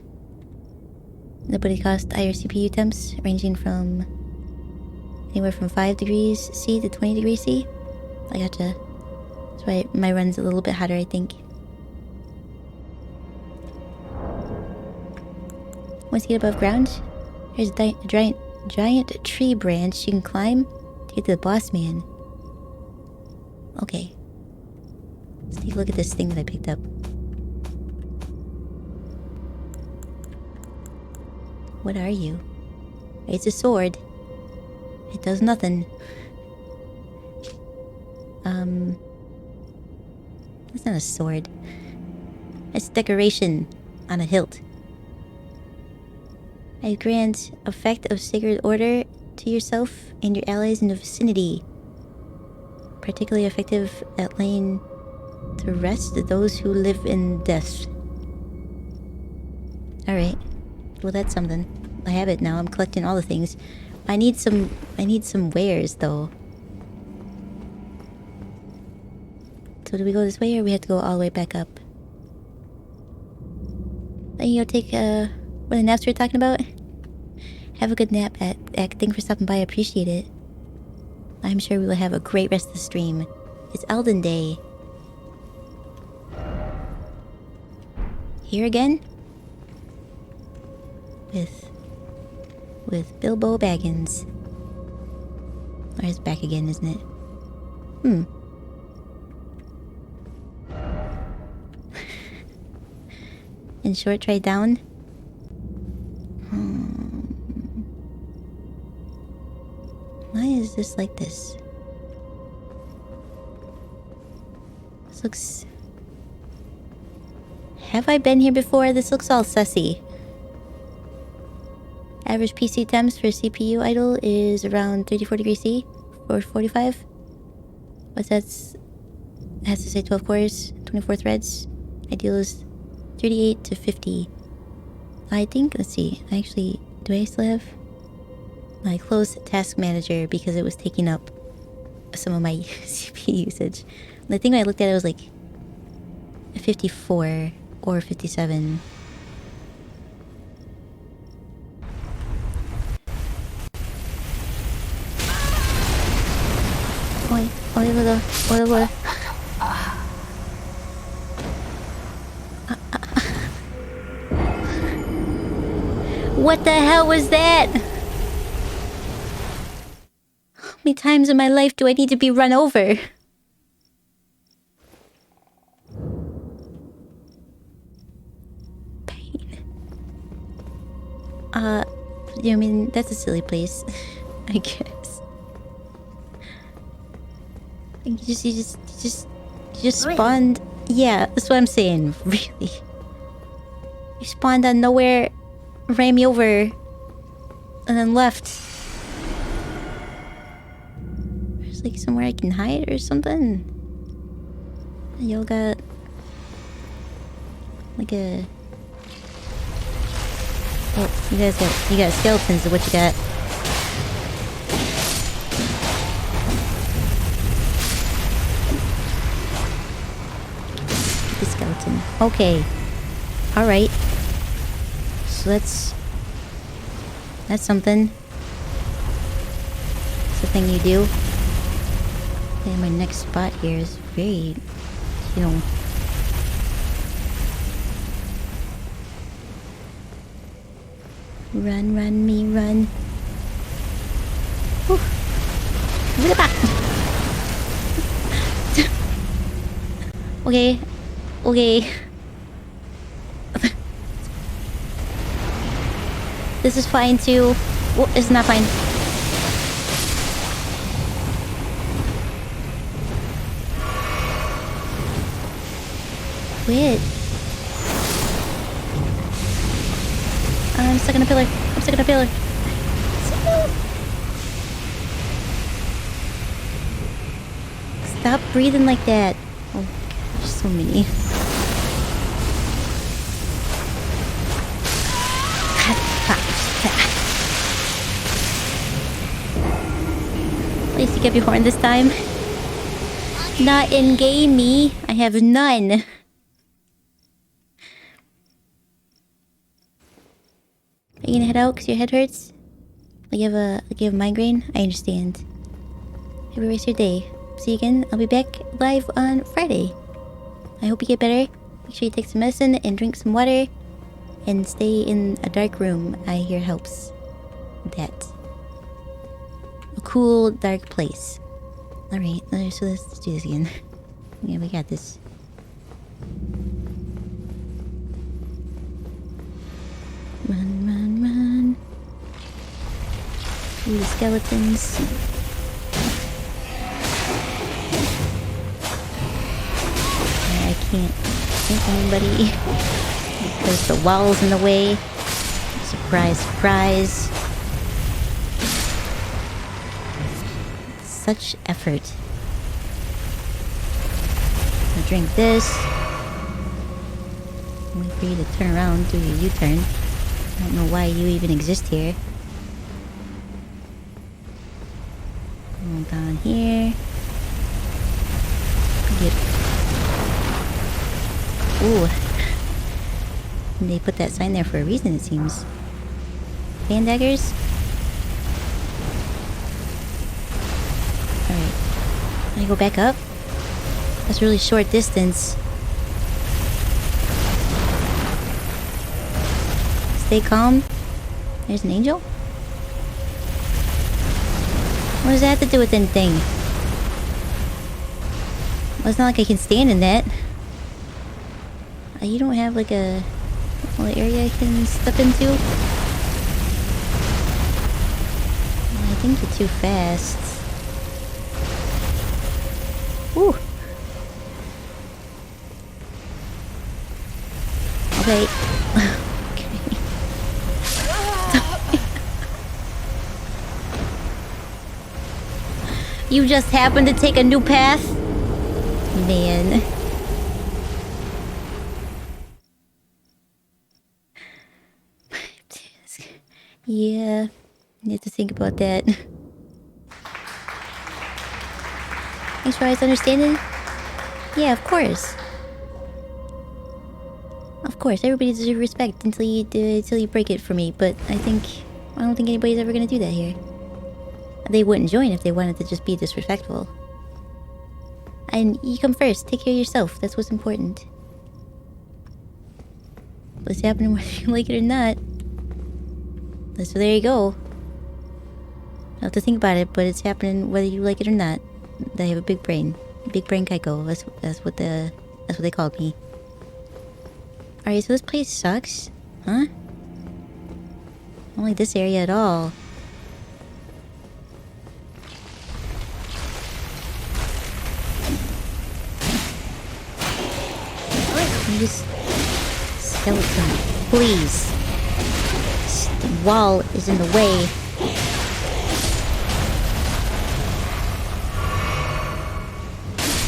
Nobody cost higher CPU temps, ranging from anywhere from 5 degrees C to 20 degrees C. I gotcha. That's why my run's a little bit hotter, I think. Once you get above ground, there's a giant tree branch you can climb to get to the boss man. Okay. Let's take a look at this thing that I picked up. What are you? It's a sword. It does nothing. It's not a sword. It's decoration on a hilt. I grant effect of sacred order to yourself and your allies in the vicinity. Particularly effective at laying to rest those who live in death. Alright. Well, that's something. I have it now. I'm collecting all the things. I need some wares, though. So do we go this way, or we have to go all the way back up? Then you go take, what the naps we were talking about? Have a good nap, Thanks for stopping by. I appreciate it. I'm sure we will have a great rest of the stream. It's Elden Day. Here again? With Bilbo Baggins. Or it's back again, isn't it? In short, try down. Why is this like this? This looks... Have I been here before? This looks all sussy. Average PC temps for CPU idle is around 34 degrees C or 45. What's that? It has to say 12 cores, 24 threads. Ideal is 38 to 50. I think, let's see, do I still have my closed task manager because it was taking up some of my CPU usage. And I think when I looked at it, it was like 54 or 57. Oi. What the hell was that? How many times in my life do I need to be run over? Pain. I mean, that's a silly place, I guess. You just spawned. Yeah, that's what I'm saying. Really, you spawned on nowhere, ran me over, and then left. There's like somewhere I can hide or something. Y'all got like a... Oh, you got skeletons. Is what you got? Skeleton. Okay. Alright. So that's something. It's the thing you do. Okay, my next spot here is very, you know... Run, me, run. Whew. Okay. Okay. This is fine too. Oh, it's not fine. Quit. stuck in a pillar. I'm stuck in a pillar. Stop breathing like that. Oh god, there's so many. At least you get your horn this time. Not in-game-y. I have none. Are you gonna head out because your head hurts? Like you have a migraine? I understand. Have a rest of your day. See you again. I'll be back live on Friday. I hope you get better. Make sure you take some medicine and drink some water. And stay in a dark room. I hear helps. That. A cool, dark place. Alright, so let's do this again. Yeah, we got this. Run, run, run. Through the skeletons. I can't hit anybody because the wall's in the way. Surprise, surprise. Such effort. I'll drink this. Wait for you to turn around, do your U-turn. I don't know why you even exist here. Go down here. Get. Ooh. They put that sign there for a reason, it seems. Fan daggers? Alright. Can I go back up? That's a really short distance. Stay calm. There's an angel? What does that have to do with anything? Well, it's not like I can stand in that. You don't have like a little area I can step into? I think you're too fast. Ooh. Okay. Okay. You just happened to take a new path? Man. Yeah. I have to think about that. Thanks for always understanding. Yeah, of course. Of course, everybody deserves respect until you break it for me. But I don't think anybody's ever gonna do that here. They wouldn't join if they wanted to just be disrespectful. And you come first. Take care of yourself. That's what's important. What's happening whether you like it or not. So there you go. I have to think about it, but it's happening whether you like it or not. They have a big brain. Big brain Kaiko. That's what they called me. Alright, so this place sucks. Huh? I don't like this area at all. Just skeleton, please. The wall is in the way.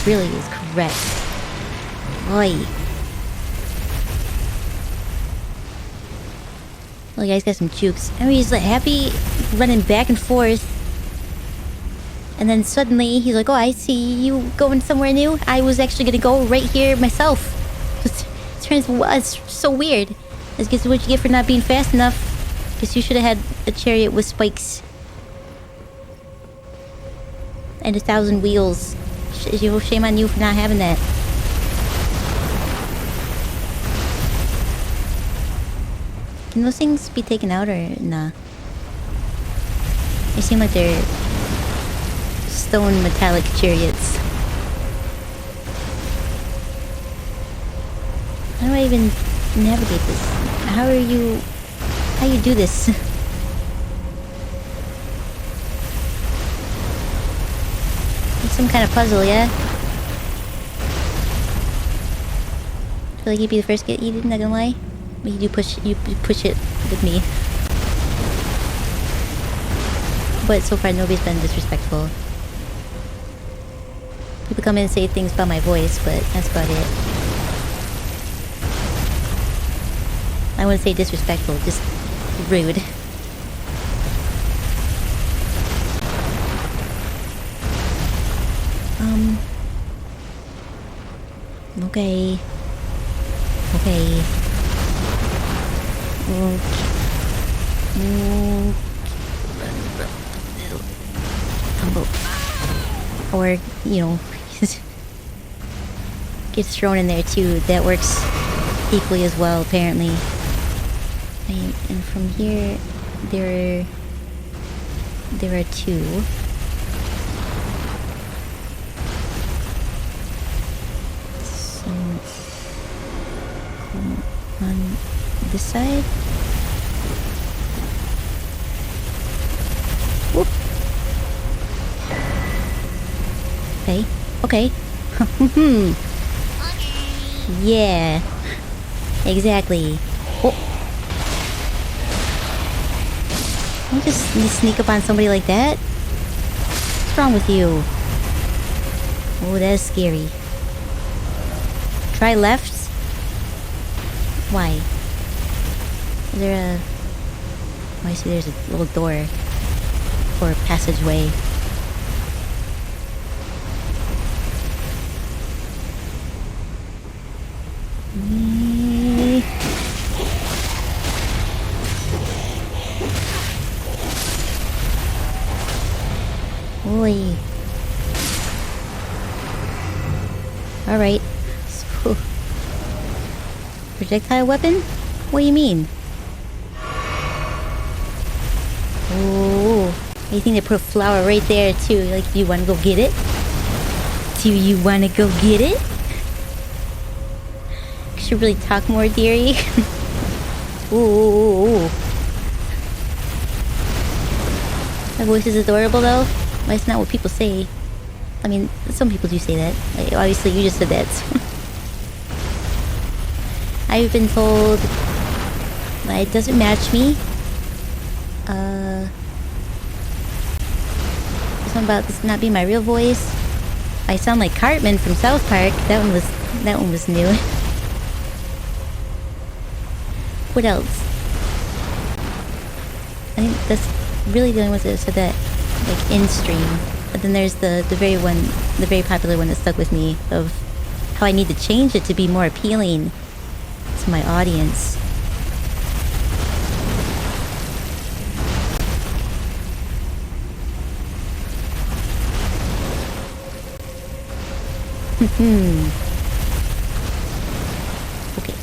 Really is correct. Oi. Well, the guy's got some jukes. I mean, he's like happy running back and forth. And then suddenly he's like, oh, I see you going somewhere new. I was actually gonna go right here myself. It's so weird. This is what you get for not being fast enough. Guess you should have had a chariot with spikes. And 1,000 wheels. Shame on you for not having that. Can those things be taken out or nah? They seem like they're stone metallic chariots. How do I even navigate this? How you do this? It's some kind of puzzle, yeah? I feel like you'd be the first to get eaten, not gonna lie. But you push it with me. But so far nobody's been disrespectful. People come in and say things about my voice, but that's about it. I wouldn't say disrespectful, just rude. Okay. Okay. Tumble. Or, you know, gets thrown in there too. That works equally as well, apparently. And from here, there are two. So, on this side. Whoop. Okay. Okay. Yeah. Exactly. Oh. Don't just sneak up on somebody like that. What's wrong with you? Oh, that's scary. Try left. Why? Is there a... Oh, I see there's a little door. Or a passageway. Oi. Alright. So, projectile weapon? What do you mean? Oh, you think they put a flower right there too? Like, do you want to go get it? Do you want to go get it? Should really talk more, dearie. Ooh. My voice is adorable though. Well, it's not what people say. I mean, some people do say that. Like, obviously, you just said that. I've been told that it doesn't match me. Something about this not being my real voice. I sound like Cartman from South Park. That one was new. What else? I think that's really the only ones that said that, like, in stream. But then there's the very popular one that stuck with me of how I need to change it to be more appealing to my audience. Okay.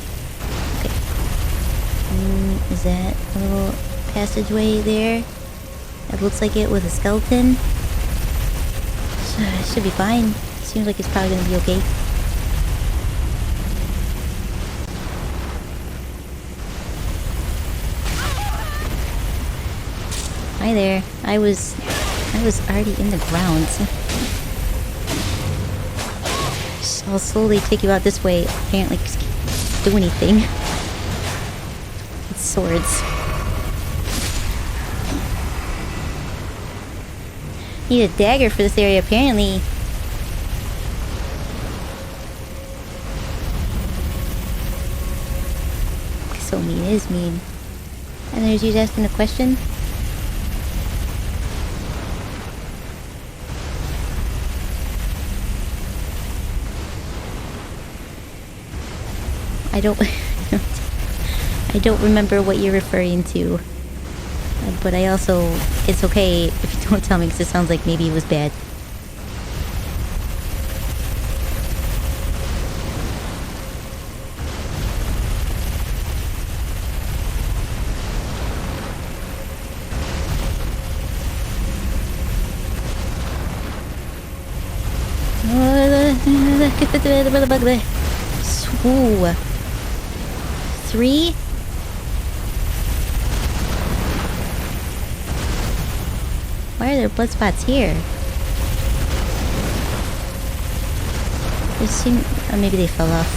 Is that a little passageway there? That looks like it with a skeleton. So it should be fine. Seems like it's probably gonna be okay. Hi there. I was already in the ground. So I'll slowly take you out this way. Apparently, can't do anything. It's swords. Need a dagger for this area, apparently. So mean, it is mean. And there's you asking a question. I don't remember what you're referring to. But I also, it's okay if you don't tell me because it sounds like maybe it was bad. Ooh. 3? Why are there blood spots here? They seem... Or maybe they fell off.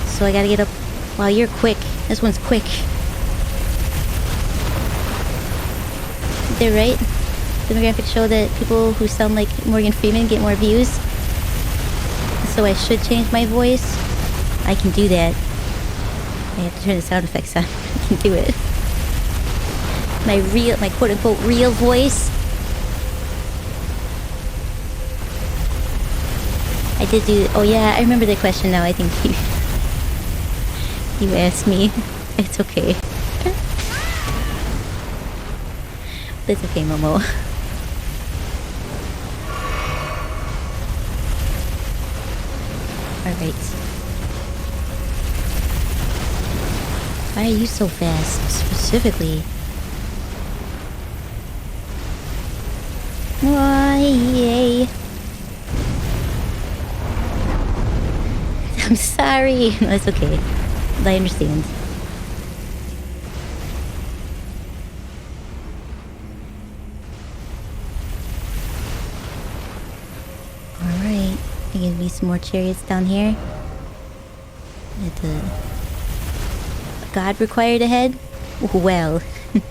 So I gotta get up... Wow, you're quick. This one's quick. They're right? demographics show that people who sound like Morgan Freeman get more views. So I should change my voice. I can do that. I have to turn the sound effects on. I can do it. My quote-unquote real voice. I did do... Oh yeah, I remember the question now. I think you asked me. It's okay. It's okay, Momo. Alright. Why are you so fast, specifically? Why? I'm sorry. No, it's okay. I understand. Alright. There's gonna be some more chariots down here. At the... God required ahead? Well.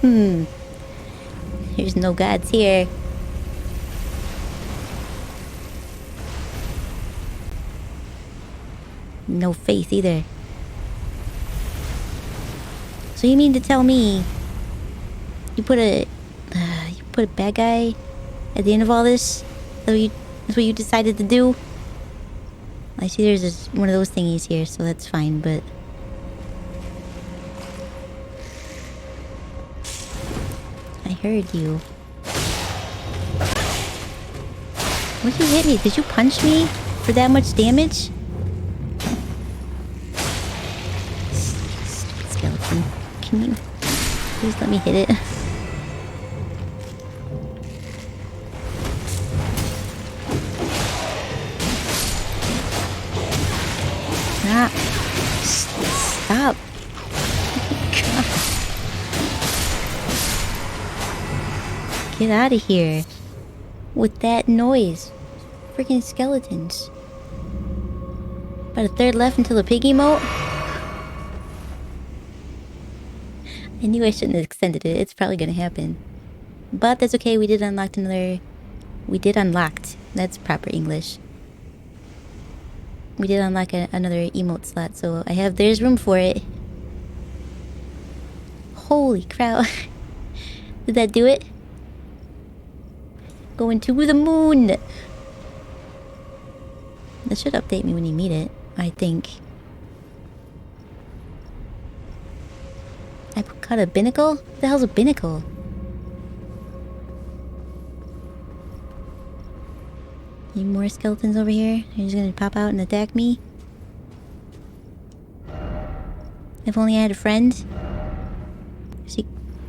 There's no gods here. No faith either. So you mean to tell me you put a bad guy at the end of all this? That's what you decided to do? I see there's one of those thingies here, so that's fine, but... I heard you. Why'd you hit me? Did you punch me for that much damage? Stupid skeleton. Can you please let me hit it? Stop. God. Get out of here. With that noise. Freaking skeletons. About a third left until the pig emote? I knew I shouldn't have extended it. It's probably gonna happen. But that's okay. We did unlock another... We did unlocked. That's proper English. We did unlock another emote slot, so there's room for it. Holy crap. Did that do it? Going to the moon! That should update me when you meet it, I think. I caught a binnacle? What the hell's a binnacle? Any more skeletons over here? They're just gonna pop out and attack me? If only I had a friend.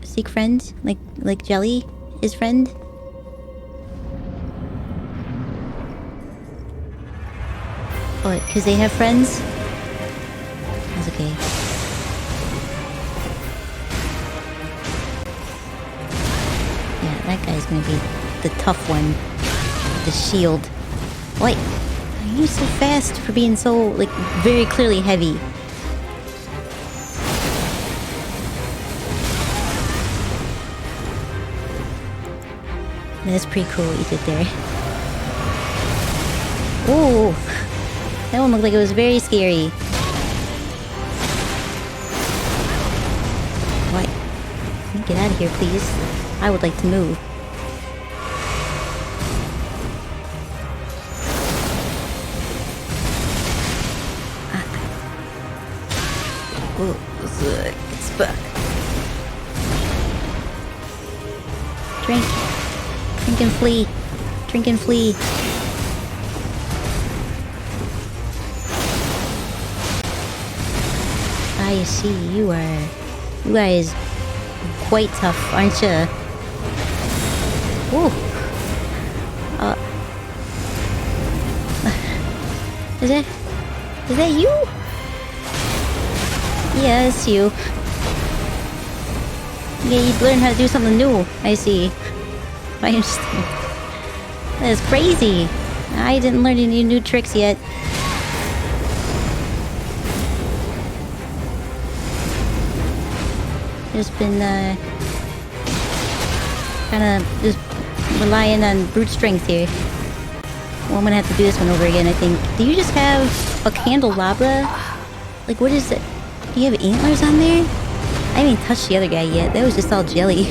Seek friend? Like Jelly? His friend? Oh, because they have friends? That's okay. Yeah, that guy's gonna be the tough one. With the shield. Wait, are you so fast for being so, like, very clearly heavy? That's pretty cool what you did there. Ooh! That one looked like it was very scary. What? Can you get out of here, please? I would like to move. It's back. Drink. Drink and flee. Drink and flee. I see you guys quite tough, aren't you? Ooh. Is that you? Yeah, it's you. Yeah, you learned how to do something new. I see. I understand. That is crazy. I didn't learn any new tricks yet. Just been, kind of just relying on brute strength here. Well, I'm gonna have to do this one over again, I think. Do you just have a candelabra? Like, what is it? Do you have antlers on there? I haven't even touched the other guy yet. That was just all jelly.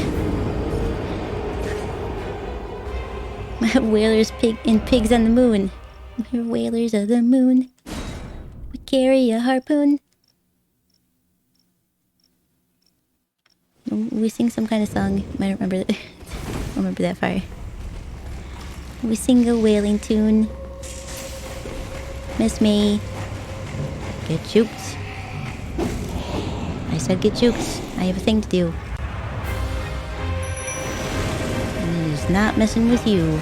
Whalers and pigs on the moon. We're whalers of the moon. We carry a harpoon. We sing some kind of song. I don't remember that. I don't remember that far. We sing a whaling tune. Miss me. Get juked. I said get juked. I have a thing to do. And it is not messing with you.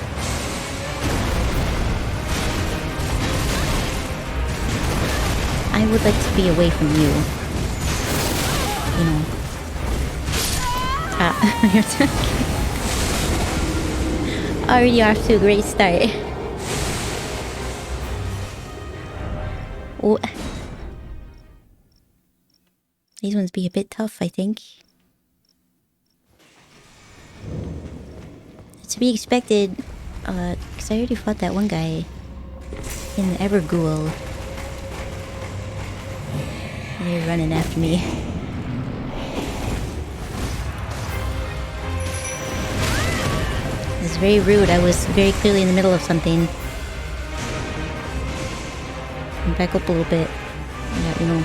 I would like to be away from you. You know. Already off to a great start. Oh. These ones be a bit tough, I think. To be expected, because I already fought that one guy in Everghoul. They're running after me. It's very rude. I was very clearly in the middle of something. Back up a little bit. Yeah, you know.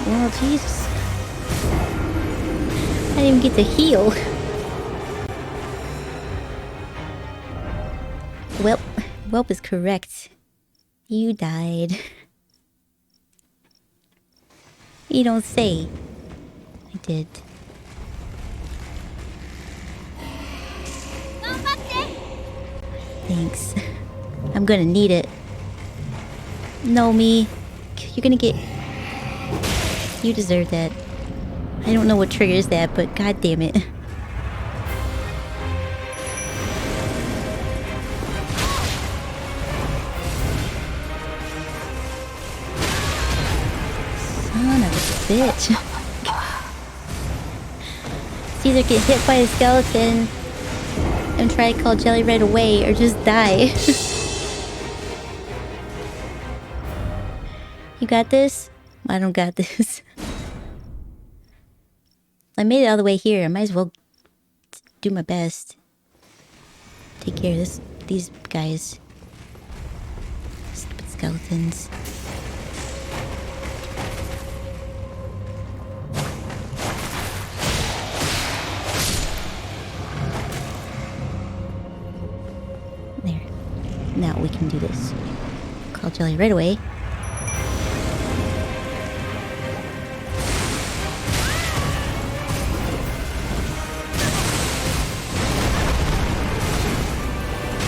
Oh, Jesus. I didn't even get to heal. Well, Welp is correct. You died. You don't say. I did. Thanks. I'm gonna need it. No, me. You're gonna get... You deserve that. I don't know what triggers that, but god damn it. Son of a bitch. It's either get hit by a skeleton and try to call Jelly right away, or just die. You got this? I don't got this. I made it all the way here. I might as well do my best. Take care of these guys. Stupid skeletons. There. Now we can do this. Call Jelly right away.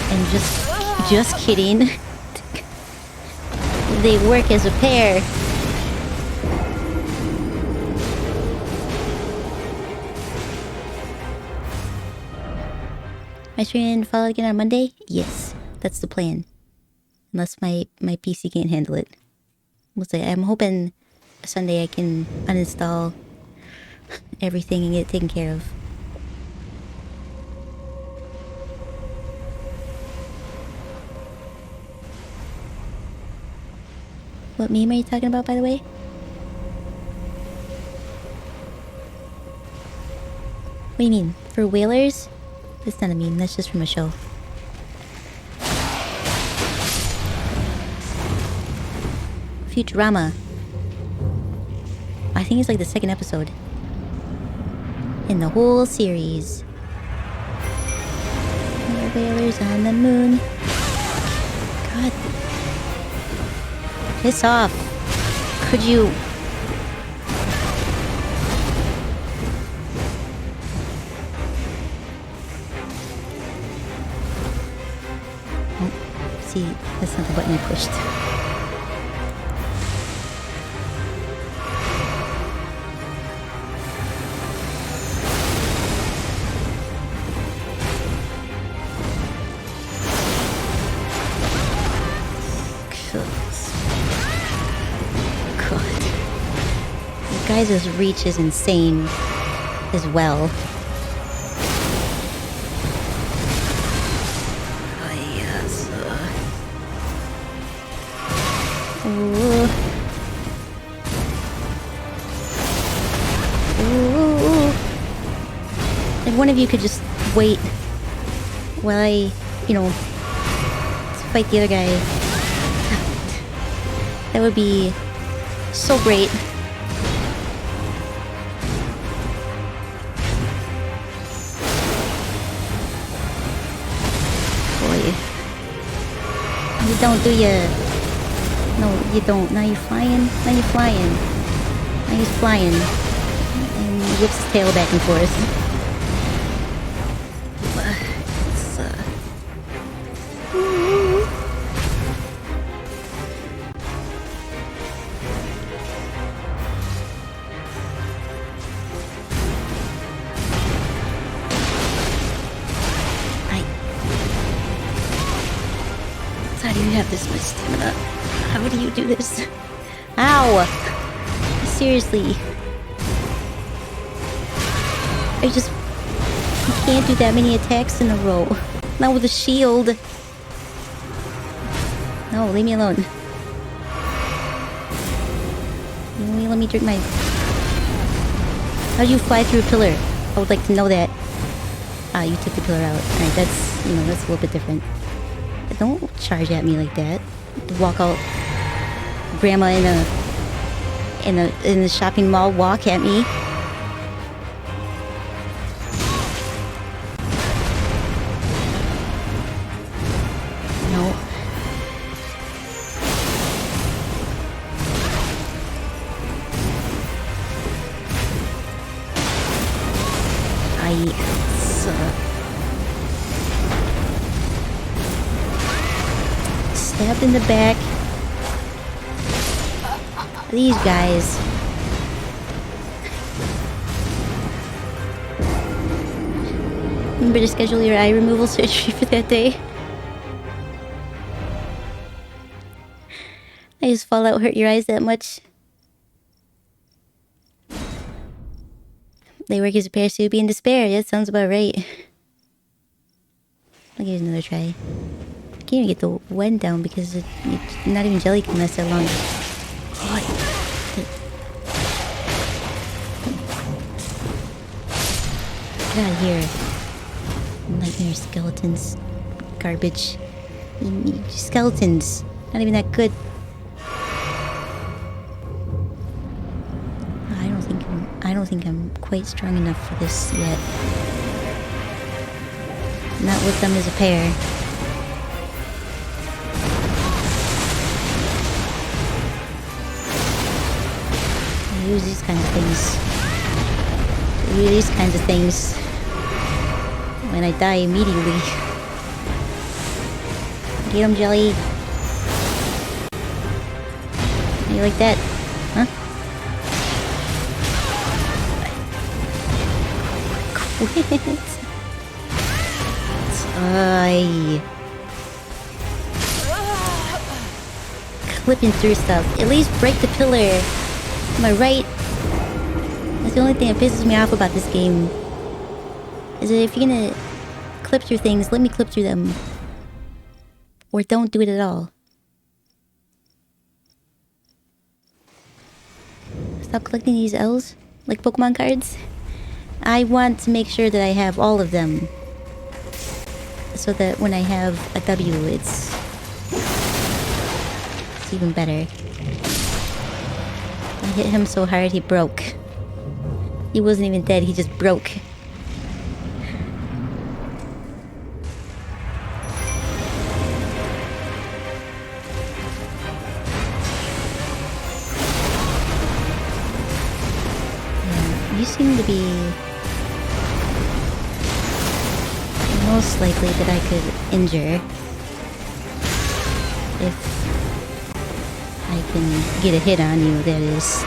And just kidding. They work as a pair. Am I trying to follow again on Monday? Yes, that's the plan. Unless my PC can't handle it. We'll see. I'm hoping Sunday I can uninstall everything and get it taken care of. What meme are you talking about, by the way? What do you mean? For whalers? That's not a meme, that's just from a show. Futurama. I think it's like the second episode in the whole series. No whalers on the moon. God. Piss off. Could you... Oh, see, that's not the button I pushed. guy's reach is insane as well. Oh, yes. Ooh. Ooh. If one of you could just wait while I, fight the other guy, that would be so great. Boy. You don't, do ya? No, you don't. Now you're flying. Now you're flying. Now he's flying. And he whips his tail back and forth. How do you have this much stamina? How do you do this? Ow! Seriously. You can't do that many attacks in a row. Not with a shield. No, leave me alone. Let me drink my... How do you fly through a pillar? I would like to know that. Ah, you took the pillar out. Alright, that's, that's a little bit different. But don't charge at me like that. Walk out... Grandma in a shopping mall walk at me. Stabbed in the back. These guys. Remember to schedule your eye removal surgery for that day. I just Fallout hurt your eyes that much. They work as a pair, so you'd be in despair. Yeah, that sounds about right. I'll give it another try. I can't even get the wind down because not even jelly can last that long. Get out of here. Nightmare skeletons. Garbage. Skeletons. Not even that good. I don't think I'm quite strong enough for this yet. Not with them as a pair. I use these kinds of things. I use these kinds of things when I die immediately. Get him, Jelly. You like that? Huh? Quit. Clipping through stuff. At least break the pillar. Am I right? That's the only thing that pisses me off about this game. Is that if you're gonna clip through things, let me clip through them. Or don't do it at all. Stop collecting these L's like Pokemon cards. I want to make sure that I have all of them. So that when I have a W, it's even better. I hit him so hard he broke. He wasn't even dead, he just broke. Yeah, you seem to be most likely that I could injure if I can get a hit on you, that is.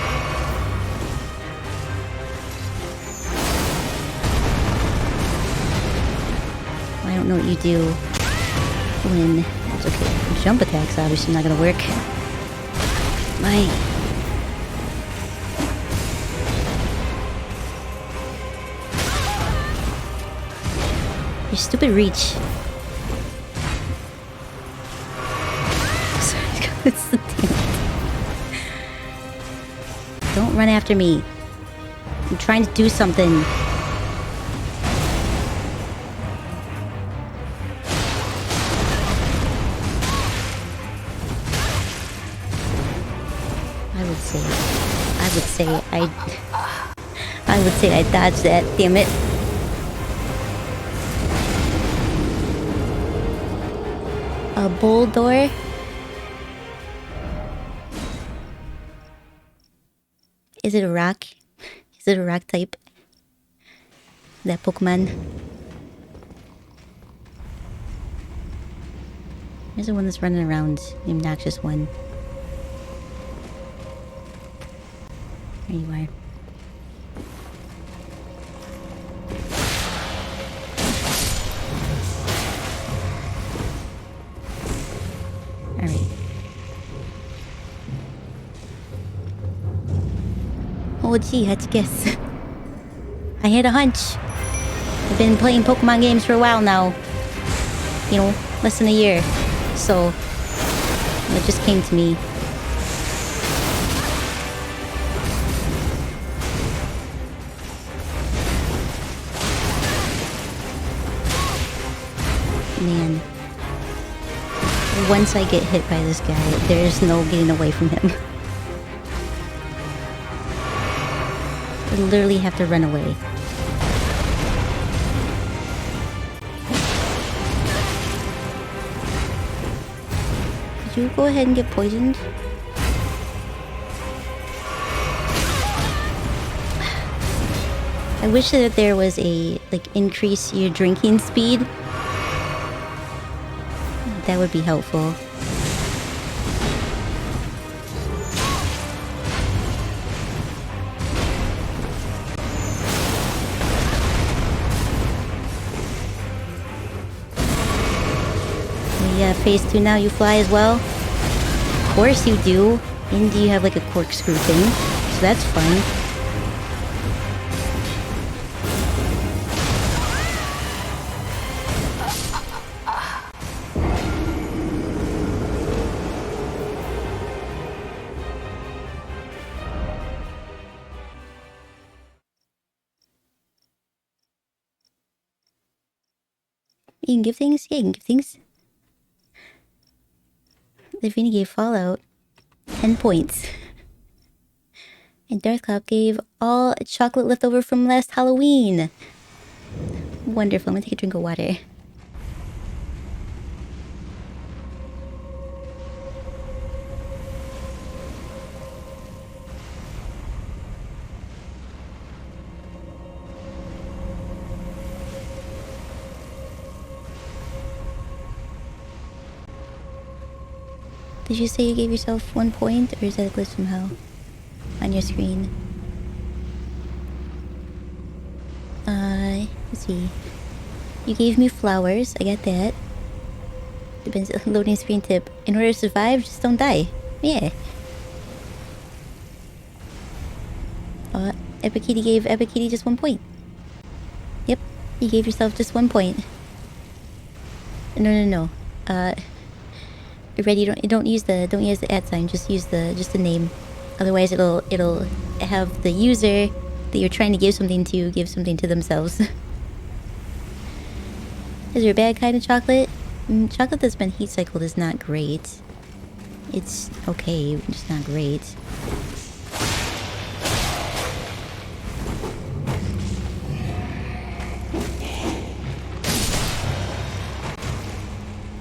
I don't know what you do when... It's okay. Jump attack's obviously not gonna work. My... Your stupid reach. Don't run after me. I'm trying to do something. I would say I dodged that, damn it. A bull door? Is it a rock? Is it a rock type? That Pokemon? There's the one that's running around, the obnoxious one. There you are. Alright. Oh gee, how'd you guess? I had a hunch. I've been playing Pokemon games for a while now. You know, less than a year. So, it just came to me. Man. Once I get hit by this guy, there's no getting away from him. I literally have to run away. Could you go ahead and get poisoned? I wish that there was a, like, increase your drinking speed. That would be helpful. Yeah, phase 2 now, you fly as well? Of course you do. And you have like a corkscrew thing, so that's fun. You can give things? Yeah, you can give things. The Vinny gave Fallout 10 points. And Darth Cloud gave all chocolate leftover from last Halloween. Wonderful. I'm gonna take a drink of water. Did you say you gave yourself 1 point, or is that a glitch from hell on your screen? Let's see. You gave me flowers, I got that. Depends, loading screen tip. In order to survive, just don't die. Yeah. Epic Kitty gave Epic Kitty just 1 point. Yep, you gave yourself just 1 point. No. Ready? Don't use the @ sign. Just use the name. Otherwise, it'll have the user that you're trying to give something to themselves. Is there a bad kind of chocolate? Chocolate that's been heat cycled is not great. It's okay, just not great.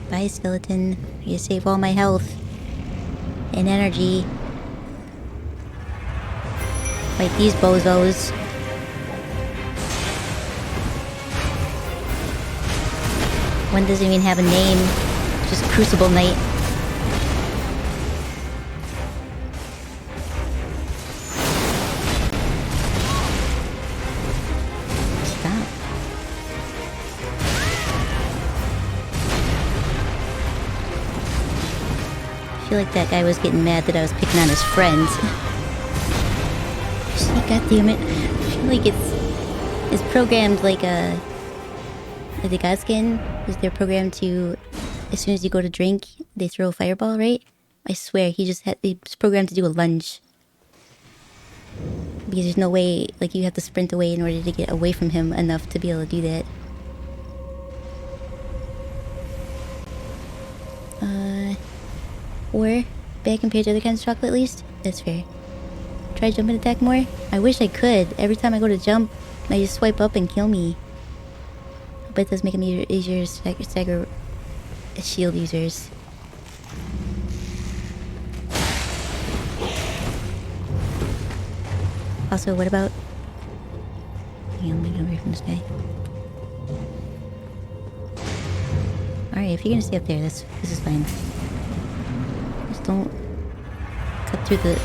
Bye, skeleton. You save all my health and energy. Fight these bozos. One doesn't even have a name. Just Crucible Knight. Stop. I feel like that guy was getting mad that I was picking on his friends. See, goddammit. I feel like it's programmed like a Like the God Skin is they're programmed to, as soon as you go to drink, they throw a fireball, right? I swear, he's programmed to do a lunge. Because there's no way, like, you have to sprint away in order to get away from him enough to be able to do that. Or bad compared to other kinds of chocolate, at least? That's fair. Try jump and attack more? I wish I could. Every time I go to jump, they just swipe up and kill me. But it does make them easier to stagger shield users. Also, what about... Hang on, let me get away from this guy. Alright, if you're gonna stay up there, this is fine. Just don't cut through the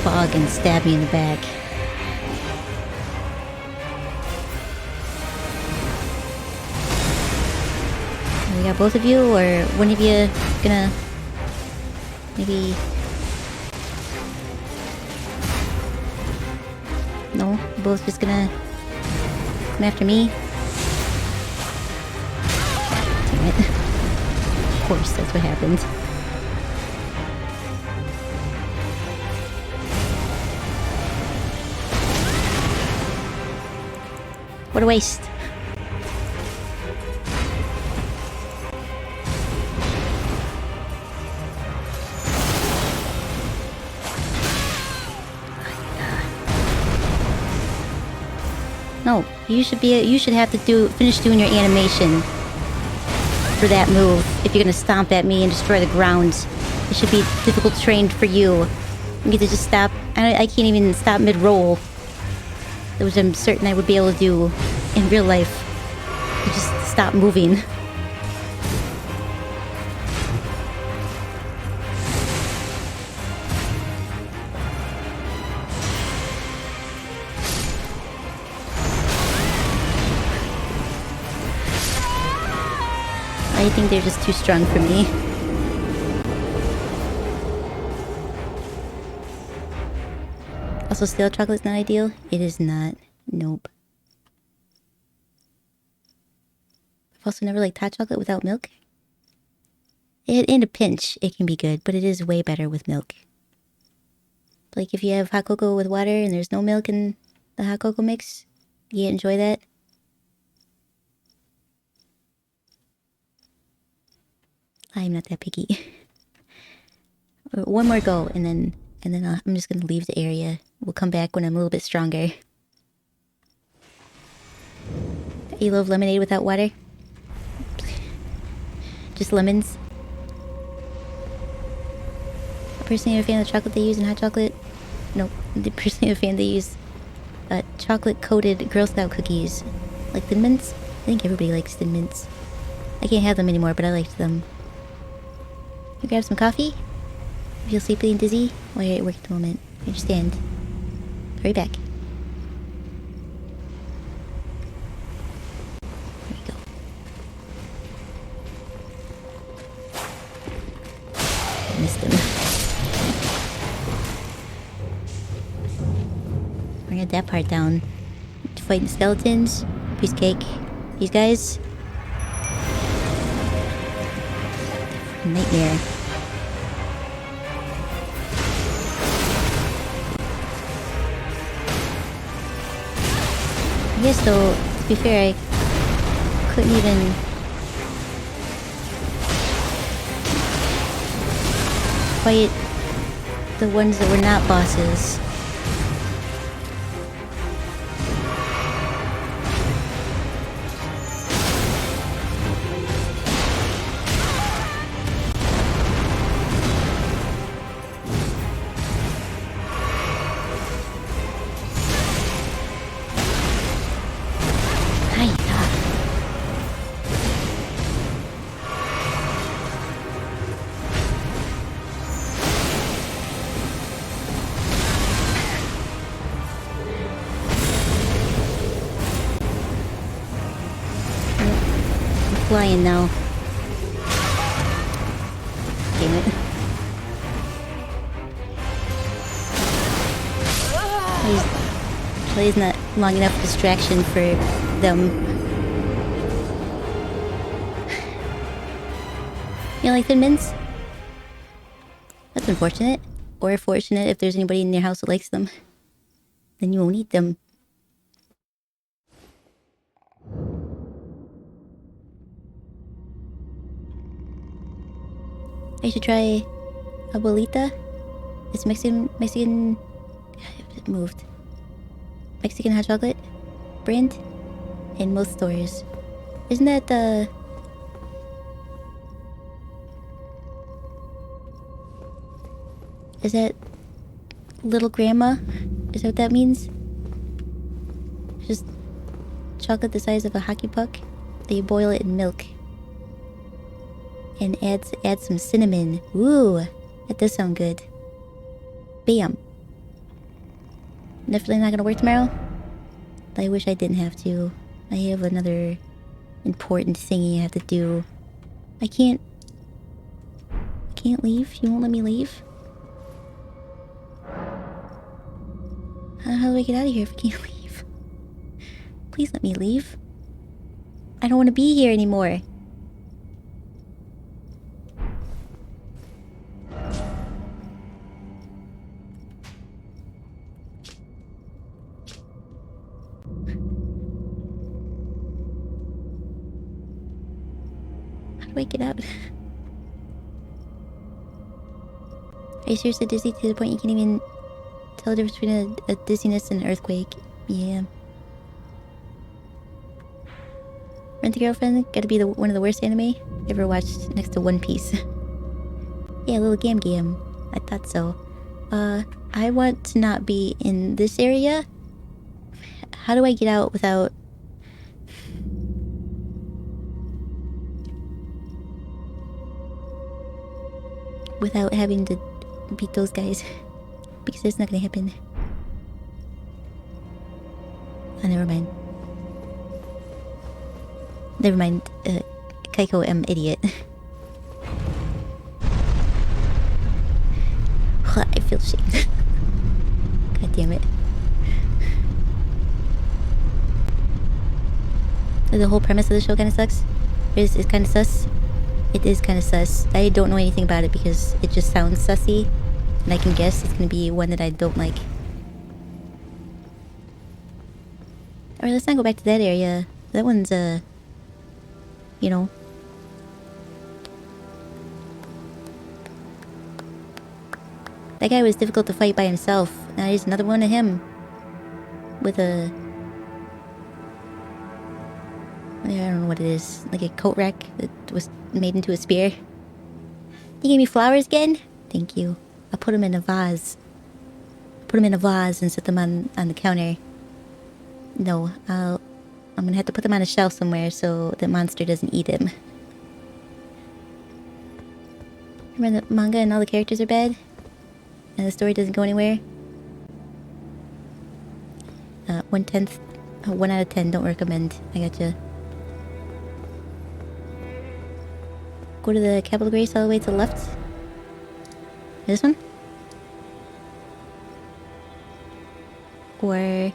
fog and stab me in the back. We got both of you, or one of you gonna maybe... No, both just gonna come after me. Damn it. Of course, that's what happened. What a waste. No, you should have to finish doing your animation for that move if you're gonna stomp at me and destroy the ground. It should be difficult trained for you. You get to just stop. I can't even stop mid-roll, which I'm certain I would be able to do in real life. You just stop moving. I think they're just too strong for me. Also, stale chocolate's not ideal. It is not. Nope. I've also never liked hot chocolate without milk. In a pinch, it can be good, but it is way better with milk. Like if you have hot cocoa with water and there's no milk in the hot cocoa mix, you enjoy that. I'm not that picky. One more go, and then I'm just gonna leave the area. We'll come back when I'm a little bit stronger. You love lemonade without water? Just lemons? Personally, I'm a fan of the chocolate they use in hot chocolate. Nope. Personally, I'm a fan they use chocolate-coated Girl Scout cookies. Like Thin Mints? I think everybody likes Thin Mints. I can't have them anymore, but I liked them. You grab some coffee? You feel sleepy and dizzy while you're at work at the moment. I understand. Hurry back. There we go. I missed him. We're gonna get that part down. Fighting skeletons. Piece of cake. These guys. Nightmare. I guess though, to be fair, I couldn't even fight the ones that were not bosses. Flying now. Damn it. Play's not long enough distraction for them. You like Thin Mints? That's unfortunate. Or fortunate if there's anybody in your house who likes them. Then you won't eat them. I should try Abuelita. It's Mexican... It moved. Mexican hot chocolate brand in most stores. Isn't that the... Is that little grandma? Is that what that means? Just chocolate the size of a hockey puck. That you boil it in milk. And add some cinnamon. Ooh, that does sound good. Bam. Definitely not gonna work tomorrow. I wish I didn't have to. I have another important thingy I have to do. I can't leave? You won't let me leave? How do I get out of here if I can't leave? Please let me leave. I don't want to be here anymore. How do I get out? Are you seriously dizzy to the point you can't even tell the difference between a dizziness and an earthquake? Yeah. Rent-A-Girlfriend? Gotta be one of the worst anime ever watched next to One Piece. Yeah, little Gam Gam. I thought so. I want to not be in this area. How do I get out without... without having to beat those guys? Because it's not gonna happen. Oh, never mind. Never mind. Kaiko, I'm idiot. I feel shamed. God damn it. The whole premise of the show kind of sucks. It's kind of sus. It is kind of sus. I don't know anything about it because it just sounds sussy. And I can guess it's gonna be one that I don't like. Alright, let's not go back to that area. That one's, you know... That guy was difficult to fight by himself. Now there's another one of him. With a... I don't know what it is. Like a coat rack that was made into a spear. You gave me flowers again? Thank you. I'll put them in a vase. Put them in a vase and set them on the counter. No, I'm gonna have to put them on a shelf somewhere so the monster doesn't eat him. Remember the manga and all the characters are bad? And the story doesn't go anywhere? 1/10. 1 out of 10, don't recommend. I gotcha. Go to the Capital Grace all the way to the left. This one? Or...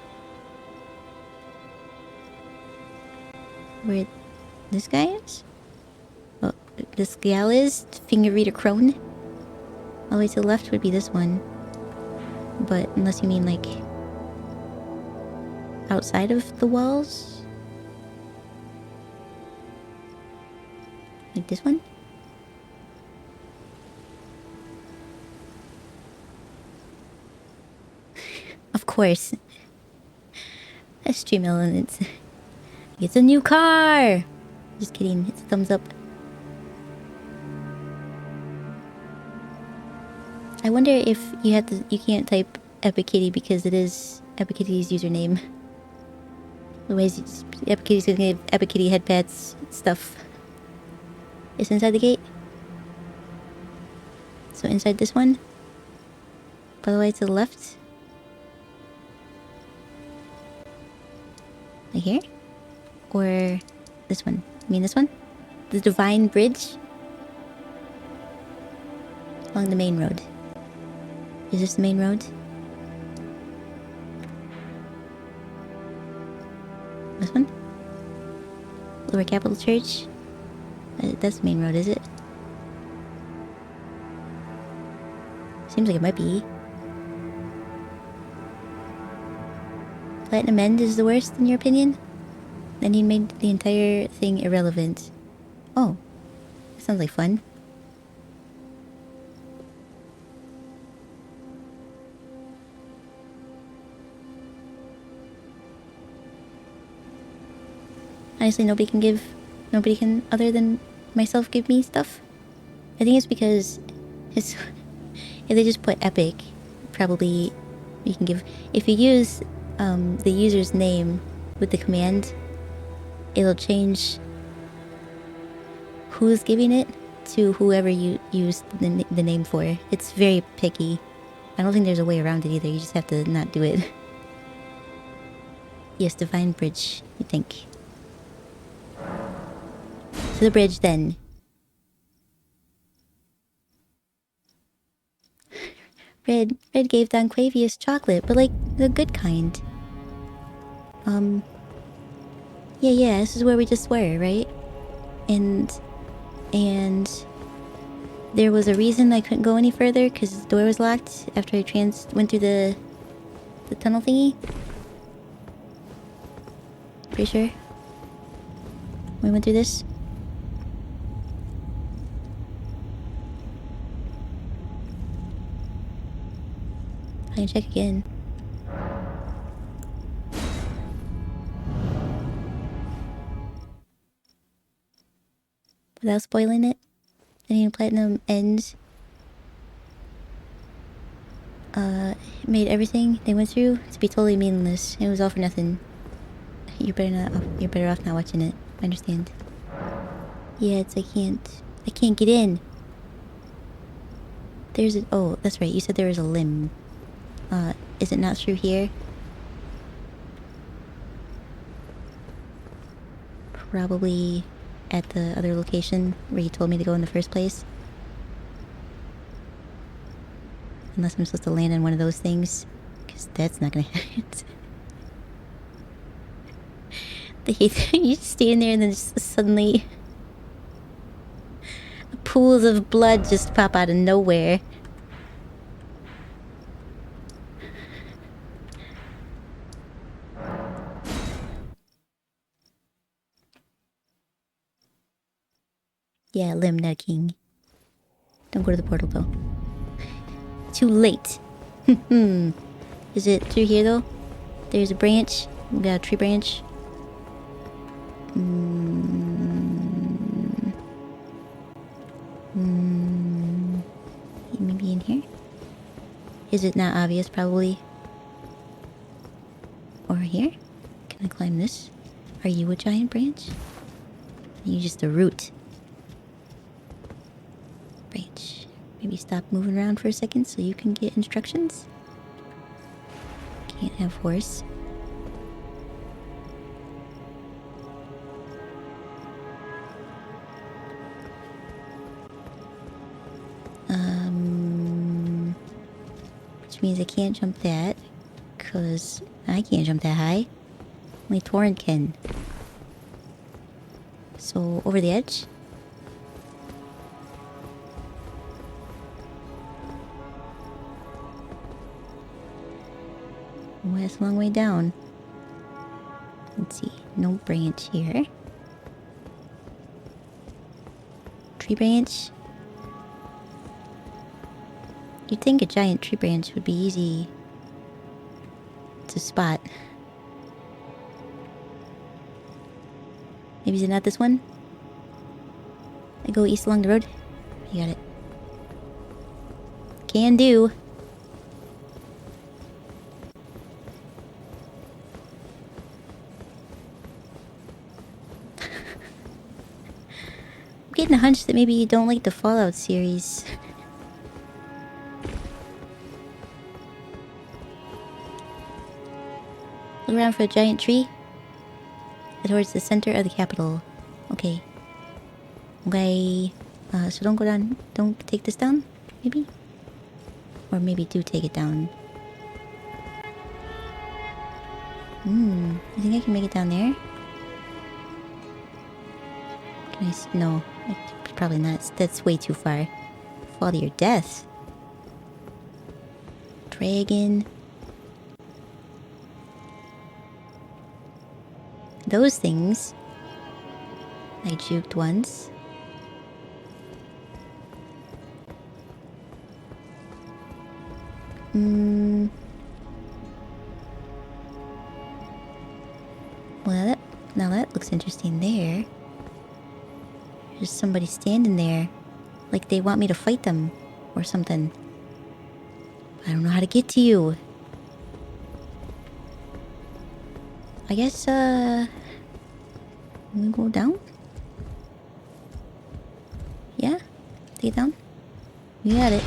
where this guy is? Oh, this gal is? Finger Reader Crone? All the way to the left would be this one. But unless you mean like... outside of the walls? Like this one? Of course. Stream elements. It's a new car! Just kidding, it's a thumbs up. I wonder if you have to... you can't type Epic Kitty because it is Epic Kitty's username. Otherwise, Epic Kitty's gonna give Epic Kitty head pats stuff. It's inside the gate. So inside this one. By the way, to the left. Like here? Or this one? I mean this one? The Divine Bridge? Along the main road. Is this the main road? This one? Lower Capital Church? That's the main road, is it? Seems like it might be. Platinum End is the worst in your opinion? Then you made the entire thing irrelevant. Oh, that sounds like fun. Honestly, nobody can, other than myself, give me stuff. I think it's because if they just put epic, probably you can give, if you use the user's name with the command, it'll change who's giving it to whoever you used the name for. It's very picky. I don't think there's a way around it either. You just have to not do it. Yes, Divine Bridge, you think. To the bridge, then. Red gave Don Quavius chocolate, but like the good kind. Yeah, this is where we just were, right? And there was a reason I couldn't go any further because the door was locked after I went through the tunnel thingy. Pretty sure we went through this. I can check again. Without spoiling it, any Platinum End made everything they went through to be totally meaningless. It was all for nothing. You're better off not watching it. I understand. Yeah, I can't get in. Oh, that's right, you said there was a limb. Is it not through here? Probably at the other location where you told me to go in the first place. Unless I'm supposed to land on one of those things. Because that's not gonna hit. You just stand there and then just suddenly pools of blood just pop out of nowhere. Yeah, limb, not king. Don't go to the portal though. Too late. Is it through here though? There's a branch. We got a tree branch. Maybe in here? Is it not obvious, probably? Or here? Can I climb this? Are you a giant branch? Are you just a root? Branch. Maybe stop moving around for a second so you can get instructions? Can't have horse. Which means I can't jump that, cause I can't jump that high. Only Torrent can. So, over the edge? Oh, that's a long way down. Let's see. No branch here. Tree branch? You'd think a giant tree branch would be easy to spot. Maybe is it not this one? I go east along the road? You got it. Can do. I'm getting a hunch that maybe you don't like the Fallout series. Look around for a giant tree. Towards the center of the capital. Okay. Okay. So don't go down. Don't take this down, maybe? Or maybe do take it down. You think I can make it down there? Can I... No. Probably not. That's way too far. Fall to your death. dragon. Those things. I juked once. Well, now that looks interesting there. There's somebody standing there. Like they want me to fight them. Or something. I don't know how to get to you. I guess, I'm gonna go down? Yeah? Take it down? You got it.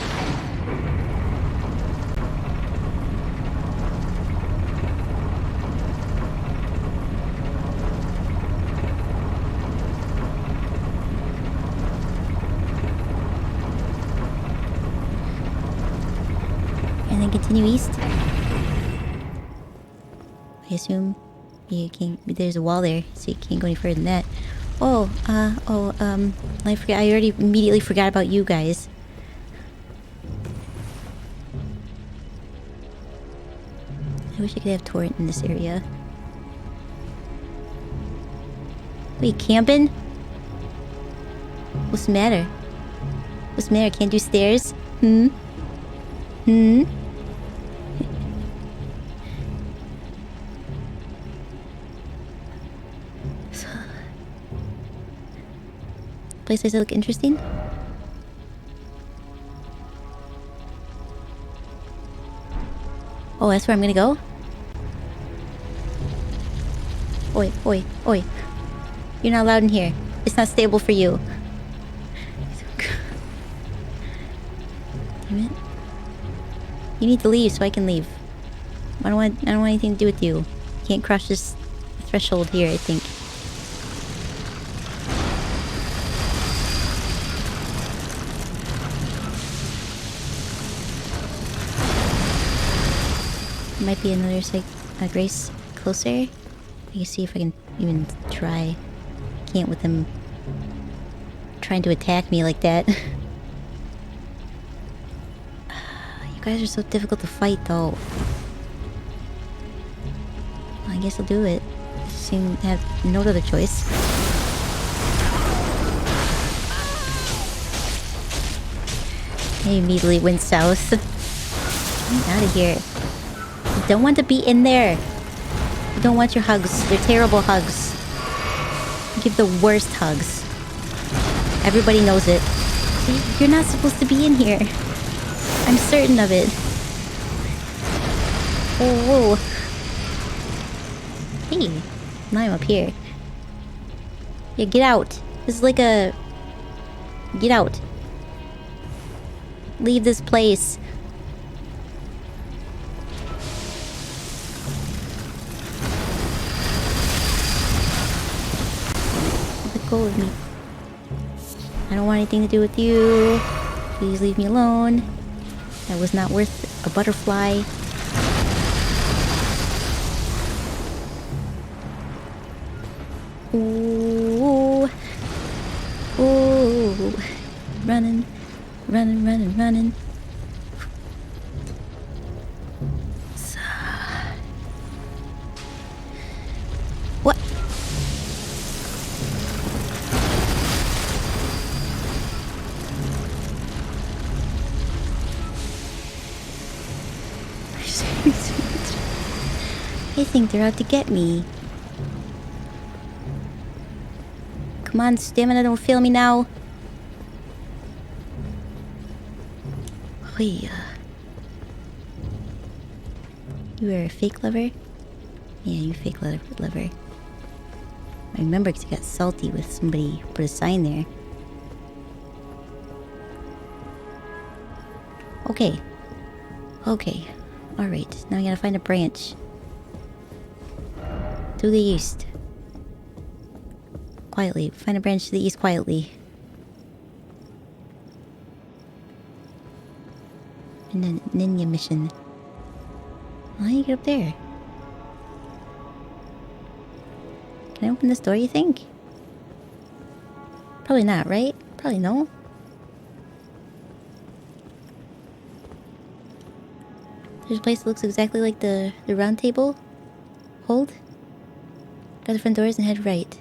And then continue east. I assume you can't. There's a wall there, so you can't go any further than that. I forgot. I already immediately forgot about you guys. I wish I could have torrent in this area. Wait, camping? What's the matter? What's the matter? Can't do stairs? Places that look interesting? Oh, that's where I'm gonna go? Oi, oi, oi. You're not allowed in here. It's not stable for you. Damn it. You need to leave so I can leave. I don't want anything to do with you. You can't cross this threshold here, I think. Might be another grace closer. I can see if I can even try. Can't with them trying to attack me like that. You guys are so difficult to fight, though. I guess I'll do it. I seem to have no other choice. I immediately went south. Get out of here. I don't want to be in there. I don't want your hugs. They're terrible hugs. You give the worst hugs. Everybody knows it. You're not supposed to be in here. I'm certain of it. Oh, whoa. Hey, now I'm up here. Yeah, get out. This is like a... Get out. Leave this place. Let go of me. I don't want anything to do with you. Please leave me alone. That was not worth a butterfly. Ooh. Ooh. Running. Running, running, running. What? I think they're out to get me. Come on, stamina, don't fail me now. You were a fake lover? Yeah, you fake lover. I remember because I got salty with somebody who put a sign there. Okay. Okay. Alright, now I gotta find a branch. To the east. Quietly. Find a branch to the east quietly. And then ninja mission. How do you get up there? Can I open this door, you think? Probably not, right? Probably no. There's a place that looks exactly like the round table. Hold. Go to the front doors and head right.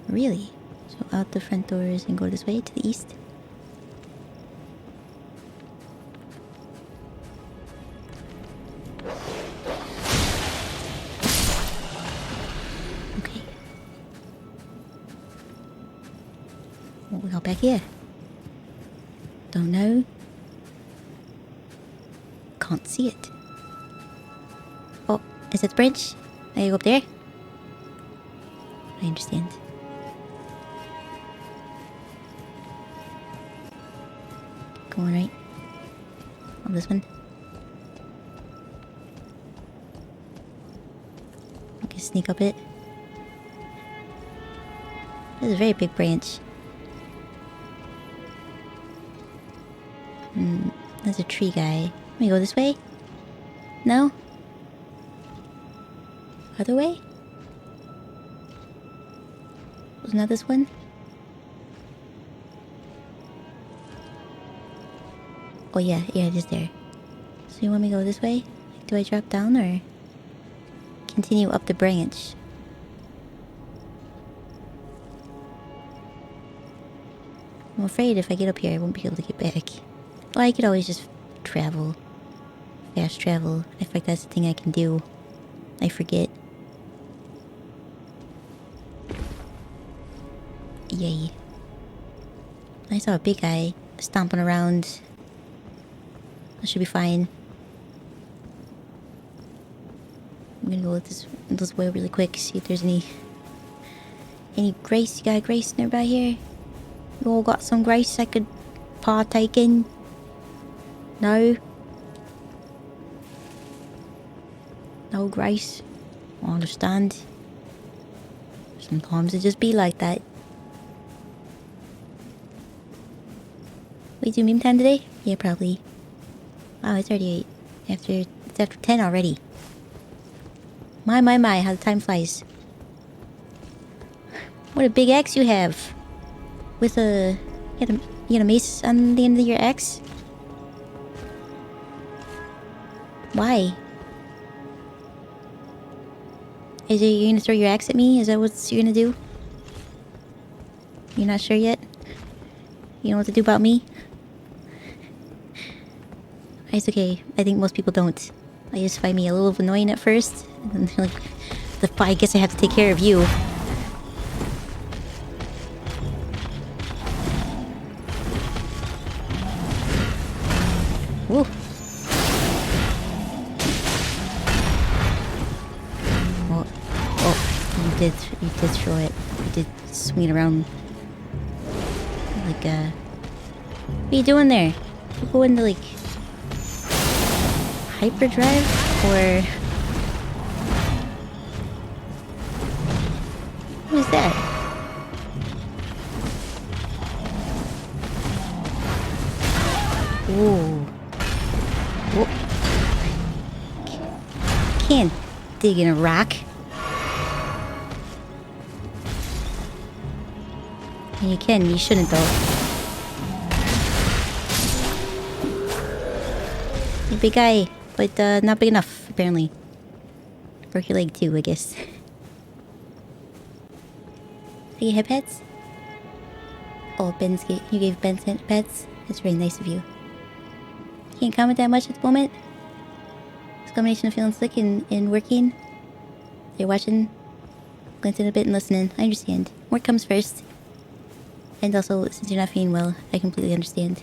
Really? So out the front doors and go this way to the east. Okay. What we got back here? Don't know. Can't see it. Oh, is that the bridge? I gotta go up there? I understand. Going right. Oh, this one. I can sneak up it. This is a very big branch. There's a tree guy. Let me go this way? No? Other way? Wasn't that this one? Oh yeah, it is there. So you want me to go this way? Do I drop down or continue up the branch? I'm afraid if I get up here I won't be able to get back. Well, I could always just travel. Fast travel. I feel like that's the thing I can do. I forget. Yay. I saw a big guy stomping around. That should be fine. I'm gonna go this way really quick, see if there's any grace. You got grace nearby here? You all got some grace I could partake in? No? No grace? I understand. Sometimes it just be like that. We do meme time today? Yeah, probably. Wow, it's already it's after 10 already. My, how the time flies. What a big axe you have. With a... You got a mace on the end of your axe? Why? Is it you gonna throw your axe at me? Is that what you're gonna do? You're not sure yet? You know what to do about me? It's okay. I think most people don't. I just find me a little annoying at first. And then they're like, I guess I have to take care of you. Woo. Oh, you did throw it. You did swing it around. Like, what are you doing there? You go into, like, hyperdrive? Or... what is that? Ooh. Whoa. Can't dig in a rock. You can, you shouldn't though. You're a big guy, but not big enough, apparently. Broke your leg too, I guess. Do you have pets? Oh, you gave Ben pets? That's very nice of you. Can't comment that much at the moment. It's a combination of feeling sick and working. You're watching, glancing a bit and listening. I understand. Work comes first. And also, since you're not feeling well, I completely understand.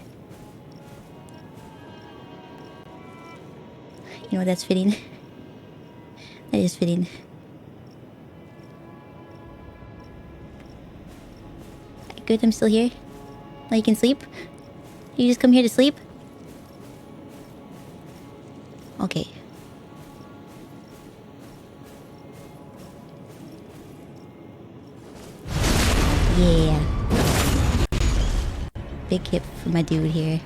You know what, that's fitting. That is fitting. Good, I'm still here. Now you can sleep? You just come here to sleep? Okay. Yeah. Big hip for my dude here.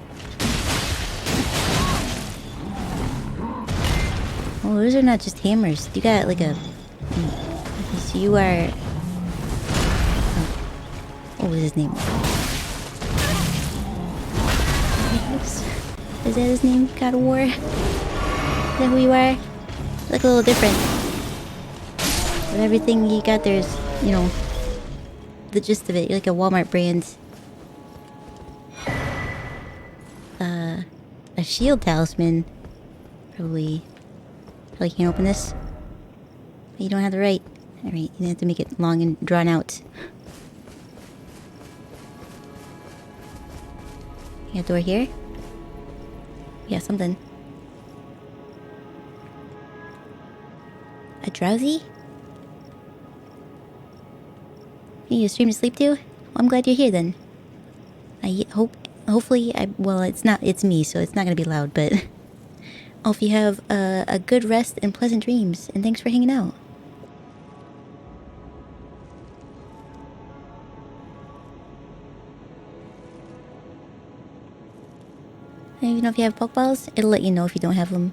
Oh, those are not just hammers. You got like a... So you are... What was his name? Is that his name? God of War? that who you are? You look a little different. But everything you got there is, you know, the gist of it. You're like a Walmart brand. A shield talisman. Probably can't open this. But you don't have the right. Alright, you have to make it long and drawn out. You got a door here? Yeah, something. A drowsy? You need a stream to sleep to? Well, I'm glad you're here then. Hopefully, well, it's me, so it's not gonna be loud, but I hope you have a good rest and pleasant dreams, and thanks for hanging out. And you know if you have Pokeballs, it'll let you know if you don't have them.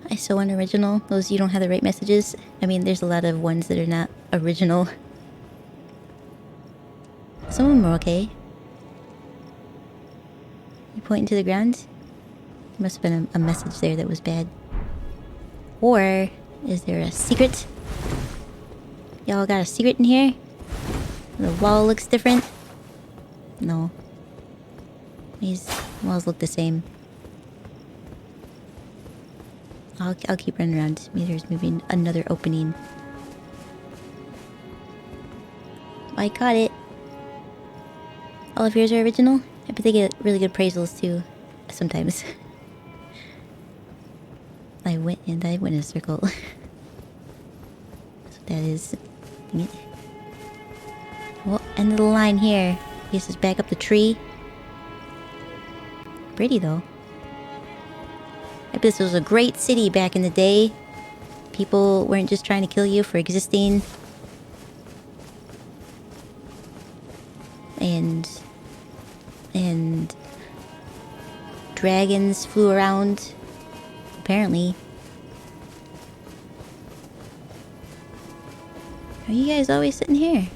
I so unoriginal. Those you don't have the right messages. I mean, there's a lot of ones that are not original. Some of them are okay. You pointing to the ground? Must have been a message there that was bad. Or is there a secret? Y'all got a secret in here? The wall looks different? No. These walls look the same. I'll keep running around. Maybe there's maybe another opening. I caught it. All of yours are original? I bet they get really good appraisals too. Sometimes. I went in a circle. That's what that is. Dang it. Well, end of the line here. This is back up the tree. Pretty though. I bet this was a great city back in the day. People weren't just trying to kill you for existing. And dragons flew around, apparently. Are you guys always sitting here?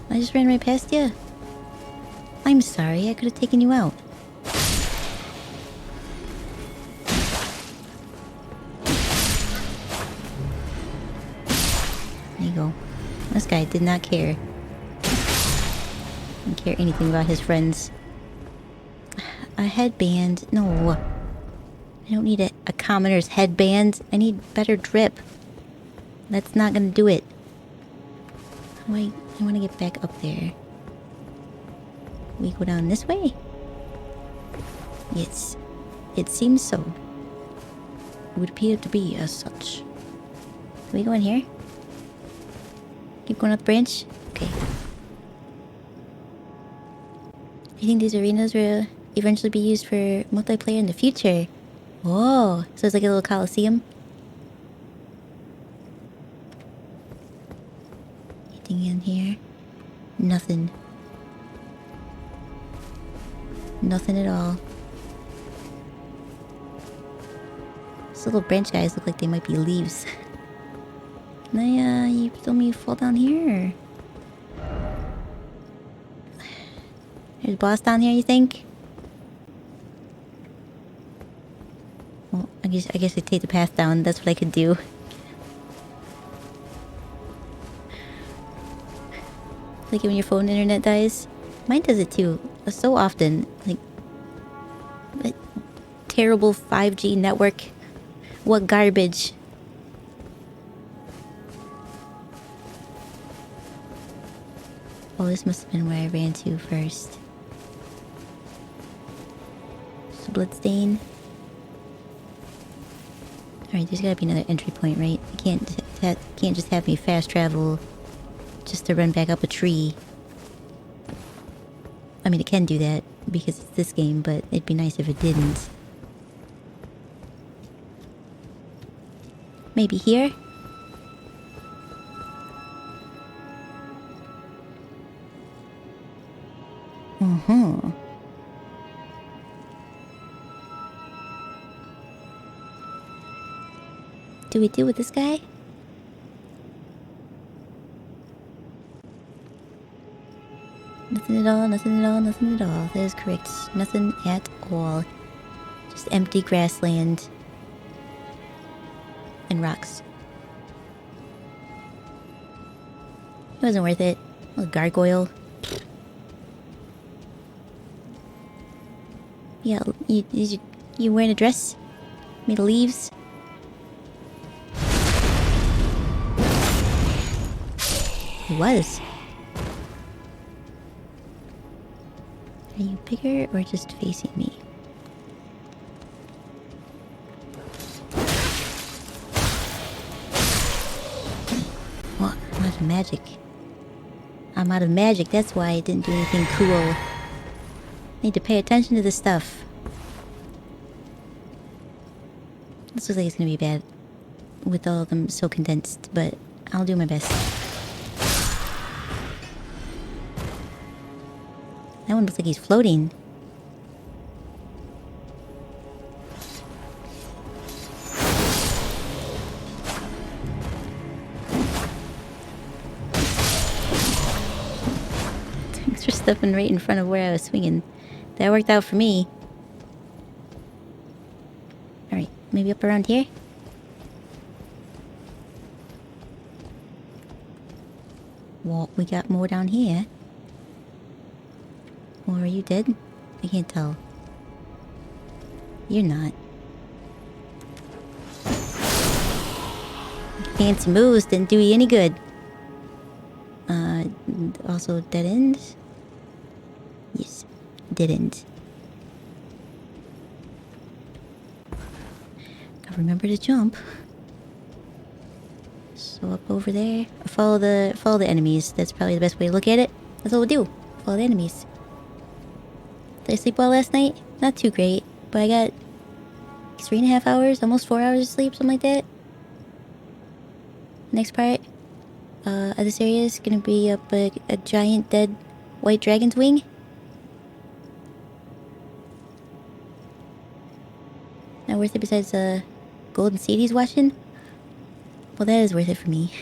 I just ran right past you. I'm sorry, I could have taken you out. There you go. This guy did not care. Didn't care anything about his friends. A headband? No. I don't need a commoner's headband. I need better drip. That's not gonna do it. I want to get back up there. We go down this way? Yes. It seems so. It would appear to be as such. Can we go in here? Keep going up the branch? Okay. I think these arenas will eventually be used for multiplayer in the future. Whoa. So it's like a little coliseum. Anything in here? Nothing. Nothing at all. These little branch guys look like they might be leaves. Can I, you told me you fall down here? There's a boss down here, you think? Well, I guess I'd take the path down. That's what I could do. Like when your phone internet dies? Mine does it too. So often. Like, terrible 5G network. What garbage. Oh, this must have been where I ran to first. Just a bloodstain. Alright, there's gotta be another entry point, right? You can't just have me fast travel just to run back up a tree. I mean, it can do that because it's this game, but it'd be nice if it didn't. Maybe here? Do we deal with this guy? Nothing at all, nothing at all, nothing at all. That is correct. Nothing at all. Just empty grassland. And rocks. It wasn't worth it. A gargoyle. Yeah, you wearing a dress? Made of leaves? It was. Are you bigger or just facing me? What? I'm out of magic. I'm out of magic, that's why I didn't do anything cool. Need to pay attention to this stuff. This looks like it's gonna be bad with all of them so condensed, but I'll do my best. That one looks like he's floating. Thanks for stepping right in front of where I was swinging. That worked out for me. Alright, maybe up around here? Well, we got more down here. Or are you dead? I can't tell. You're not. Fancy moves didn't do you any good. Also dead end? Yes, dead end. Gotta remember to jump. So up over there. Follow the enemies. That's probably the best way to look at it. That's what we'll do. Follow the enemies. Did I sleep well last night? Not too great, but I got 3.5 hours, almost 4 hours of sleep, something like that. Next part of this area is gonna be up a giant dead white dragon's wing. Not worth it besides the golden seed he's watching? Well, that is worth it for me.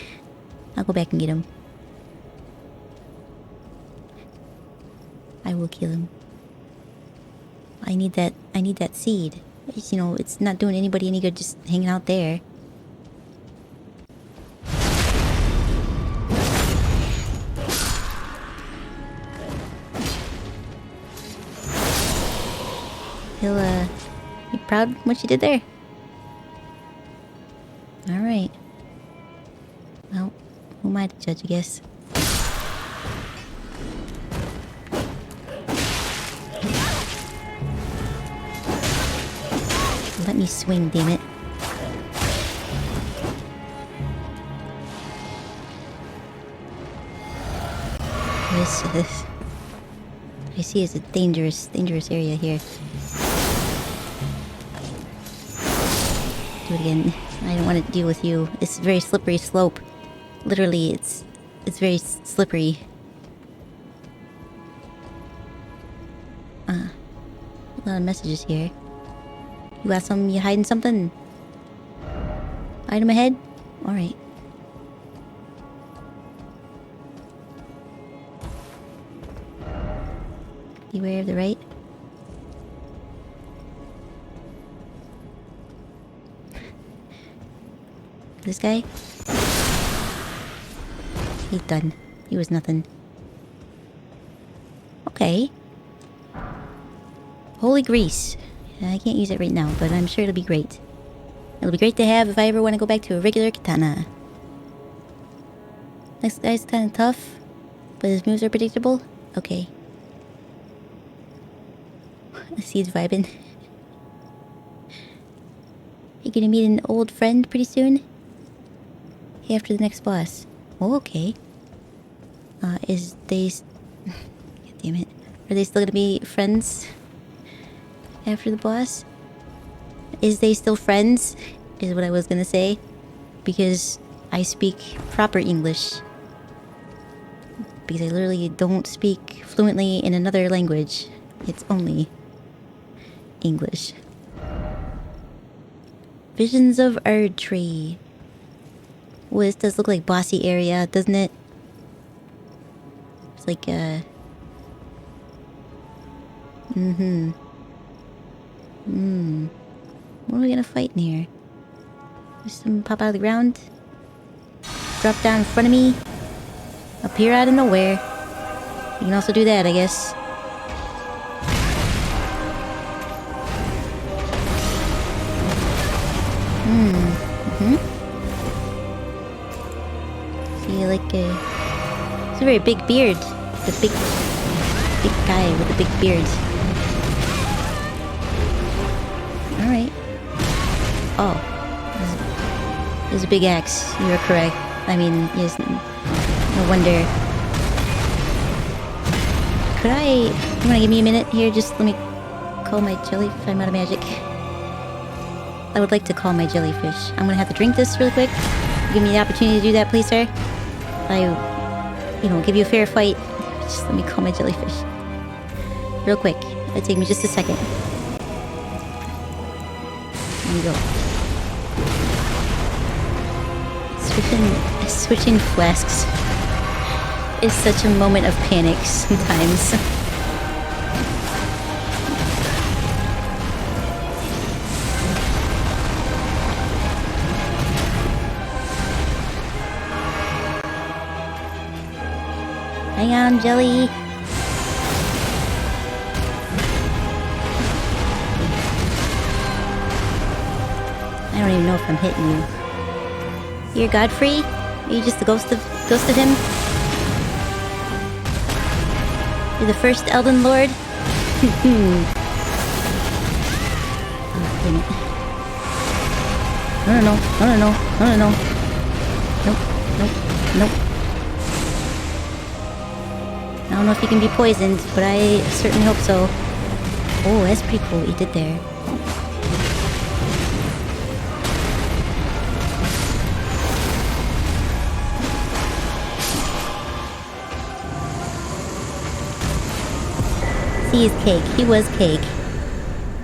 I'll go back and get him. I will kill him. I need that seed. You know, it's not doing anybody any good just hanging out there. He'll, be proud of what you did there. Alright. Well, who am I to judge, I guess? Let me swing, damn it. This I see is a dangerous area here. Do it again. I don't want to deal with you. It's a very slippery slope. Literally, it's very slippery. A lot of messages here. You got something? You hiding something? Item ahead? Alright. Beware of the right. This guy? He's done. He was nothing. Okay. Holy grease. I can't use it right now, but I'm sure it'll be great. It'll be great to have if I ever want to go back to a regular katana. Next guy's kind of tough, but his moves are predictable. Okay. I see he's vibing. You gonna meet an old friend pretty soon? After the next boss. Oh, okay. Is they... God damn it. Are they still gonna be friends? After the boss? Is they still friends? Is what I was gonna say. Because I speak proper English. Because I literally don't speak fluently in another language. It's only English. Visions of Erdtree. Well, this does look like bossy area, doesn't it? It's like What are we gonna fight in here? There's some pop out of the ground. Drop down in front of me. Appear out of nowhere. You can also do that, I guess. See, like a... It's a very big beard. The big guy with a big beard. Alright. Oh. There's a big axe. You were correct. I mean, yes, no wonder. Could I... You wanna give me a minute here? Just let me call my jellyfish. I'm out of magic. I would like to call my jellyfish. I'm gonna have to drink this really quick. Give me the opportunity to do that, please, sir. Give you a fair fight. Just let me call my jellyfish. Real quick. It'll take me just a second. There we go. Switching flasks is such a moment of panic sometimes. Hang on, Jelly. I don't even know if I'm hitting you. You're Godfrey? Are you just the ghost of him? You're the first Elden Lord? Oh, damn it. No. Nope. I don't know if you can be poisoned, but I certainly hope so. Oh, that's pretty cool what you did there. See, he's cake. He was cake.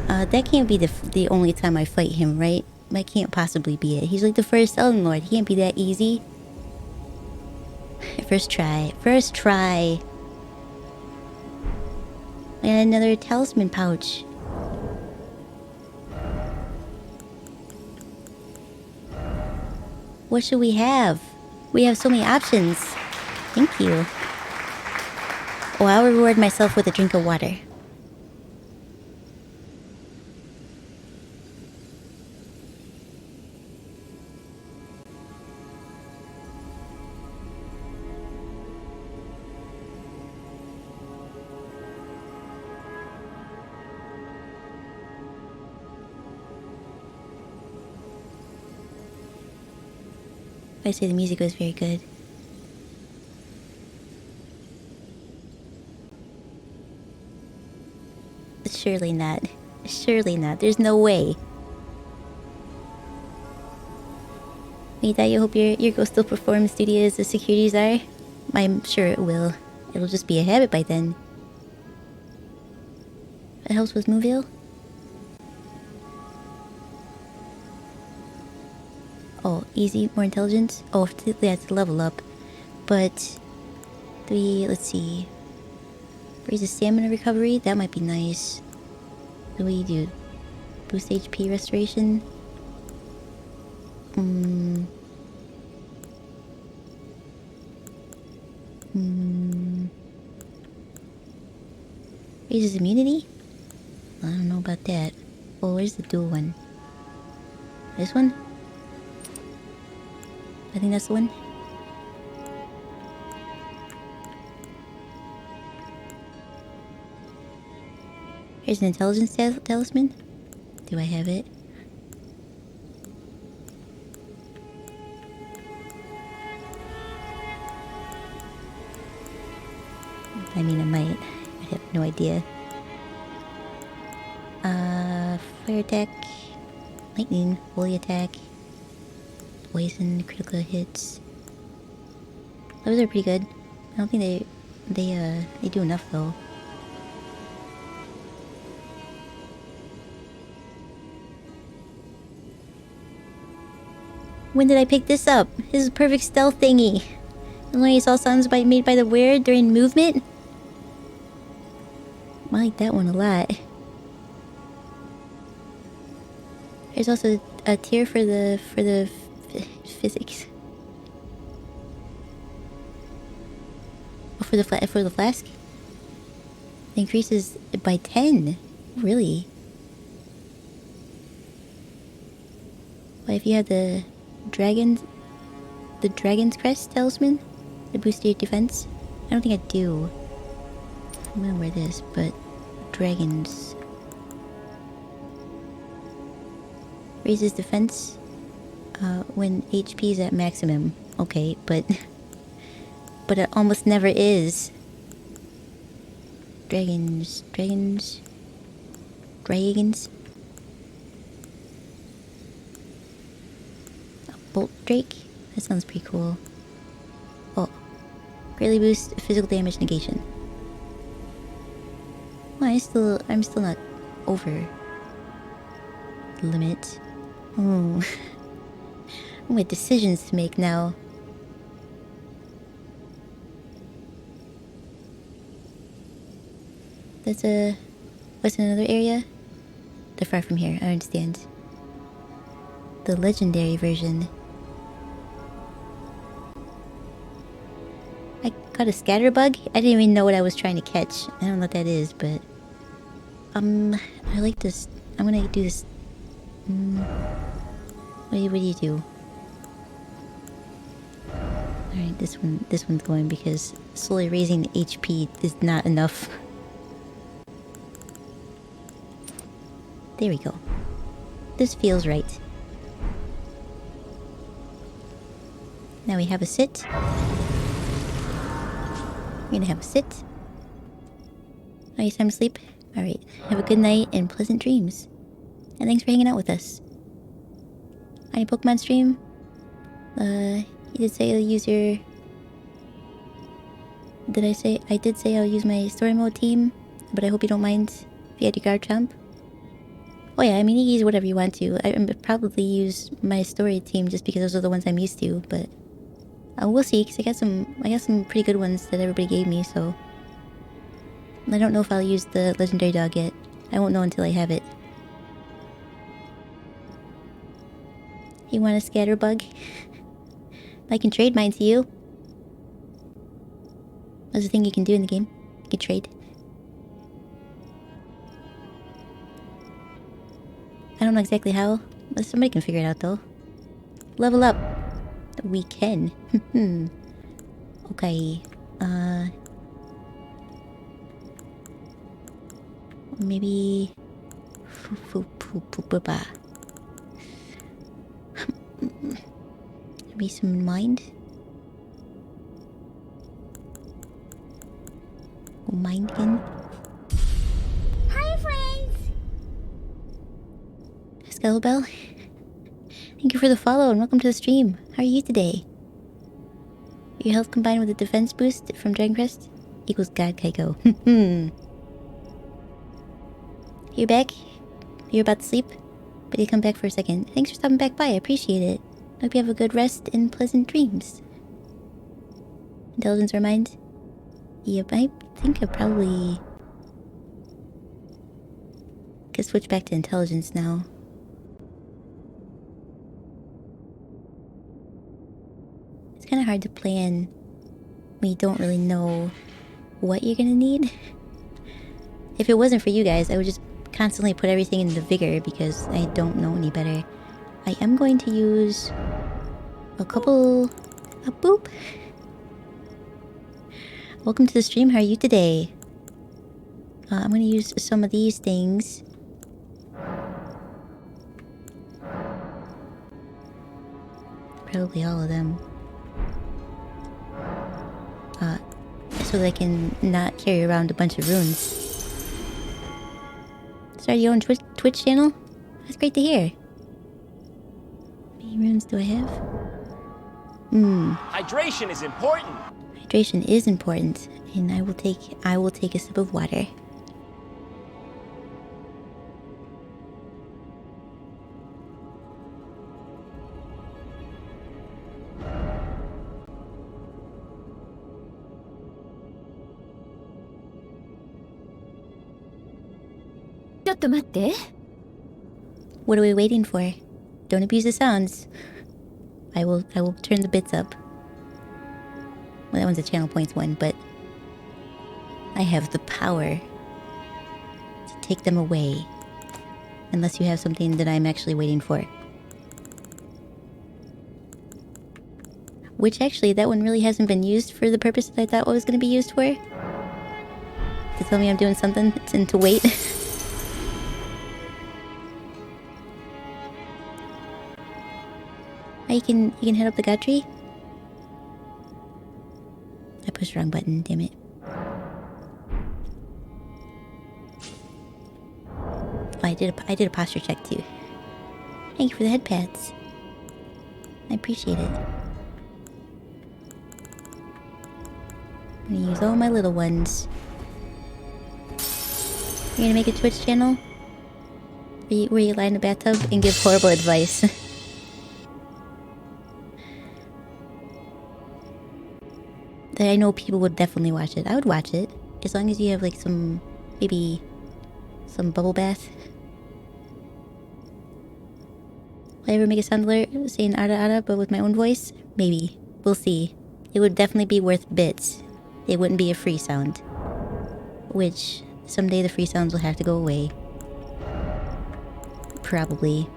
That can't be the only time I fight him, right? That can't possibly be it. He's like the first Elden Lord. He can't be that easy. First try. And another talisman pouch. What should we have? We have so many options. Thank you. Oh, I'll reward myself with a drink of water. I say the music was very good. Surely not. There's no way. Wait, I hope your ghost still performs studio as the securities are. I'm sure it will. It'll just be a habit by then. It helps with Moville. Oh, easy, more intelligence. Oh, that's level up. But let's see. Raise the stamina recovery. That might be nice. What do you do? Boost HP restoration. Raises immunity? I don't know about that. Oh, where's the dual one? This one? I think that's the one. Here's an intelligence talisman. Do I have it? I mean, I might. I have no idea. Fire attack, lightning, holy attack, poison, critical hits. Those are pretty good. I don't think they do enough though. When did I pick this up? This is a perfect stealth thingy. Only saw sounds made by the wearer during movement. I like that one a lot. There's also a tier for the physics. Oh, for the flask. It increases by 10. Really? What if you have the dragon's crest talisman to boost your defense? I don't think I do. I'm gonna wear this, but dragons raises defense when HP is at maximum. Okay, but it almost never is. Dragons. A bolt drake? That sounds pretty cool. Oh. Greatly boost physical damage negation. Well, I'm still not over the limit. Oh. With decisions to make now. What's in another area? They're far from here, I understand. The legendary version. I got a scatterbug? I didn't even know what I was trying to catch. I don't know what that is, but... I like this. I'm gonna do this. What do you do? Alright, this one's going because slowly raising the HP is not enough. There we go. This feels right. Now we have a sit. We're gonna have a sit. Oh, it's time to sleep? Alright. Have a good night and pleasant dreams. And thanks for hanging out with us. On your Pokemon stream, you did say you'll use your... I did say I'll use my story mode team, but I hope you don't mind if you had your Garchomp. Oh yeah, I mean, you can use whatever you want to. I probably use my story team just because those are the ones I'm used to, but... we'll see, because I got some pretty good ones that everybody gave me, so... I don't know if I'll use the legendary dog yet. I won't know until I have it. You want a scatterbug? I can trade mine to you. That's a thing you can do in the game. You can trade. I don't know exactly how, but somebody can figure it out though. Level up. We can. Okay. Maybe... Maybe some mind? Mind again? Hi, friends! Skellbell? Thank you for the follow and welcome to the stream. How are you today? Your health combined with a defense boost from Dragon Crest equals God Kaiko. You're back? You're about to sleep? But you come back for a second. Thanks for stopping back by, I appreciate it. Hope you have a good rest and pleasant dreams. Intelligence or mind? Yep, I think I probably... could switch back to intelligence now. It's kind of hard to plan when you don't really know what you're gonna need. If it wasn't for you guys, I would just constantly put everything in the vigor because I don't know any better. I am going to use a couple... a boop. Welcome to the stream, how are you today? I'm gonna use some of these things. Probably all of them. So that I can not carry around a bunch of runes. Start your own Twitch channel? That's great to hear. How many runes do I have? Hydration is important. Hydration is important, and I will take a sip of water. What are we waiting for? Don't abuse the sounds. I will turn the bits up. Well, that one's a channel points one, but I have the power to take them away. Unless you have something that I'm actually waiting for. Which actually, that one really hasn't been used for the purpose that I thought it was going to be used for. To tell me I'm doing something and to wait. Oh, you can head up the gut tree? I pushed the wrong button, damn it. Oh, I did a posture check too. Thank you for the head pats. I appreciate it. I'm gonna use all my little ones. You're gonna make a Twitch channel? Where you lie in the bathtub and give horrible advice. That I know people would definitely watch it. I would watch it. As long as you have like some... maybe... some bubble bath. Will I ever make a sound alert saying Ara Ara but with my own voice? Maybe. We'll see. It would definitely be worth bits. It wouldn't be a free sound. Which, someday the free sounds will have to go away. Probably.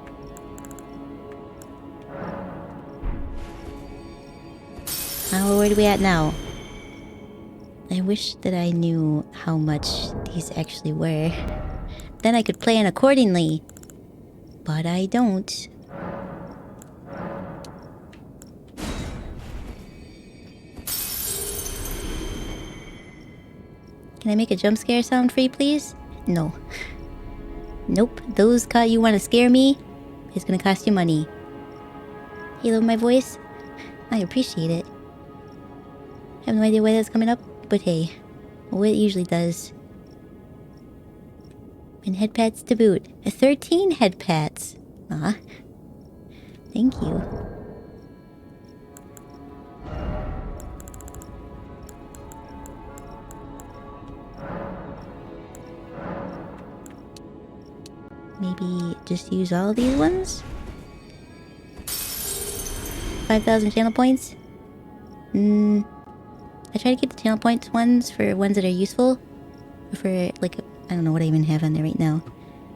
Where are we at now? I wish that I knew how much these actually were. Then I could plan accordingly. But I don't. Can I make a jump scare sound for you, please? No. Nope. Those you want to scare me? It's gonna cost you money. You love my voice? I appreciate it. I have no idea why that's coming up, but hey. Well, it usually does. And head pats to boot. 13 head pats. Aw. Thank you. Maybe just use all these ones? 5,000 channel points? I try to keep the channel points ones for ones that are useful. For, like, I don't know what I even have on there right now.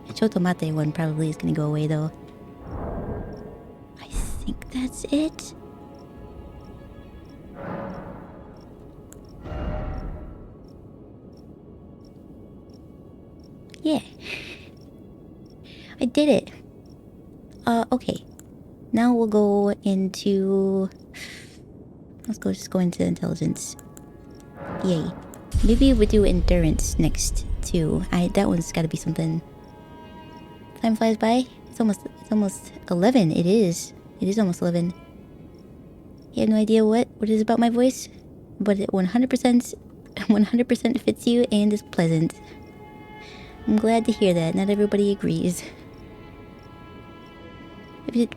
The Chotomate one probably is gonna go away, though. I think that's it. Yeah. I did it. Okay. Now we'll go into... just go into intelligence. Yay. Maybe we'll do endurance next, too. That one's gotta be something. Time flies by. It's almost 11. It is. It is almost 11. You have no idea what it is about my voice? But it 100% fits you and is pleasant. I'm glad to hear that. Not everybody agrees.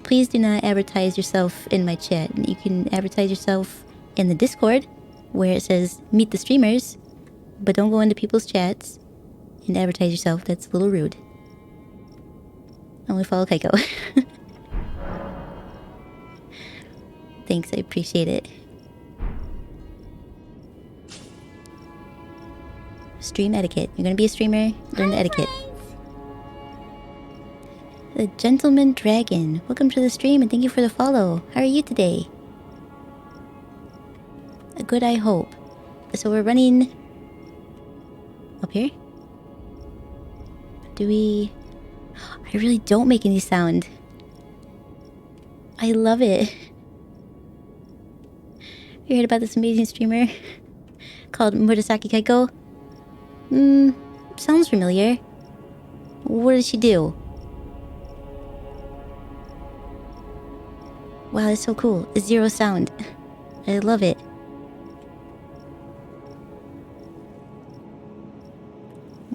Please do not advertise yourself in my chat. You can advertise yourself in the Discord, where it says meet the streamers, but don't go into people's chats and advertise yourself. That's a little rude. Only follow Kaiko. Thanks, I appreciate it. Stream etiquette. You're gonna be a streamer, learn the etiquette. The Gentleman Dragon. Welcome to the stream and thank you for the follow. How are you today? Good, I hope. So we're running... up here? Do we... I really don't make any sound. I love it. You heard about this amazing streamer? Called Murasaki Kaiko? Sounds familiar. What does she do? Wow, that's so cool. Zero sound. I love it.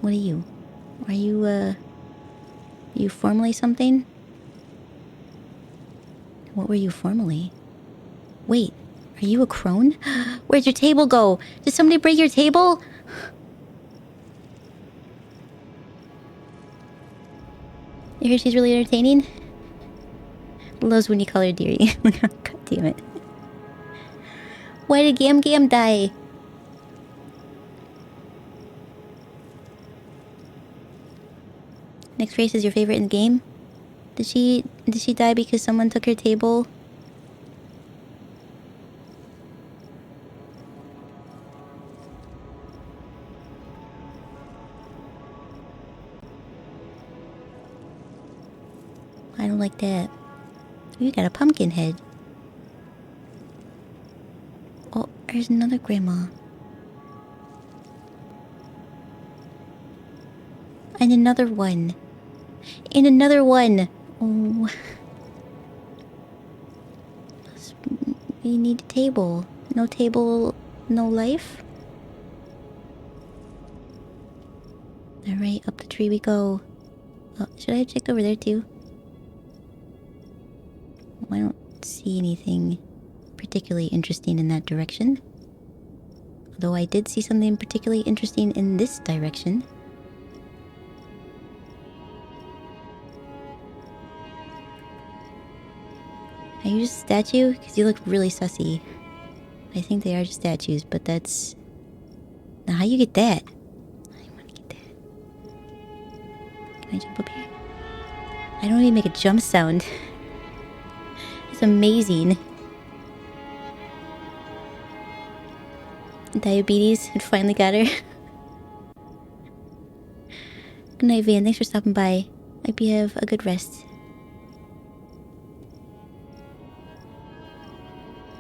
What are you? Are you formerly something? What were you formerly? Wait, are you a crone? Where'd your table go? Did somebody break your table? You hear she's really entertaining? Loves when you call her dearie. God damn it. Why did Gam Gam die? Next race is your favorite in the game? Did she die because someone took her table? I don't like that. You got a pumpkin head. Oh, there's another grandma. And another one. And another one. Oh. We need a table. No table, no life. Alright, up the tree we go. Oh, should I have checked over there too? I don't see anything particularly interesting in that direction. Although I did see something particularly interesting in this direction. Are you just a statue? Because you look really sussy. I think they are just statues, but that's... Now how you get that? I want to get that. Can I jump up here? I don't even make a jump sound. It's amazing. Diabetes had finally got her. Good night, Van. Thanks for stopping by. I hope you have a good rest.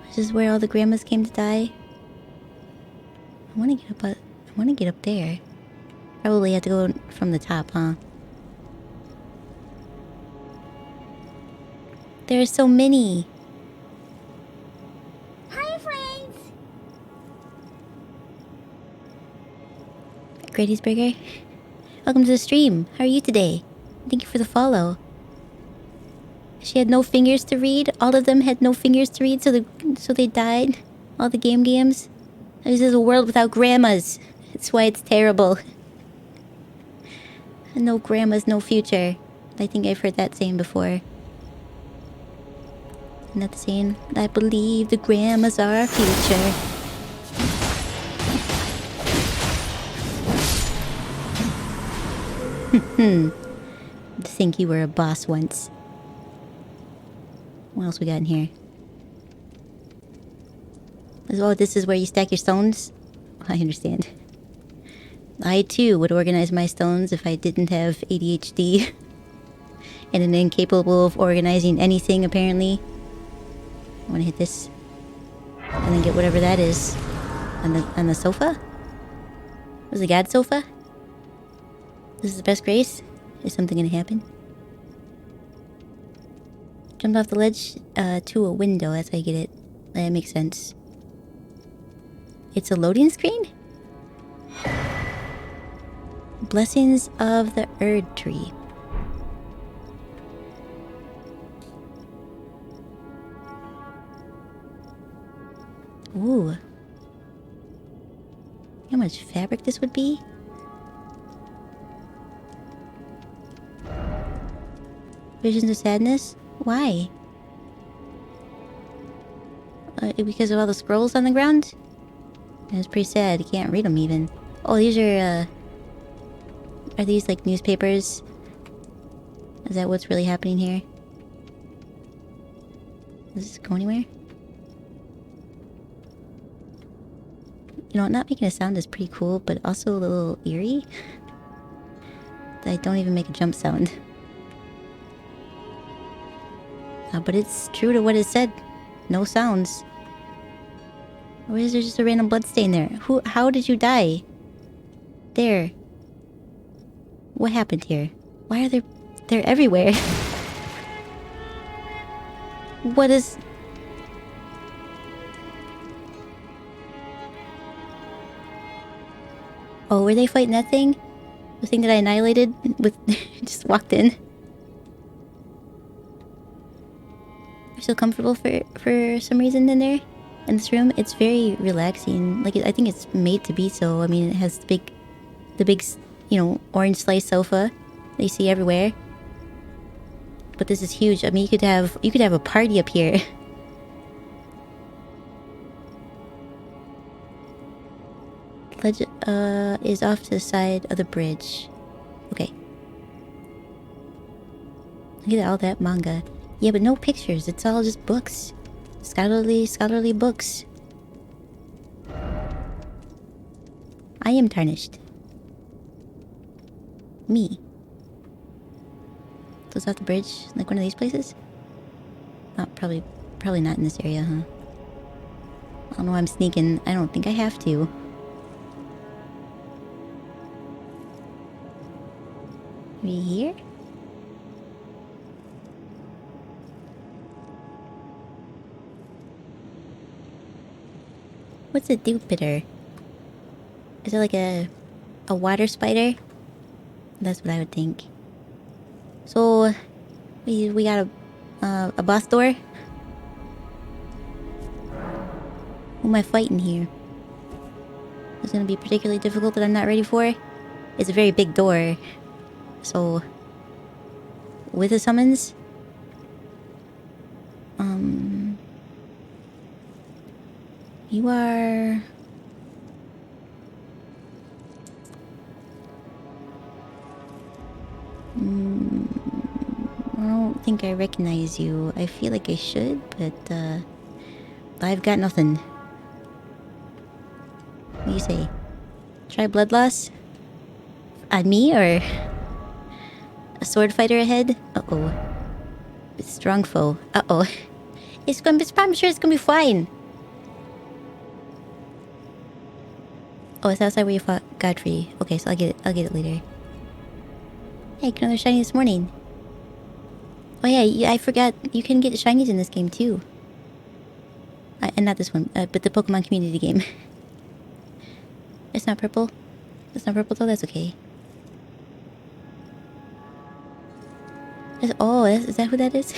This is where all the grandmas came to die. I want to get up there. Probably have to go from the top, huh? There are so many. Hi, friends. Grady's Burger. Welcome to the stream. How are you today? Thank you for the follow. She had no fingers to read. All of them had no fingers to read, so they died. All the games. This is a world without grandmas. That's why it's terrible. No grandmas, no future. I think I've heard that saying before. Isn't that the saying? I believe the grandmas are our future. Think you were a boss once. What else we got in here? Oh, this is where you stack your stones? I understand. I too would organize my stones if I didn't have ADHD. And am incapable of organizing anything, apparently. I want to hit this. And then get whatever that is. On the sofa? Was it God's sofa? This is the best grace? Is something gonna happen? Jumped off the ledge to a window. That's how you get it. That makes sense. It's a loading screen? Blessings of the Erd Tree. Ooh. How much fabric this would be? Visions of sadness? Why? Because of all the scrolls on the ground? It's pretty sad. You can't read them even. Oh, these are these like newspapers? Is that what's really happening here? Does this go anywhere? You know, not making a sound is pretty cool, but also a little eerie. I don't even make a jump sound. But it's true to what it said. No sounds. Or is there just a random bloodstain there? How did you die? There. What happened here? Why are they're everywhere? What is... Oh, were they fighting that thing? The thing that I annihilated with... just walked in. You're so comfortable for some reason in there? In this room? It's very relaxing. Like, I think it's made to be so. I mean, it has the big, you know, orange slice sofa that you see everywhere. but this is huge. I mean, you could have a party up here. Ledge is off to the side of the bridge. Okay. Look at all that manga. Yeah, but no pictures. It's all just books. Scholarly books. I am tarnished. Me. So it's off the bridge, like one of these places? Oh, probably not in this area, huh? I don't know why I'm sneaking. I don't think I have to. Maybe here? What's a dupitor? Is it like a water spider? That's what I would think. So we got a boss door. Who am I fighting here? It's gonna be particularly difficult that I'm not ready for. It's a very big door. So with the summons, you are. I don't think I recognize you. I feel like I should, but I've got nothing. What do you say? Try blood loss? On me or a sword fighter ahead? Uh-oh. It's strong foe. Uh-oh. I'm sure it's gonna be fine. Oh, it's outside where you fought Godfrey. Okay, so I'll get it later. Hey, another shiny this morning. Oh yeah, I forgot you can get shinies in this game too. And not this one, but the Pokemon community game. It's not purple. It's not purple though. That's okay. Is that who that is?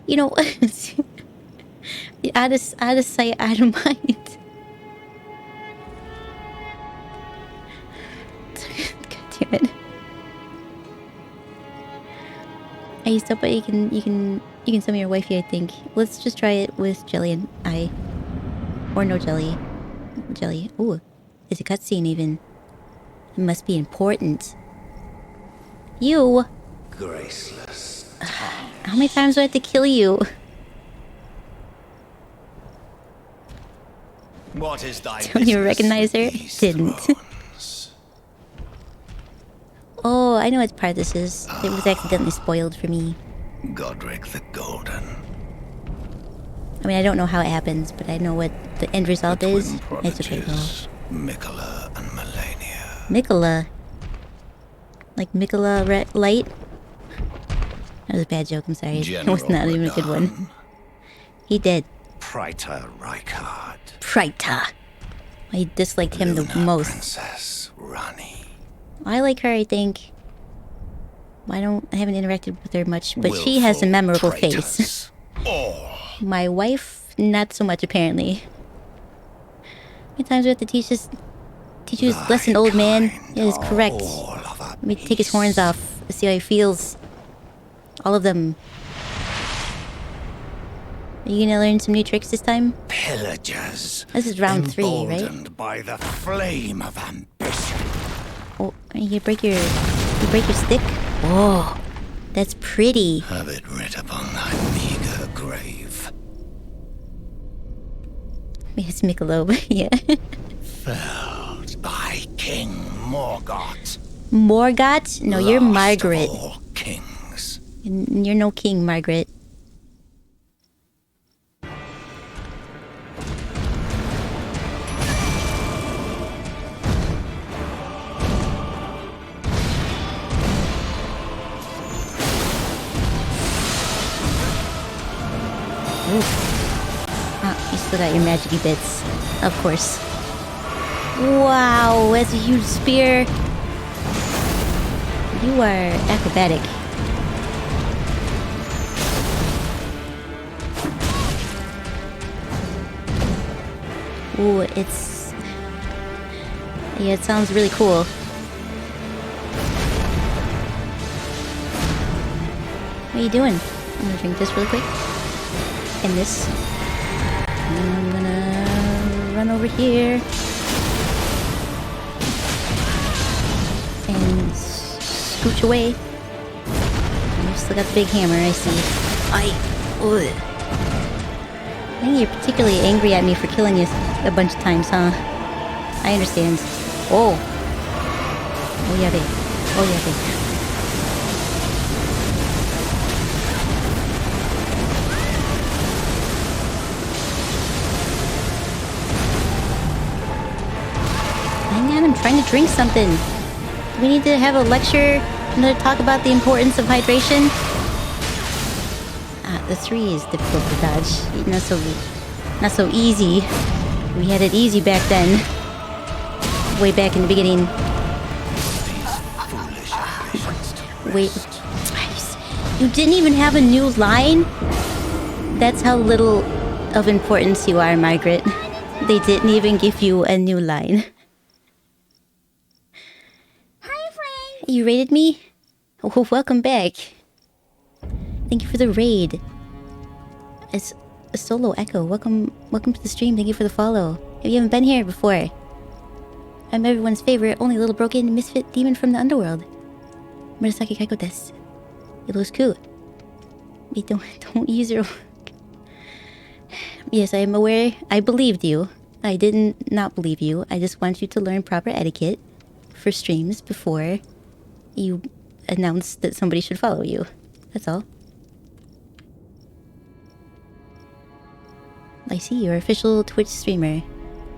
You know, out of sight, out of mind. God damn it! I used to, but you can summon your wifey. I think. Let's just try it with jelly and I, or no jelly. Jelly. Ooh, it's a cutscene even. It must be important. You. Graceless. How many times do I have to kill you? What is thy Don't you recognize her? Didn't. Oh, I know what part this is. It was accidentally spoiled for me. Godric the Golden. I mean, I don't know how it happens, but I know what the end result is. It's okay though. Mikola and Melania. Mikola? Like Mikola Light? That was a bad joke, I'm sorry. It was not even a good one. He did. Praetor Rykard. Praetor. I disliked him the most. Princess Rani. I like her, I think. I haven't interacted with her much, but she has a memorable face. My wife, not so much apparently. How many times do we have to teach this lesson, old man? It is correct. Let me take his horns off, see how he feels. All of them. Are you gonna learn some new tricks this time? Pillagers. This is round 3, right? Emboldened by the flame of ambition. Oh, you break your stick? Oh, that's pretty. Have it writ upon thy meager grave. It's Michelob, yeah. Felled by King Morgoth. Morgoth? No, you're Margaret. Last of all kings. You're no king, Margaret. Oh, you still got your magic-y bits. Of course. Wow, that's a huge spear. You are acrobatic. Ooh, it's... Yeah, it sounds really cool. What are you doing? I'm gonna drink this really quick. And this. And I'm gonna run over here. And scooch away. You still got the big hammer, I see. I think you're particularly angry at me for killing you a bunch of times, huh? I understand. Oh. Oh yeah, babe. Oh yeah, babe. Hang on, I'm trying to drink something. Do we need to have a lecture to talk about the importance of hydration? Ah, the 3 is difficult to dodge. Not so easy. We had it easy back then. Way back in the beginning. Wait. You didn't even have a new line? That's how little of importance you are, Margaret. They didn't even give you a new line. Hi, friends. You raided me? Oh, welcome back. Thank you for the raid. It's a solo echo. Welcome to the stream. Thank you for the follow. If you haven't been here before, I'm everyone's favorite, only little broken misfit demon from the underworld. Murasaki Kaiko desu. It was cool. Wait, don't use your... Yes, I am aware. I believed you. I didn't not believe you. I just want you to learn proper etiquette for streams before you announce that somebody should follow you. That's all. I see, you're official Twitch streamer.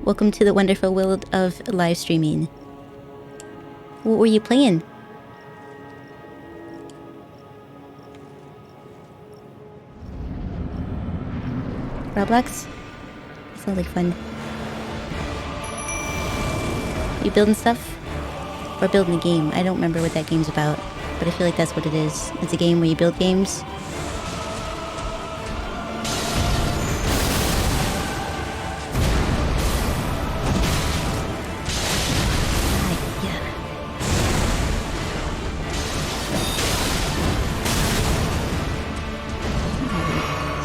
Welcome to the wonderful world of live streaming. What were you playing? Roblox? Sounds like fun. You building stuff? Or building a game? I don't remember what that game's about, but I feel like that's what it is. It's a game where you build games.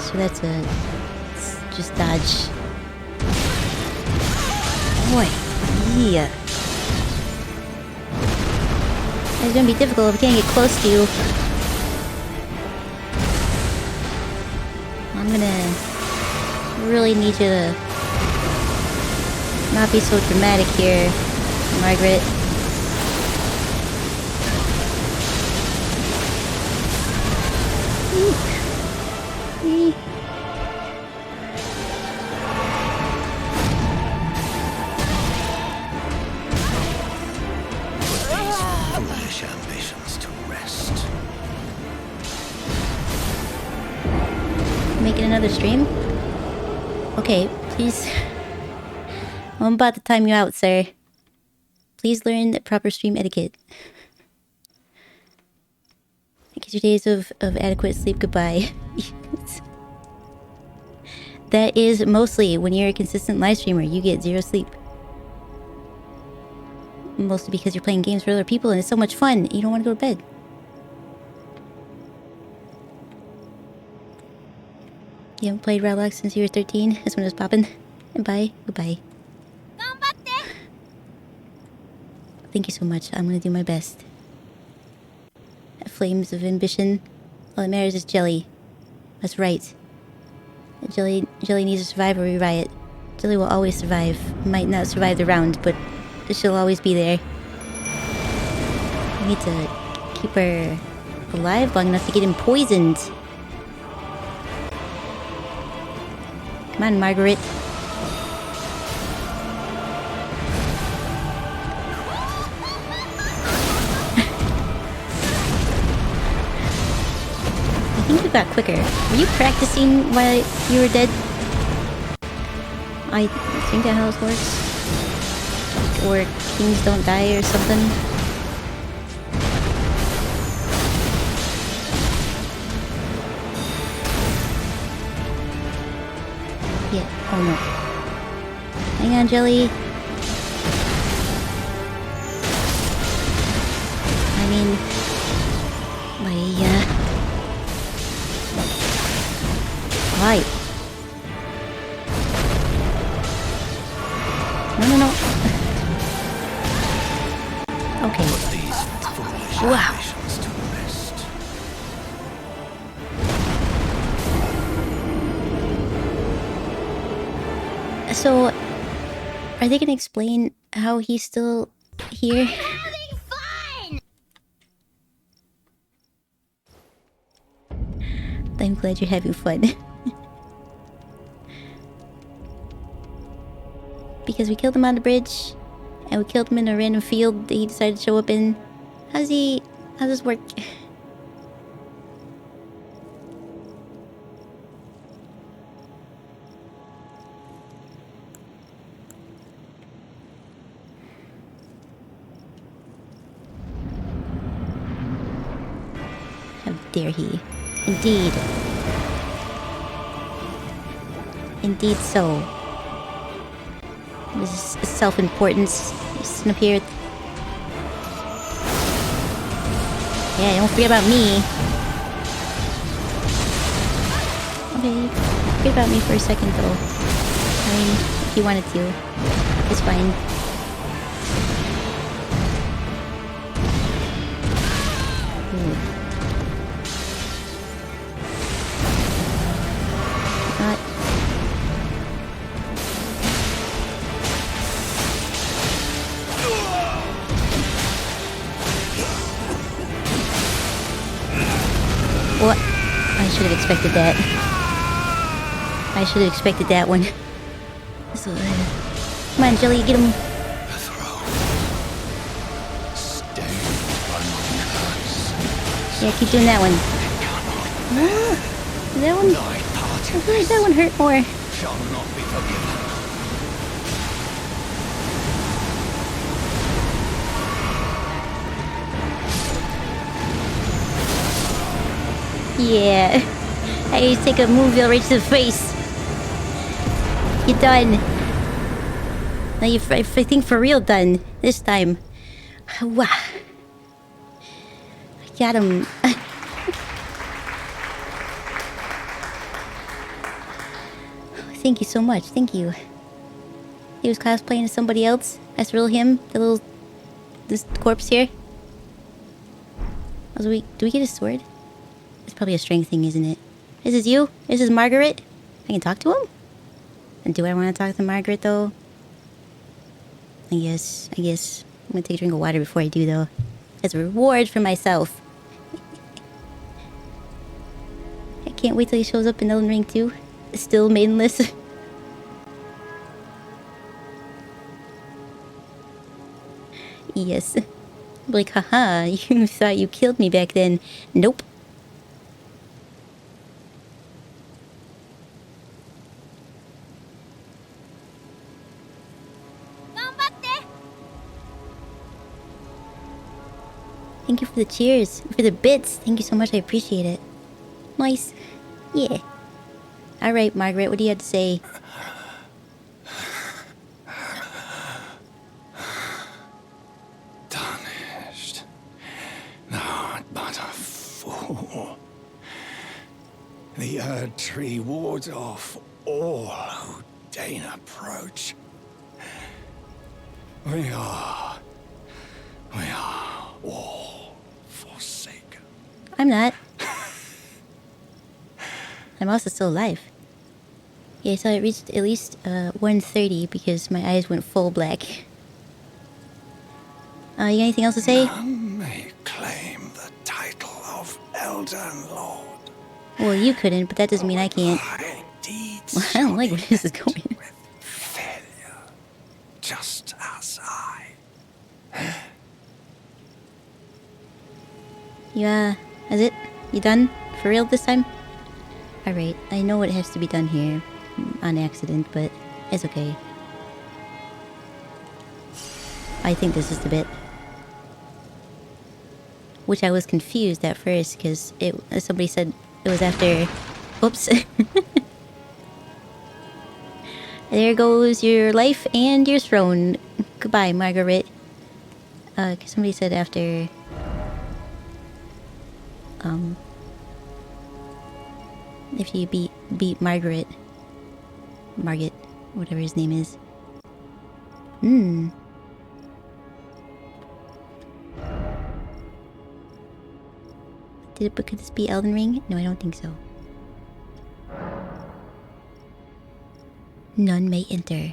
So that's just dodge. Boy, yeah. It's gonna be difficult if we can't get close to you. I'm gonna really need you to not be so dramatic here, Margaret. Foolish ambitions to rest. Making another stream? Okay, please. I'm about to time you out, sir. Please learn the proper stream etiquette. Kiss your days of adequate sleep goodbye. That is mostly when you're a consistent live streamer, you get 0 sleep. Mostly because you're playing games for other people and it's so much fun, you don't want to go to bed. You haven't played Roblox since you were 13? That's when it was poppin'. Bye. Goodbye. Thank you so much. I'm gonna do my best. Flames of ambition. All that matters is Jelly. That's right. Jelly needs to survive or we riot. Jelly will always survive. Might not survive the round, but she'll always be there. We need to keep her alive long enough to get him poisoned. Come on, Margaret. I think you got quicker. Were you practicing while you were dead? I think that's how it works. Or kings don't die or something. Yeah, oh no. Hang on, Jelly. I mean... Why? No. Okay. Put these foolish Wow. ambitions to rest. So, are they gonna explain how he's still here? Having fun! I'm glad you're having fun. Because we killed him on the bridge, and we killed him in a random field that he decided to show up in. How's this work? How dare he? Indeed. Indeed so. This is self-importance. He's sitting up here. Yeah, don't forget about me. Okay, forget about me for a second though. I mean, if you wanted to. It's fine. Ooh. Not. What? I should have expected that. I should have expected that one. So, come on, Jelly, get him. The throne. Stay on my curse. Yeah, keep doing that one. That one? Thy part I feel like that one hurt more. shall not be forgiven. Yeah. I take a move right to the face. You're done. Now you're, I think, for real done. This time. Wow. I got him. Thank you so much. Thank you. He was cosplaying as somebody else. That's real him. This corpse here. Do we get a sword? It's probably a strength thing, isn't it? This is you? This is Margaret? I can talk to him? And do I want to talk to Margaret, though? I guess. I'm gonna take a drink of water before I do, though. As a reward for myself. I can't wait till he shows up in Elden Ring 2. Still maidenless. Yes. Like, haha, you thought you killed me back then. Nope. Thank you for the cheers. For the bits. Thank you so much. I appreciate it. Nice. Yeah. Alright, Margaret, what do you have to say? Tarnished. Thou but a fool. The Erd Tree wards off all who deign approach. We are all forsaken. I'm not. I'm also still alive. Yeah, so I reached at least 130 because my eyes went full black. You got anything else to say? None may claim the title of Elden Lord. Well, you couldn't, but that doesn't mean I can't. Thy deeds Well, I don't like where this is going. with failure, just as I. Is it? You done? For real this time? Alright, I know it has to be done here. On accident, but it's okay. I think this is the bit. Which I was confused at first, because somebody said it was after... Oops. There goes your life and your throne. Goodbye, Margaret. Somebody said after... if you beat Margaret, whatever his name is. Could this be Elden Ring? No, I don't think so. None may enter.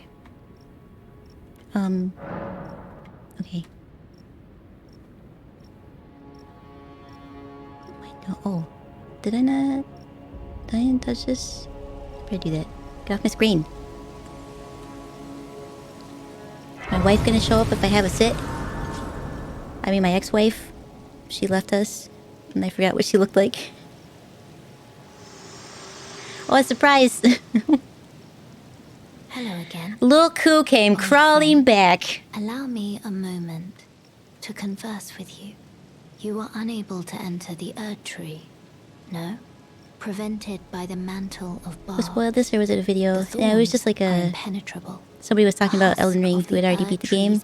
Okay. Wait, no. Oh, did I not touch this? How do I do that? Get off my screen. Is my wife gonna show up if I have a sit? I mean, my ex-wife. She left us, and I forgot what she looked like. Oh, a surprise! Hello again. Look who came crawling back. Allow me a moment to converse with you. You were unable to enter the Erd Tree. No? Prevented by the mantle of bark. Was spoiled this or was it a video? Yeah, it was just like a... impenetrable. Somebody was talking about Elden Ring who had already beat the game.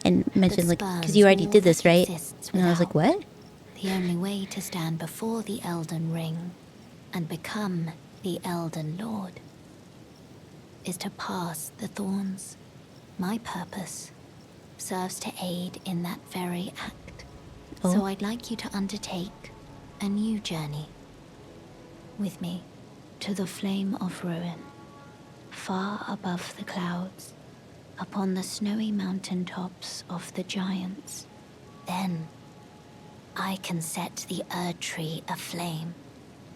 And mentioned like, because you already did this, right? And I was like, what? The only way to stand before the Elden Ring and become the Elden Lord is to pass the thorns. My purpose serves to aid in that very act. Oh. So I'd like you to undertake a new journey with me to the Flame of Ruin, far above the clouds, upon the snowy mountain tops of the giants. Then I can set the Erd Tree aflame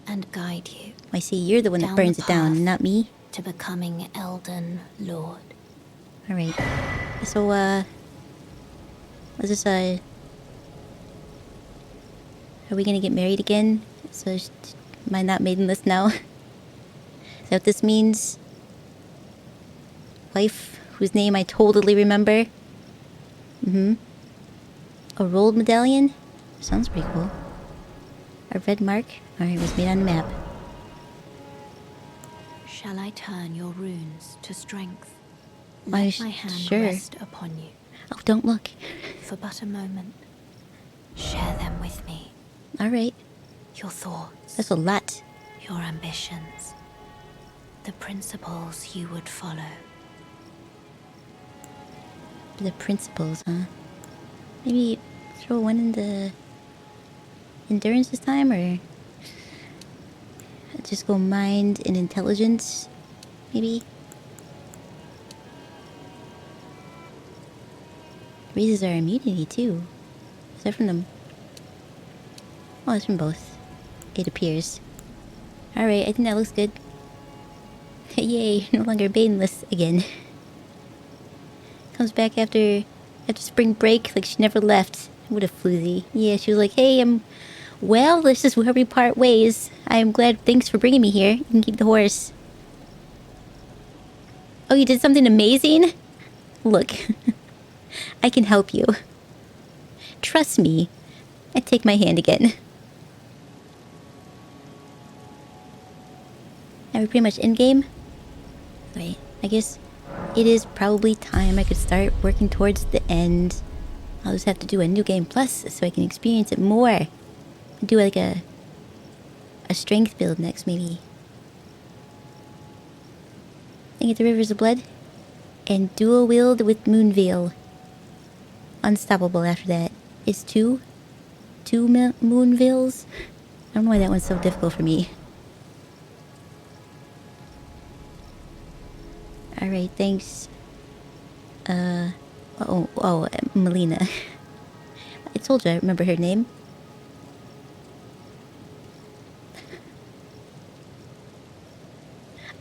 and guide you. I see, you're the one that burns it down, not me. To becoming Elden Lord. Alright. So, was this, are we gonna get married again? So, am I not maidenless now? Is that what this means? Wife, whose name I totally remember. A rolled medallion? Sounds pretty cool. A red mark? Alright, it was made on the map. Shall I turn your runes to strength? Why, Let my hand sure. rest upon you. Oh, don't look. For but a moment. Share them with me. Alright. Your thoughts. That's a lot. Your ambitions. The principles you would follow. The principles, huh? Maybe throw one in the endurance this time, or just go mind and intelligence, maybe? Raises our immunity too. Is that from them? Oh, it's from both. It appears. Alright, I think that looks good. Yay, no longer baneless again. Comes back after spring break, like she never left. What a floozy. Yeah, she was like, hey, well, this is where we part ways. I am glad, thanks for bringing me here. You can keep the horse. Oh, you did something amazing? Look, I can help you. Trust me. I take my hand again. Are we pretty much in-game? Wait, I guess it is probably time I could start working towards the end. I'll just have to do a new game plus so I can experience it more. Do like a strength build next, maybe. I get the Rivers of Blood and dual wield with Moonveil. Unstoppable after that. Is two Moonveils? I don't know why that one's so difficult for me. Alright, thanks. Melina. I told you I remember her name.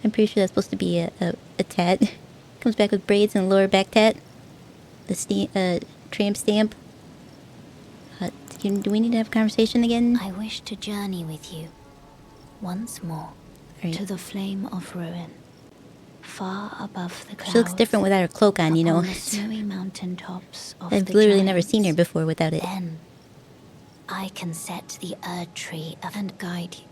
I'm pretty sure that's supposed to be a tat. Comes back with braids and a lower back tat. The tramp stamp. Do we need to have a conversation again? I wish to journey with you once more to the Flame of Ruin, far above the clouds. She looks different without her cloak on, you know. The snowy mountain tops of I've the literally giants. never seen her before without it. Then I can set the Erd Tree and guide you.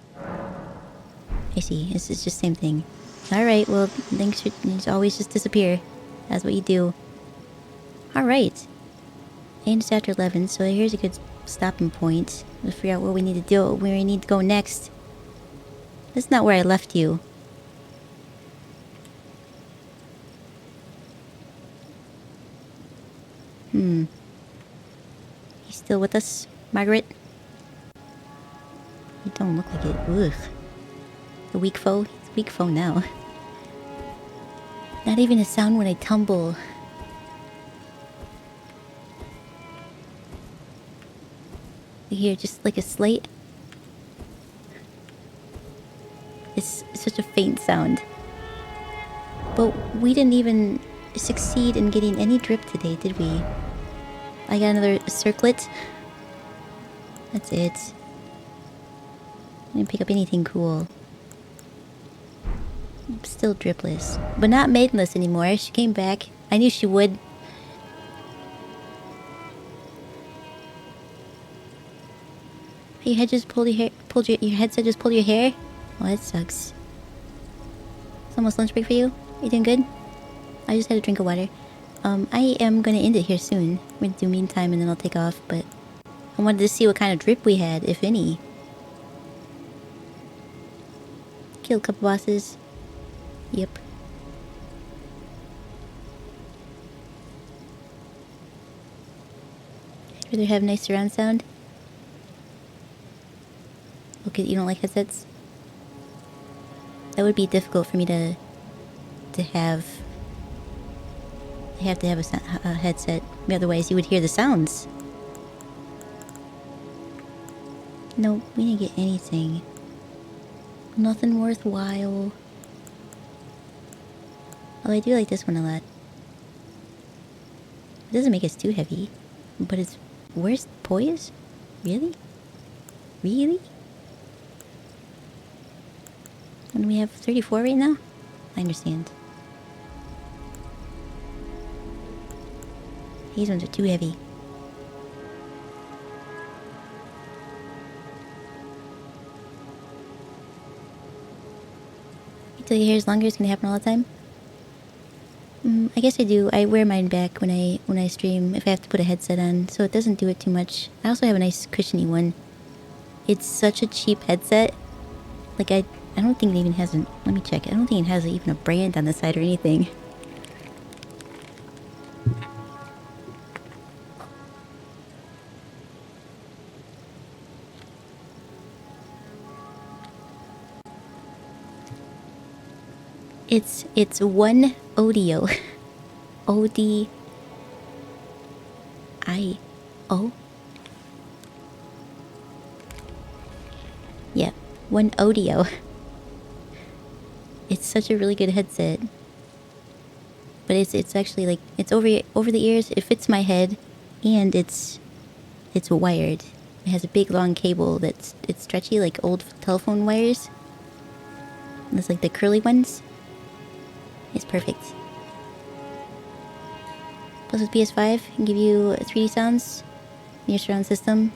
I see. It's just the same thing. Alright, well, thanks for... You just always just disappear. That's what you do. Alright. And it's after 11, so here's a good stopping point. Let's figure out what we need to do, where we need to go next. That's not where I left you. You still with us, Margaret? You don't look like it. Ugh. The weak foe? It's a weak foe now. Not even a sound when I tumble. You hear just like a slate? It's such a faint sound. But we didn't even succeed in getting any drip today, did we? I got another circlet. That's it. I didn't pick up anything cool. I'm still dripless. But not maidenless anymore. She came back. I knew she would. Your head just pulled your hair. Your headset just pulled your hair? Oh, that sucks. It's almost lunch break for you? You doing good? I just had a drink of water. I am gonna end it here soon. We're gonna do meantime and then I'll take off, but I wanted to see what kind of drip we had, if any. Killed a couple bosses. Yep. I'd rather have nice surround sound. Okay, you don't like headsets? That would be difficult for me to have. I have to have a headset. Otherwise, you would hear the sounds. No, we didn't get anything. Nothing worthwhile. Oh, I do like this one a lot. It doesn't make us too heavy. But it's... Where's poise? Really? Really? And we have 34 right now? I understand. These ones are too heavy. Until your hair's longer, it's gonna happen all the time? I guess I do. I wear mine back when I stream if I have to put a headset on, so it doesn't do it too much. I also have a nice cushiony one. It's such a cheap headset. Like I don't think it even has an... Let me check. I don't think it has even a brand on the side or anything. It's one audio. O-D... I-O? Yeah, one audio. It's such a really good headset. But it's actually like... It's over the ears, it fits my head, and it's wired. It has a big long cable it's stretchy like old telephone wires. It's like the curly ones. It's perfect. Plus with PS5, can give you 3D sounds in your surround system,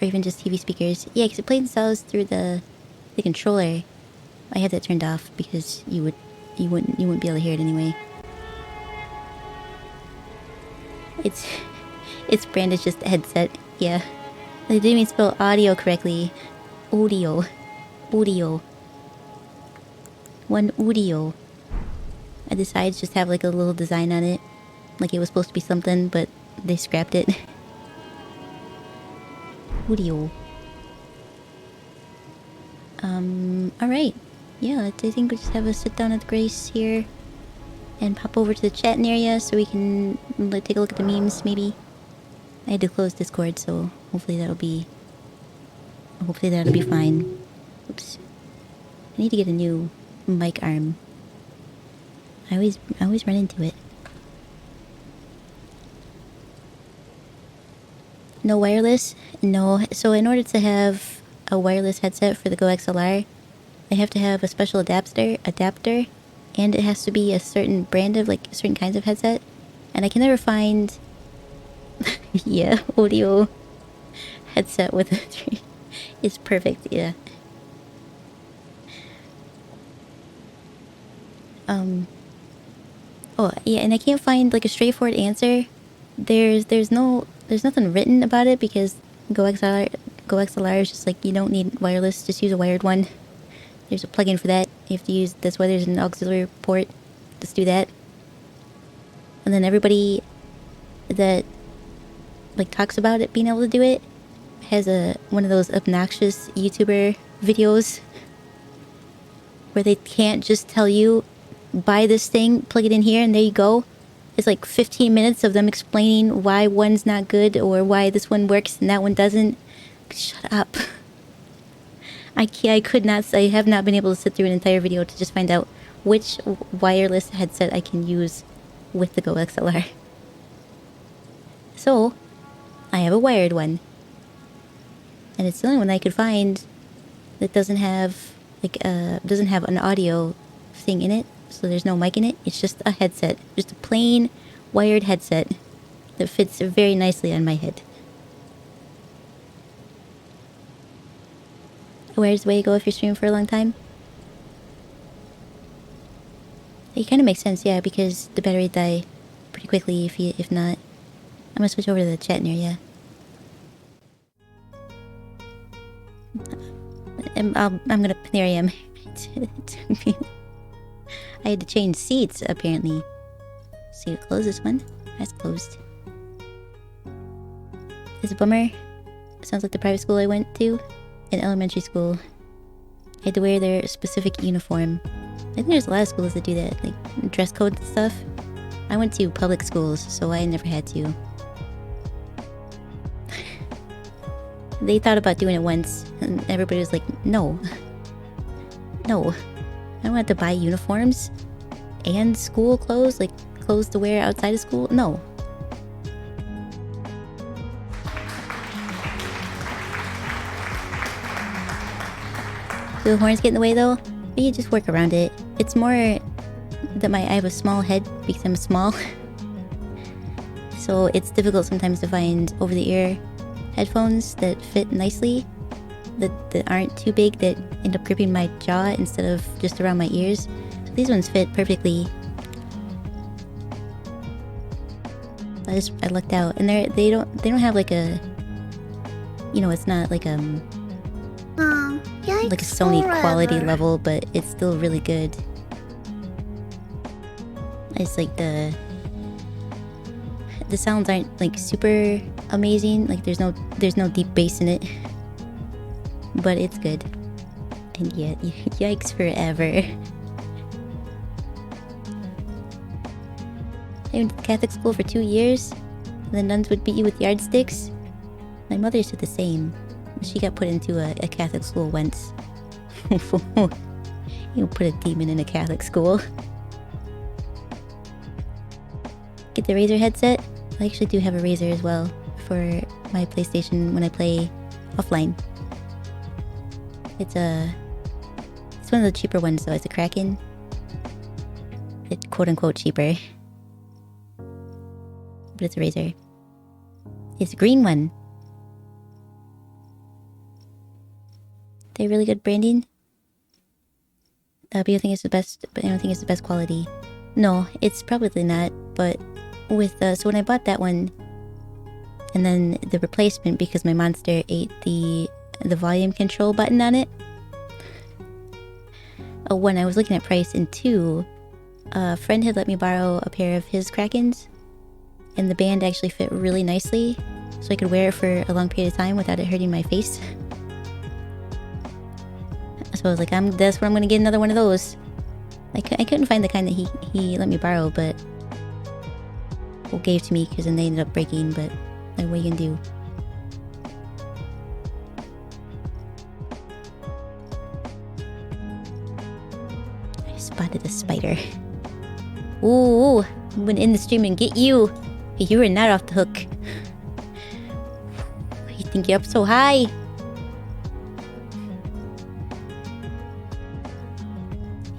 or even just TV speakers. Yeah, because it plays and sounds through the controller. I had that turned off because you wouldn't be able to hear it anyway. Its brand is just a headset. Yeah, they didn't even spell audio correctly. Audio. One audio. And the sides just have like a little design on it. Like it was supposed to be something, but they scrapped it. Audio. Alright. Yeah, I think we just have a sit down at Grace here. And pop over to the chatting area so we can take a look at the memes, maybe. I had to close Discord, so hopefully that'll be fine. Oops. I need to get a new mic arm. I always run into it. No wireless? No. So in order to have a wireless headset for the Go XLR, I have to have a special adapter, and it has to be a certain brand of, like, certain kinds of headset. And I can never find... yeah, audio headset with a 3. It's perfect, yeah. Oh yeah, and I can't find like a straightforward answer. There's nothing written about it because GoXLR is just like you don't need wireless, just use a wired one. There's a plugin for that. You have to use, that's why there's an auxiliary port. Just do that. And then everybody that like talks about it being able to do it has one of those obnoxious YouTuber videos where they can't just tell you buy this thing, plug it in here, and there you go. It's like 15 minutes of them explaining why one's not good or why this one works and that one doesn't. Shut up. I have not been able to sit through an entire video to just find out which wireless headset I can use with the GoXLR. So, I have a wired one. And it's the only one I could find that doesn't have an audio thing in it. So there's no mic in it. It's just a headset. Just a plain wired headset that fits very nicely on my head. Where's the way to go if you're streaming for a long time? It kind of makes sense, yeah, because the battery die pretty quickly if not. I'm gonna switch over to the chat area. There I am. I had to change seats, apparently. See, close this one. That's closed. It's a bummer. Sounds like the private school I went to. In elementary school, I had to wear their specific uniform. I think there's a lot of schools that do that, like dress code and stuff. I went to public schools, so I never had to. They thought about doing it once, and everybody was like, no. No. I don't have to buy uniforms and school clothes, like clothes to wear outside of school. No. Do the horns get in the way though? But you just work around it. It's more that I have a small head because I'm small. So it's difficult sometimes to find over-the-ear headphones that fit nicely, that aren't too big, that end up gripping my jaw instead of just around my ears. So these ones fit perfectly. I lucked out, and they don't have like a, you know, it's not like like a Sony quality level, but it's still really good. It's like the sounds aren't like super amazing, like there's no deep bass in it, but it's good. And yet, yikes forever. I went to Catholic school for 2 years. The nuns would beat you with yardsticks. My mother did the same. She got put into a Catholic school once. You put a demon in a Catholic school. Get the Razer headset. I actually do have a Razer as well for my PlayStation when I play offline. It's one of the cheaper ones though. It's a Kraken. It's quote-unquote cheaper. But it's a Razer. It's a green one. They're really good branding. But I don't think it's the best. But I don't think it's the best quality. No, it's probably not. But with so when I bought that one, and then the replacement because my monster ate the volume control button on it. One, I was looking at price, and two, a friend had let me borrow a pair of his Krakens, and the band actually fit really nicely, so I could wear it for a long period of time without it hurting my face. So I was like, that's where I'm gonna get another one of those. I couldn't find the kind that he let me borrow, but well, gave to me because then they ended up breaking. But like, what are you gonna do? I spotted a spider. Ooh, I'm gonna end the stream and get you. You are not off the hook. You think you're up so high?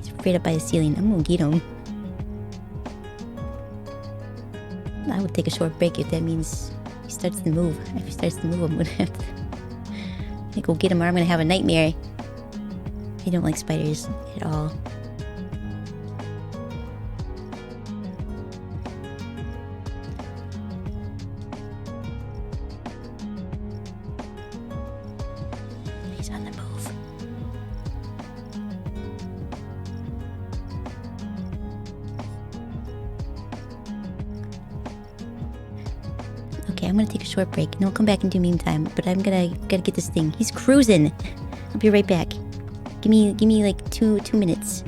Straight up by the ceiling. I'm gonna get him. I would take a short break if that means he starts to move. If he starts to move, I'm gonna have to go get him or I'm gonna have a nightmare. I don't like spiders at all. Okay, I'm gonna take a short break and I'll come back and do meme time. But I'm gotta get this thing. He's cruising. I'll be right back. Give me like two minutes.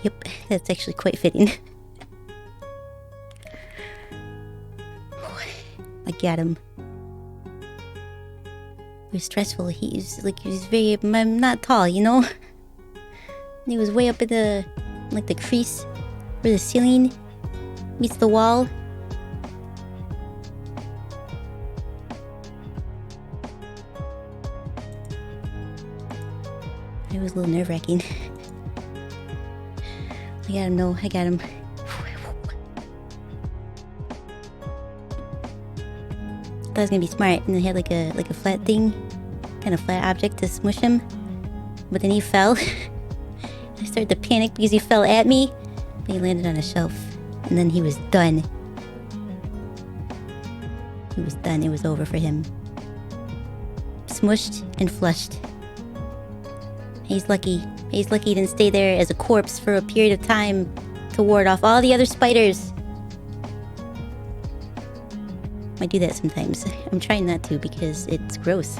Yep, that's actually quite fitting. I got him. It was stressful. He was very... I'm not tall, you know? He was way up in the... like the crease where the ceiling meets the wall. It was a little nerve-wracking. I got him, no, I got him. I thought I was gonna be smart and I had like a flat thing, kind of flat object to smush him. But then he fell. I started to panic because he fell at me. But he landed on a shelf. And then he was done. He was done, it was over for him. Smushed and flushed. He's lucky. He's lucky he didn't stay there as a corpse for a period of time to ward off all the other spiders. I do that sometimes. I'm trying not to because it's gross.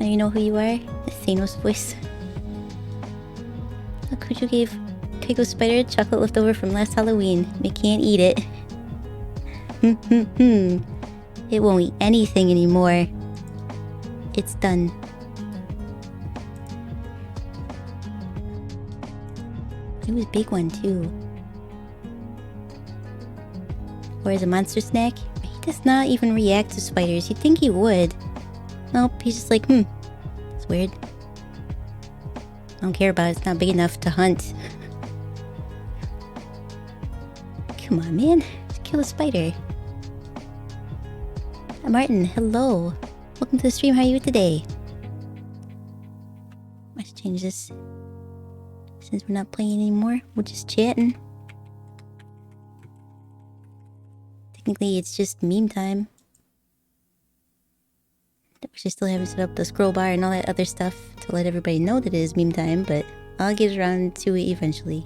Now you know who you are? The Thanos voice. Look, Kujo gave Kaiko's spider chocolate left over from last Halloween. They can't eat it. It won't eat anything anymore. It's done. It was a big one too. Or as a monster snack, he does not even react to spiders. You'd think he would. Nope, he's just like, it's weird. I don't care about it. It's not big enough to hunt. Come on, man. Just kill a spider. Martin, hello. Welcome to the stream. How are you today? I should change this. Since we're not playing anymore, we're just chatting. Technically, it's just meme time. Which I still haven't set up the scroll bar and all that other stuff to let everybody know that it is meme time, but I'll get around to it eventually.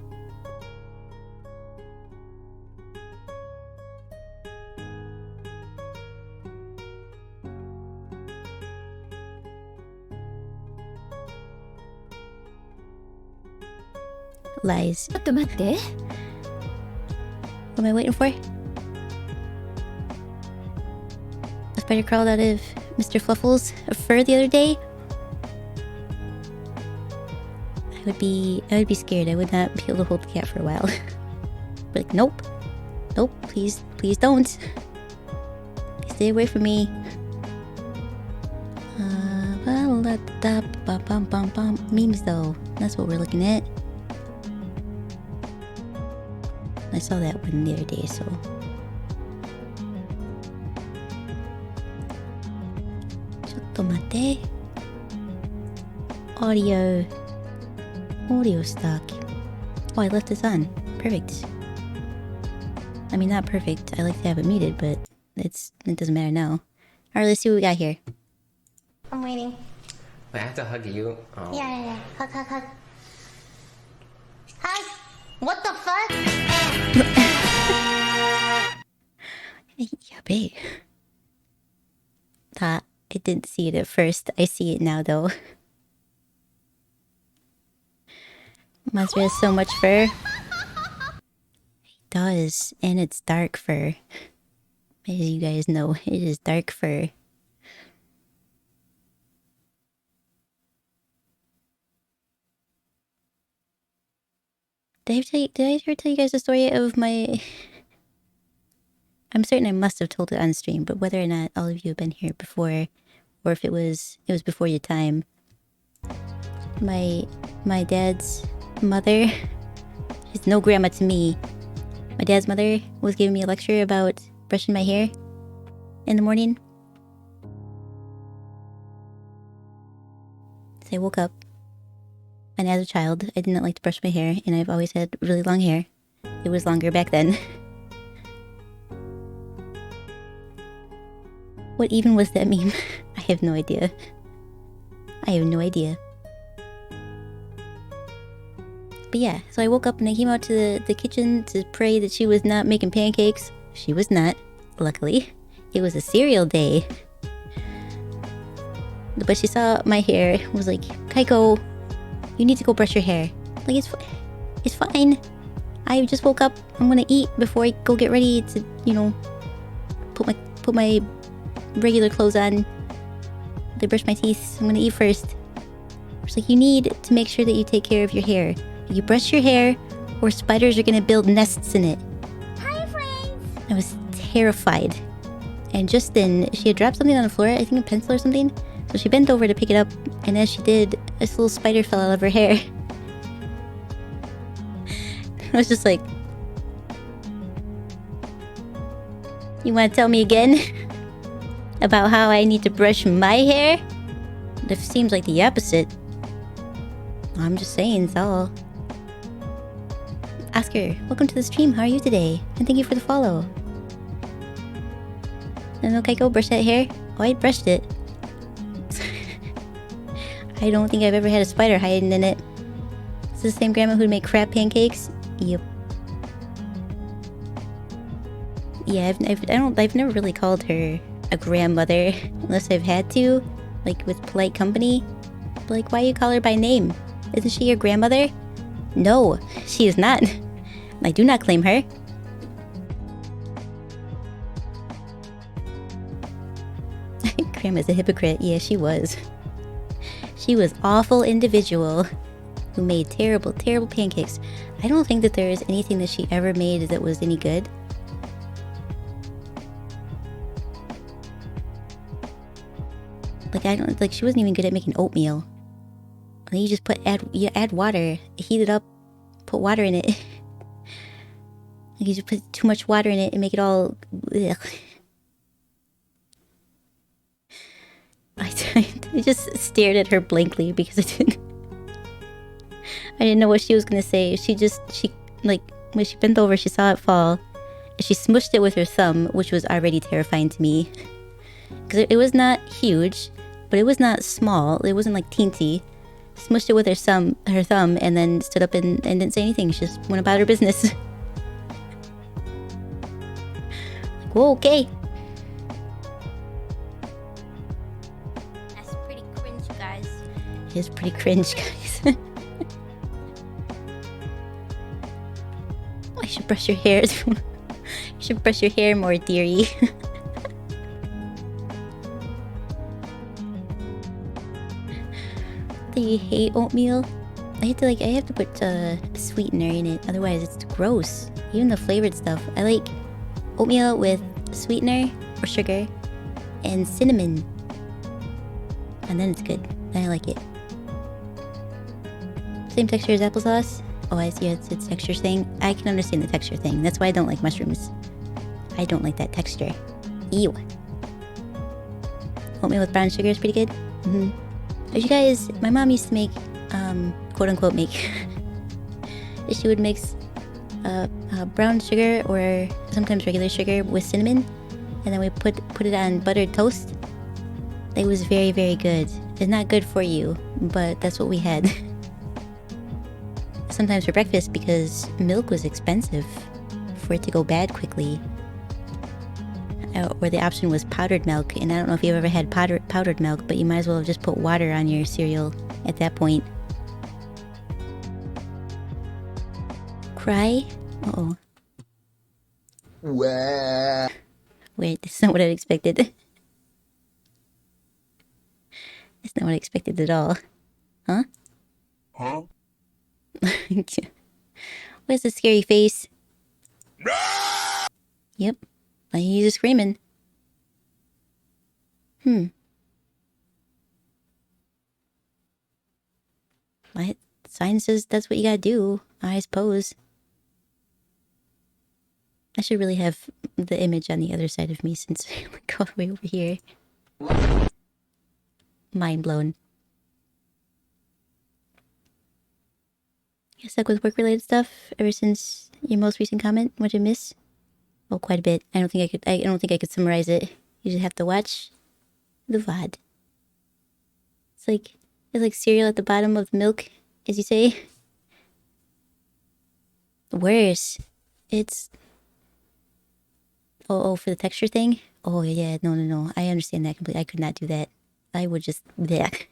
Lies. What am I waiting for? A spider crawled out of Mr. Fluffle's fur the other day. I would be scared. I would not be able to hold the cat for a while. But like, nope. Nope, please don't. Stay away from me. Memes though. That's what we're looking at. I saw that one the other day, so. Chotto mate. Audio stock. Oh, I left this on. Perfect. I mean, not perfect. I like to have it muted, but it doesn't matter now. Alright, let's see what we got here. I'm waiting. Wait, I have to hug you. Oh. Yeah. Hug. Hi! What the fuck? Yeah, babe. I didn't see it at first. I see it now, though. Monster has so much fur. It does, and it's dark fur. As you guys know, it is dark fur. Did I ever tell you guys the story of my... I'm certain I must have told it on stream, but whether or not all of you have been here before, or if it was before your time. My dad's mother, she's no grandma to me. My dad's mother was giving me a lecture about brushing my hair in the morning. So I woke up, and as a child, I did not like to brush my hair, and I've always had really long hair. It was longer back then. What even was that meme? I have no idea. But yeah, so I woke up and I came out to the kitchen to pray that she was not making pancakes. She was not, luckily. It was a cereal day. But she saw my hair and was like, Kaiko, you need to go brush your hair. Like, it's fine. I just woke up. I'm gonna eat before I go get ready to, put my regular clothes on. They brush my teeth. I'm gonna eat first. She's like, you need to make sure that you take care of your hair. You brush your hair, or spiders are gonna build nests in it. Hi, friends! I was terrified. And just then, she had dropped something on the floor, I think a pencil or something. So she bent over to pick it up, and as she did, this little spider fell out of her hair. I was just like... You wanna tell me again? About how I need to brush my hair? It seems like the opposite. I'm just saying, it's all. Oscar, welcome to the stream. How are you today? And thank you for the follow. No, Kaiko, brush that hair? Oh, I brushed it. I don't think I've ever had a spider hiding in it. Is this the same grandma who'd make crab pancakes? Yep. Yeah, I've never really called her a grandmother unless I've had to, like with polite company. But like, why you call her by name? Isn't she your grandmother? No, she is not. I do not claim her. Grandma's a hypocrite. Yeah, she was. She was awful individual who made terrible, terrible pancakes. I don't think that there is anything that she ever made that was any good. Like, she wasn't even good at making oatmeal. then you just add water, heat it up, put water in it. Like you just put too much water in it and make it all. Ugh. I just stared at her blankly because I didn't know what she was gonna say. She like when she bent over, she saw it fall. And she smushed it with her thumb, which was already terrifying to me. Because it was not huge, but it was not small. It wasn't like teensy. Smushed it with her thumb, and then stood up and didn't say anything. She just went about her business. Like, whoa, okay. That's pretty cringe, guys. It is pretty cringe, guys. I should brush your hair. You should brush your hair more, dearie. Do you hate oatmeal? I have to put sweetener in it, otherwise it's gross. Even the flavored stuff. I like oatmeal with sweetener or sugar and cinnamon, and then it's good. Then I like it. Same texture as applesauce. Oh, I see. It's texture thing. I can understand the texture thing. That's why I don't like mushrooms. I don't like that texture. Ew. Oatmeal with brown sugar is pretty good. You guys, my mom used to make, quote unquote make. She would mix brown sugar or sometimes regular sugar with cinnamon, and then we put it on buttered toast. It was very, very good. It's not good for you, but that's what we had. Sometimes for breakfast, because milk was expensive for it to go bad quickly. Or the option was powdered milk, and I don't know if you've ever had powdered milk, but you might as well have just put water on your cereal at that point. Cry? Uh-oh. Wait, this is not what I expected. It's not what I expected at all. Huh? Where's the scary face? Yep. He's just screaming. What? Sign says that's what you gotta do, I suppose. I should really have the image on the other side of me since I went all the way over here. Mind blown. You stuck with work-related stuff ever since your most recent comment? What'd you miss? Oh, quite a bit. I don't think I could summarize it. You just have to watch the VOD. It's like cereal at the bottom of milk, as you say. Worse. It's... Oh, for the texture thing? Oh, yeah, no. I understand that completely. I could not do that. I would just... Blech.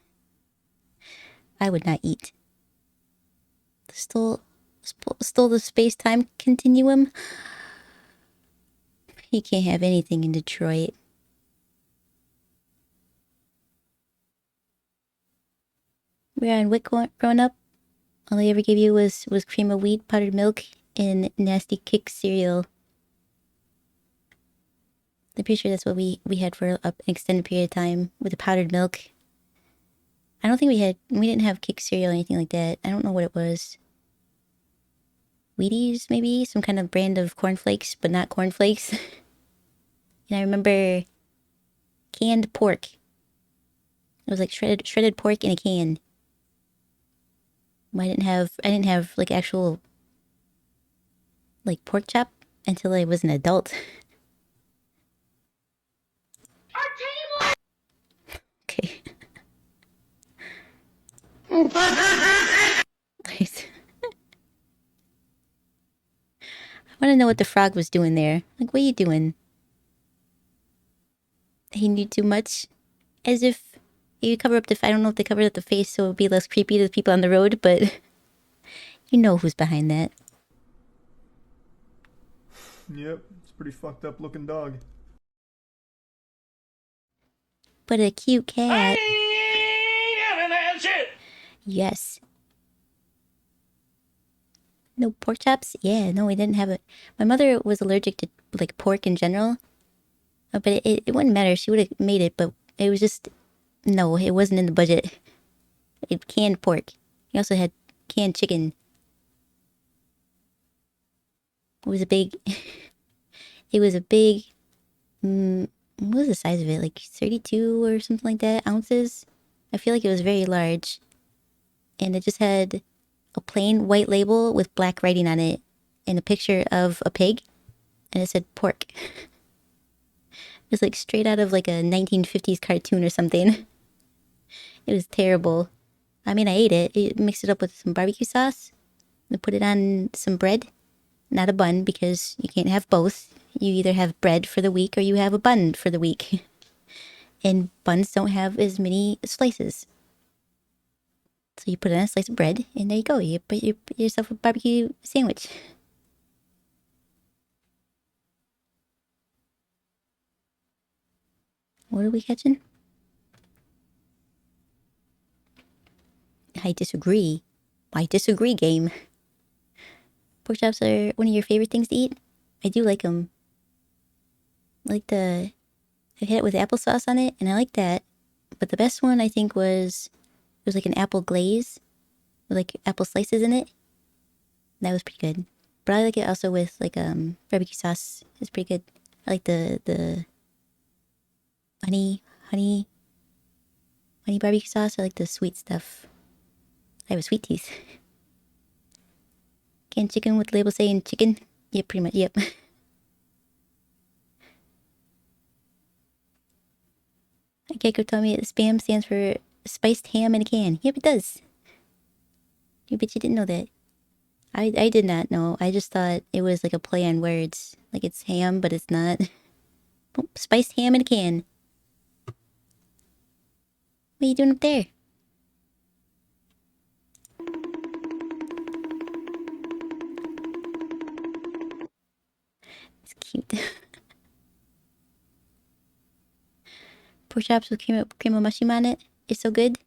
I would not eat. Stole the space-time continuum? You can't have anything in Detroit. We were on WIC growing up. All they ever gave you was cream of wheat, powdered milk, and nasty Kick cereal. I'm pretty sure that's what we had for an extended period of time with the powdered milk. I don't think we didn't have Kick cereal or anything like that. I don't know what it was. Wheaties, maybe? Some kind of brand of cornflakes, but not cornflakes. And I remember canned pork. It was like shredded pork in a can. I didn't have like actual like pork chop until I was an adult. Okay. Nice. I want to know what the frog was doing there. Like, what are you doing? He knew too much? As if you cover up I don't know if they covered up the face so it would be less creepy to the people on the road, but you know who's behind that. Yep, it's a pretty fucked up looking dog. But a cute cat. That's it. Yes. No pork chops? Yeah, no, we didn't have it. My mother was allergic to like pork in general. But it wouldn't matter. She would have made it, but it was just... No, it wasn't in the budget. It canned pork. He also had canned chicken. It was a big... it was a big... what was the size of it? Like 32 or something like that ounces? I feel like it was very large. And it just had a plain white label with black writing on it and a picture of a pig. And it said pork. It was like straight out of like a 1950s cartoon or something. It was terrible. I mean, I ate it. I mixed it up with some barbecue sauce. And put it on some bread. Not a bun, because you can't have both. You either have bread for the week or you have a bun for the week. And buns don't have as many slices. So you put it on a slice of bread, and there you go. You put yourself a barbecue sandwich. What are we catching? I disagree. I disagree, game. Pork chops are one of your favorite things to eat? I do like them. I've had it with applesauce on it, and I like that. But the best one, I think, was like an apple glaze with like apple slices in it. That was pretty good. But I like it also with like barbecue sauce. It's pretty good. I like the honey barbecue sauce. I like the sweet stuff. I have a sweet tooth. Canned chicken with label saying chicken. Yep, pretty much. Yep. Kaiko told me that SPAM stands for spiced ham in a can. Yep, it does. You bet you didn't know that. I did not know. I just thought it was like a play on words. Like it's ham, but it's not. Oh, spiced ham in a can. What are you doing up there? It's cute. Pork chops with cream of mushroom on it. It's so good.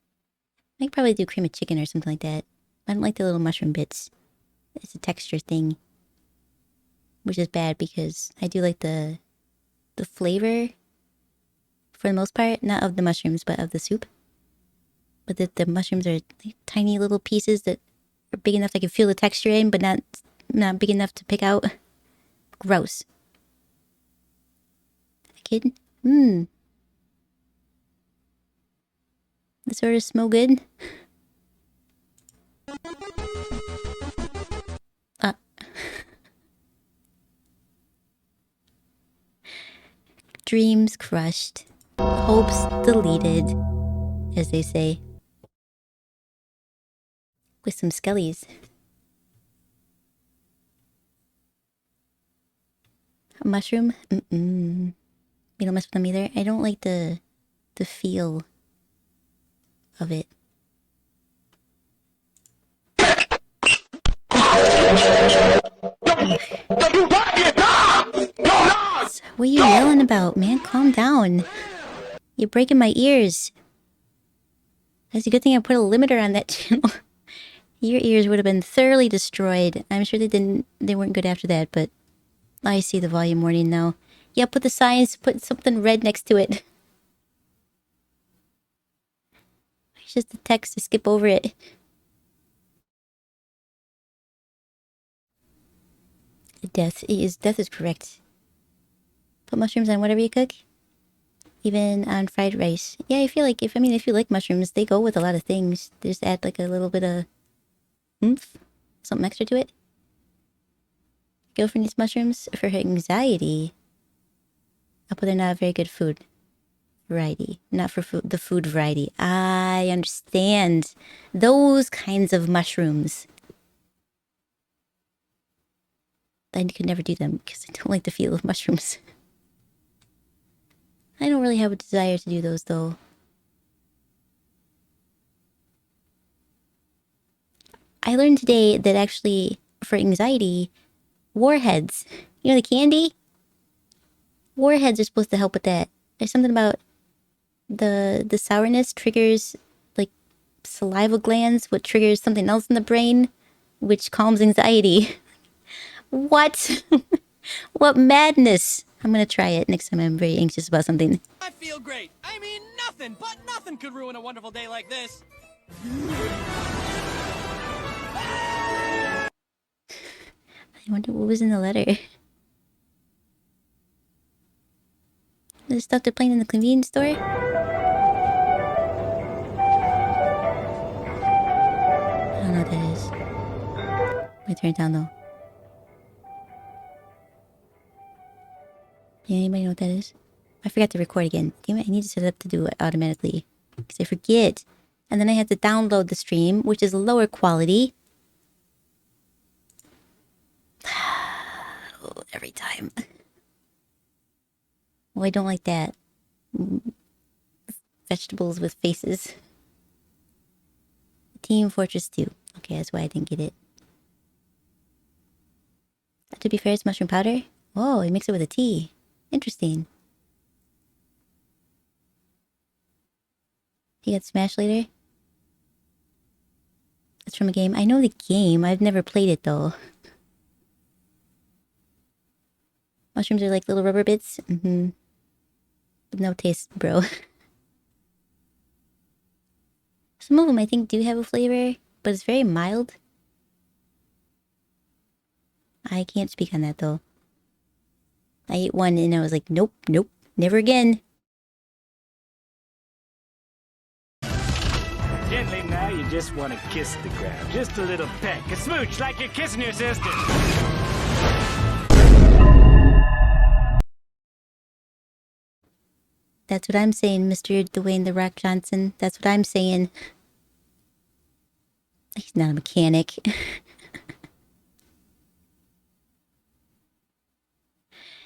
I could probably do cream of chicken or something like that. I don't like the little mushroom bits. It's a texture thing. Which is bad because I do like the flavor for the most part. Not of the mushrooms, but of the soup. But the mushrooms are like tiny little pieces that are big enough I can feel the texture in, but not big enough to pick out. Gross. A kid? Mmm. This sort of smell good. Dreams crushed. Hopes deleted. As they say. With some skellies. A mushroom? Mm-mm. You don't mess with them either? I don't like the feel of it. What are you yelling about, man? Calm down. You're breaking my ears. That's a good thing I put a limiter on that channel. Your ears would have been thoroughly destroyed. I'm sure they weren't good after that, but I see the volume warning now. Yeah, put the signs, put something red next to it. It's just the text to skip over it. Death is correct. Put mushrooms on whatever you cook. Even on fried rice. Yeah, I feel like if you like mushrooms, they go with a lot of things. They just add like a little bit of oomph, something extra to it. Girlfriend needs mushrooms for her anxiety. But they're not a very good food variety. Not for the food variety. I understand. Those kinds of mushrooms. I could never do them because I don't like the feel of mushrooms. I don't really have a desire to do those though. I learned today that actually for anxiety, warheads, you know the candy? Warheads are supposed to help with that. There's something about the sourness triggers like saliva glands, what triggers something else in the brain, which calms anxiety. What? What madness? I'm gonna try it next time I'm very anxious about something. I feel great. I mean, nothing could ruin a wonderful day like this. I wonder what was in the letter. The stuff they're playing in the convenience store? I don't know what that is. Let me turn it down though. Yeah, anybody know what that is? I forgot to record again. Damn it, I need to set it up to do it automatically. Because I forget. And then I have to download the stream, which is lower quality. Oh, every time. Well, I don't like that. Vegetables with faces. Team Fortress 2. Okay, that's why I didn't get it. To be fair, it's mushroom powder. Oh, you mix it with a tea. Interesting. You got smashed later? It's from a game. I know the game. I've never played it though. Mushrooms are like little rubber bits. Mm-hmm. But no taste, bro. Some of them I think do have a flavor, but it's very mild. I can't speak on that though. I ate one and I was like, nope, nope, never again. Gently now, you just want to kiss the ground. Just a little peck, a smooch like you're kissing your sister. That's what I'm saying, Mr. Dwayne The Rock Johnson. That's what I'm saying. He's not a mechanic.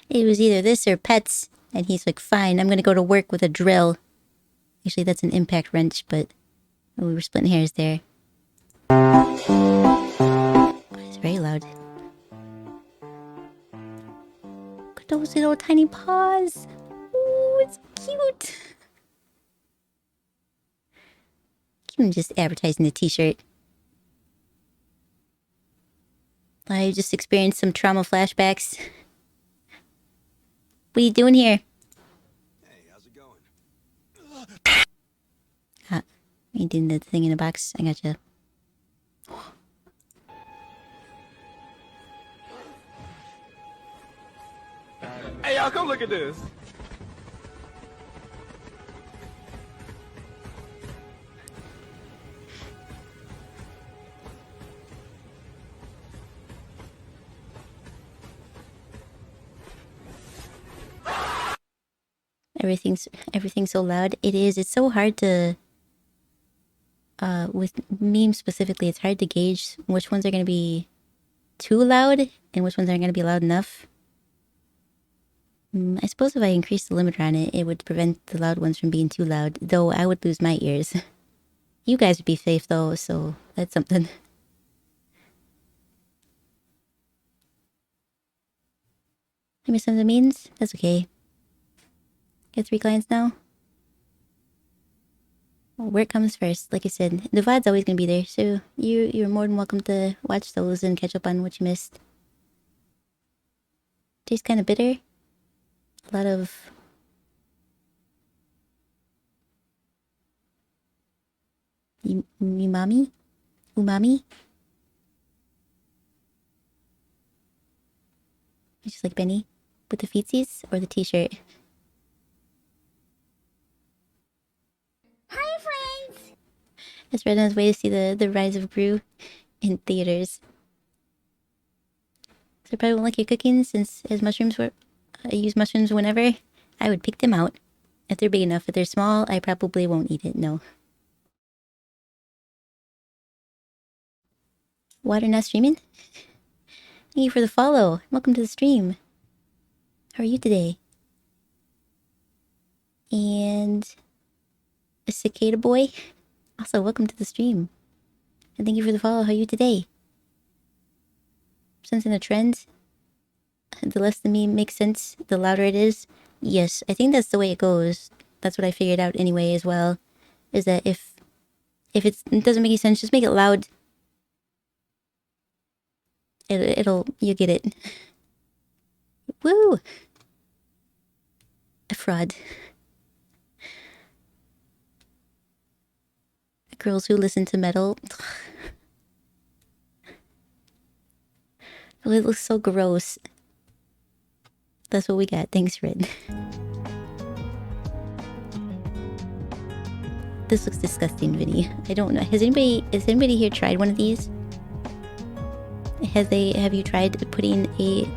It was either this or pets. And he's like, fine, I'm gonna go to work with a drill. Actually, that's an impact wrench, but we were splitting hairs there. It's very loud. Look at those little tiny paws. Ooh, it's cute. I'm just advertising the t-shirt. I just experienced some trauma flashbacks. What are you doing here? Hey, how's it going? Ah, you doing the thing in the box? I gotcha. Hey, y'all, come look at this. Everything's so loud. It is. It's so hard to with memes specifically, it's hard to gauge which ones are gonna be too loud and which ones aren't gonna be loud enough. I suppose if I increased the limiter on it, it would prevent the loud ones from being too loud, though I would lose my ears. You guys would be safe though, so that's something. I missed some of the means? That's okay. Got 3 clients now? Well, work comes first, like I said. The VOD's always gonna be there, so you're more than welcome to watch those and catch up on what you missed. Tastes kind of bitter. A lot of... Umami? Umami? Just like Benny. With the feetsies or the t-shirt? Hi, friends! It's right on his way to see the rise of Gru in theaters. So I probably won't like your cooking since as mushrooms were... I use mushrooms whenever. I would pick them out. If they're big enough. If they're small, I probably won't eat it, no. Water not streaming? Thank you for the follow. Welcome to the stream. How are you today? And... a cicada boy? Also, welcome to the stream. And thank you for the follow. How are you today? Sensing a trend? The less the meme makes sense, the louder it is. Yes, I think that's the way it goes. That's what I figured out anyway as well. Is that if it doesn't make any sense, just make it loud. You'll get it. Woo! A fraud. Girls who listen to metal. Oh, it looks so gross. That's what we got. Thanks, Red. This looks disgusting, Vinny. I don't know. Has anybody here tried one of these? Have you tried putting a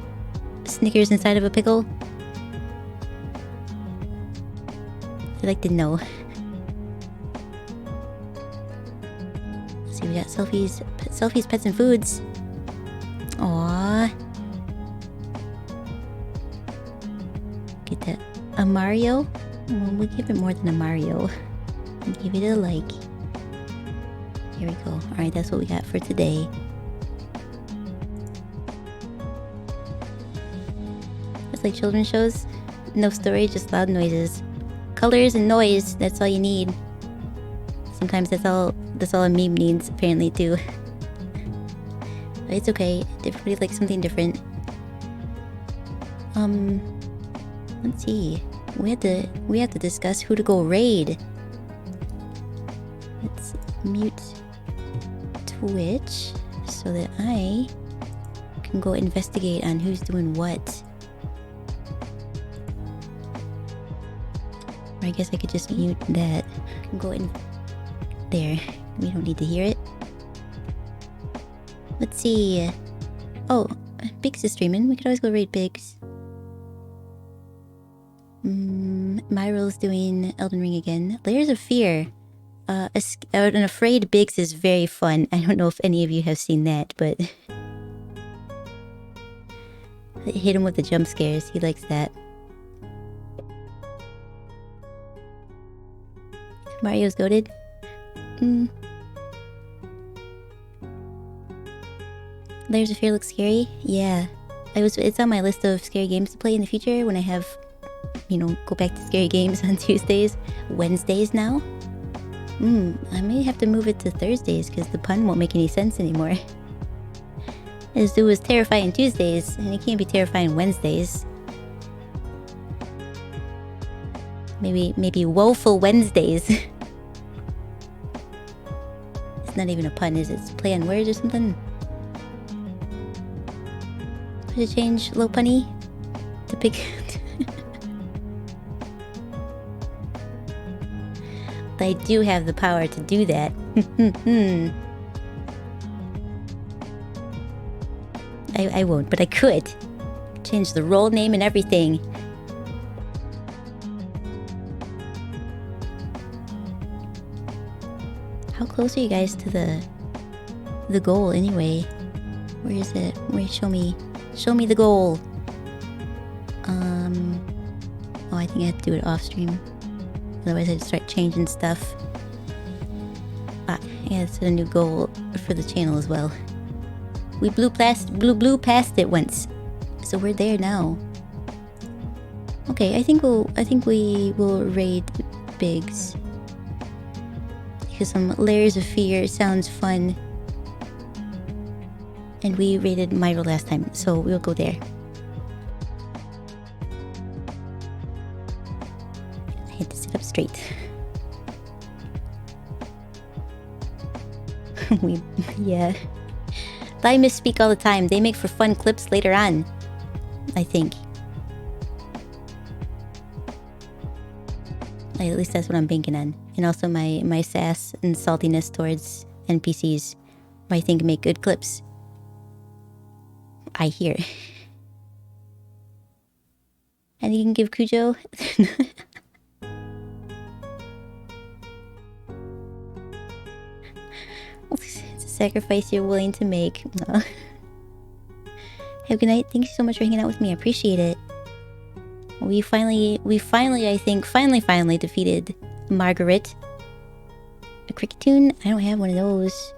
Snickers inside of a pickle? I'd like to know. Let's see, we got selfies, pets, and foods. Aww. Get that. A Mario? Well, we'll give it more than a Mario. Give it a like. Here we go. Alright, that's what we got for today. It's like children's shows. No story, just loud noises. Colors and noise, that's all you need. Sometimes that's all a meme needs, apparently, too. But it's okay. Everybody likes something different. Let's see. We have to discuss who to go raid. Let's mute Twitch so that I can go investigate on who's doing what. Or I guess I could just mute that. I can go in there. We don't need to hear it. Let's see. Oh, Biggs is streaming. We could always go raid Biggs. Myryl's doing Elden Ring again. Layers of Fear. An Afraid Biggs is very fun. I don't know if any of you have seen that, but... hit him with the jump scares. He likes that. Mario's goated. Layers of Fear looks scary. Yeah. It's on my list of scary games to play in the future when I have, go back to scary games on Tuesdays. Wednesdays now. I may have to move it to Thursdays because the pun won't make any sense anymore. As it was terrifying Tuesdays, and it can't be terrifying Wednesdays. Maybe woeful Wednesdays. It's not even a pun, is it? It's a play on words or something? Should I change low punny to pick? I do have the power to do that. I won't, but I could. Change the role name and everything. How close are you guys to the goal anyway? Where is it? Show me the goal. Oh, I think I have to do it off stream. Otherwise I'd start changing stuff. Yeah, it's a new goal for the channel as well. We blew past it once. So we're there now. Okay, I think we will raid Biggs. Because some Layers of Fear sounds fun. And we raided Myro last time, so we'll go there. I had to sit up straight. Yeah. I misspeak all the time. They make for fun clips later on, I think. At least that's what I'm banking on. And also my sass and saltiness towards NPCs, I think make good clips. I hear. And you can give Cujo... It's a sacrifice you're willing to make. Have a good night. Thank you so much for hanging out with me. I appreciate it. We finally, I think, defeated Margaret. A Cricketune? I don't have one of those.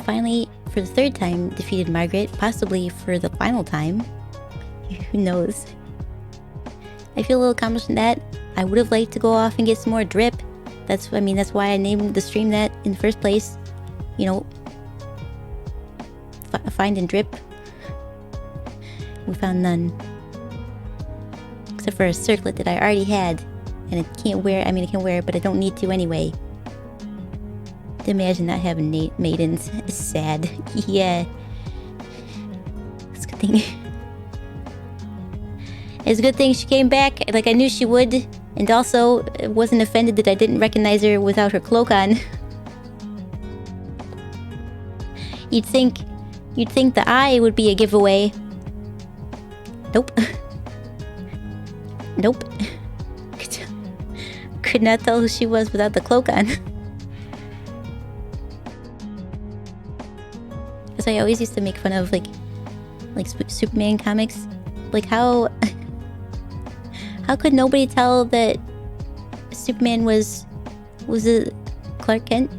Finally, for the third time, defeated Margaret. Possibly for the final time. Who knows? I feel a little accomplished in that. I would have liked to go off and get some more drip. That's why I named the stream that in the first place. Find and drip. We found none. Except for a circlet that I already had. And I can't wear, I mean I can wear it, but I don't need to anyway. Imagine not having maidens. It's sad. Yeah. It's a good thing. It's a good thing she came back like I knew she would. And also, wasn't offended that I didn't recognize her without her cloak on. You'd think the eye would be a giveaway. Nope. Nope. Could not tell who she was without the cloak on. Because I always used to make fun of like Superman comics. Like how could nobody tell that Superman was a Clark Kent?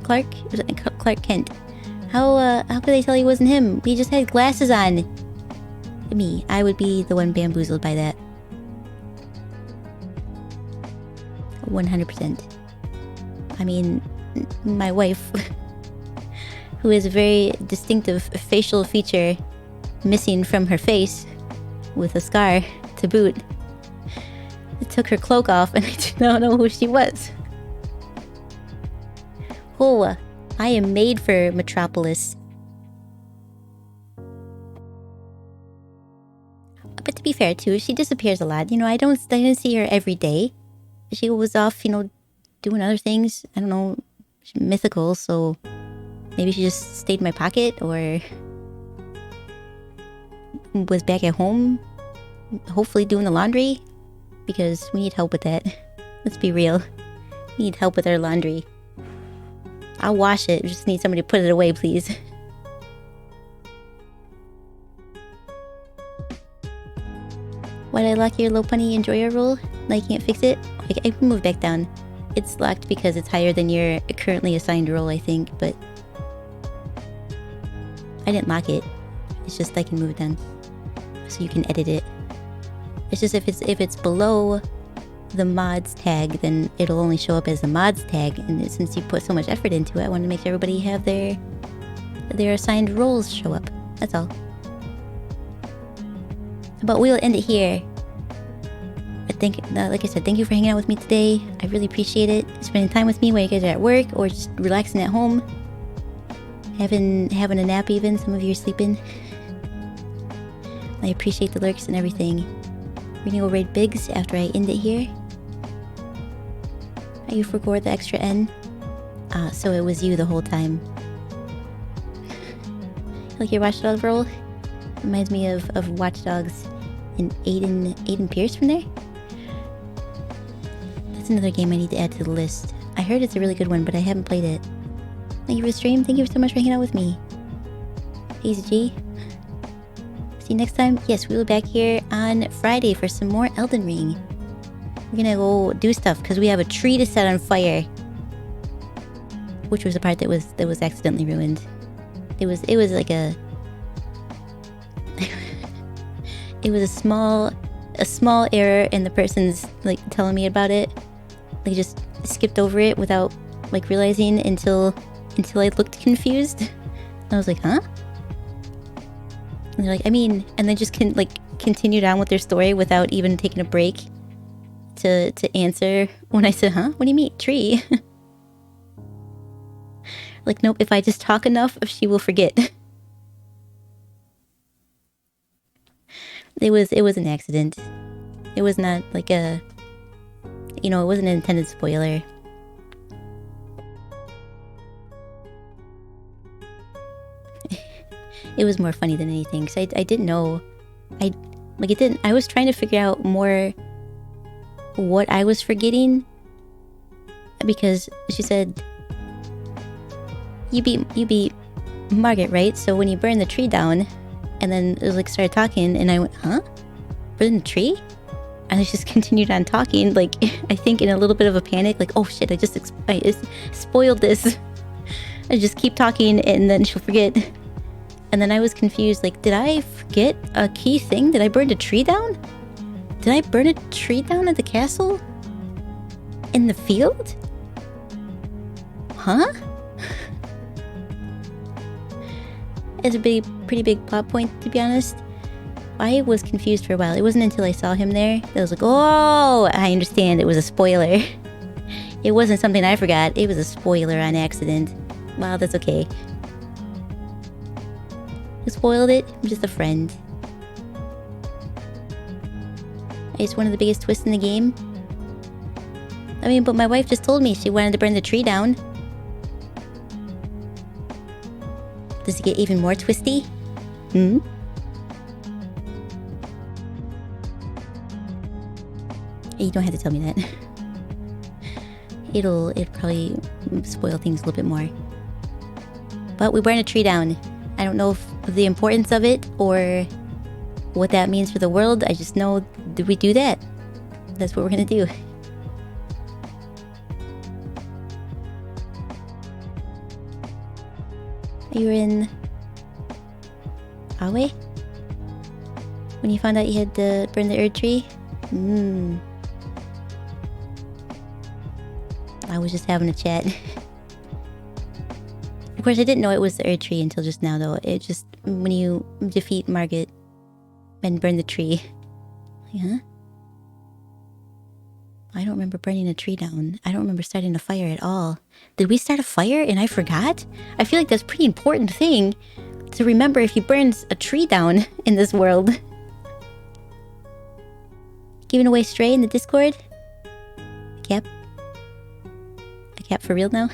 Clark? Was it Clark Kent? How could they tell he wasn't him? He just had glasses on. Me, I would be the one bamboozled by that. 100%. I mean, my wife, who has a very distinctive facial feature missing from her face, with a scar to boot, took her cloak off and I did not know who she was. Oh, I am made for Metropolis. But to be fair too, she disappears a lot. You know, I didn't see her every day. She was off, you know, doing other things. I don't know, mythical, so maybe she just stayed in my pocket or was back at home, hopefully doing the laundry, because we need help with that. Let's be real. We need help with our laundry. I'll wash it, just need somebody to put it away, please. Why did I lock your low punny enjoyer rule? Now you can't fix it? I can move back down. It's locked because it's higher than your currently assigned role, I think, but I didn't lock it. It's just I can move it down, so you can edit it. It's just if it's below the mods tag, then it'll only show up as the mods tag. And since you put so much effort into it, I want to make sure everybody have their assigned roles show up. That's all. But we'll end it here. Like I said, thank you for hanging out with me today. I really appreciate it. Spending time with me while you guys are at work or just relaxing at home. Having a nap even. Some of you are sleeping. I appreciate the lurks and everything. We're gonna go raid Biggs after I end it here. You forgot the extra N. So it was you the whole time. Like your Watchdog role? Reminds me of Watch Dogs and Aiden Pierce from there. That's another game I need to add to the list. I heard it's a really good one, but I haven't played it. Thank you for the stream. Thank you so much for hanging out with me. Easy G. See you next time. Yes, we will be back here on Friday for some more Elden Ring. We're gonna go do stuff because we have a tree to set on fire, which was the part that was accidentally ruined. It was like a it was a small error, and the person's like telling me about it. They just skipped over it without like realizing until I looked confused. And I was like, huh? And they're like, I mean, and they just continued on with their story without even taking a break to answer when I said, huh? What do you mean, tree? Like, nope, if I just talk enough, she will forget. It was an accident. It was not like a, it wasn't an intended spoiler. It was more funny than anything, because I didn't know. I was trying to figure out more what I was forgetting, because she said, you beat Margaret, right? So when you burn the tree down, and then it was like started talking, and I went, huh? Burn the tree? And I just continued on talking, like, I think in a little bit of a panic, like, oh shit, I just spoiled this. I just keep talking, and then she'll forget. And then I was confused, like, did I forget a key thing? Did I burn a tree down? Did I burn a tree down at the castle? In the field? Huh? It's a pretty big plot point, to be honest. I was confused for a while. It wasn't until I saw him there that I was like, oh, I understand. It was a spoiler. It wasn't something I forgot. It was a spoiler on accident. Wow, that's okay. Who spoiled it? I'm just a friend. It's one of the biggest twists in the game. I mean, but my wife just told me she wanted to burn the tree down. Does it get even more twisty? Hmm? You don't have to tell me that. It'll probably spoil things a little bit more. But we burn a tree down. I don't know if the importance of it or what that means for the world. I just know that we do that. That's what we're gonna do. You were in Awe? When you found out you had to burn the Erd tree? I was just having a chat. Of course, I didn't know it was the Erd tree until just now, though. It just... when you defeat Margit and burn the tree. Like, huh? I don't remember burning a tree down. I don't remember starting a fire at all. Did we start a fire and I forgot? I feel like that's a pretty important thing to remember if you burn a tree down in this world. Giving away Stray in the Discord? Cap? A cap for real now?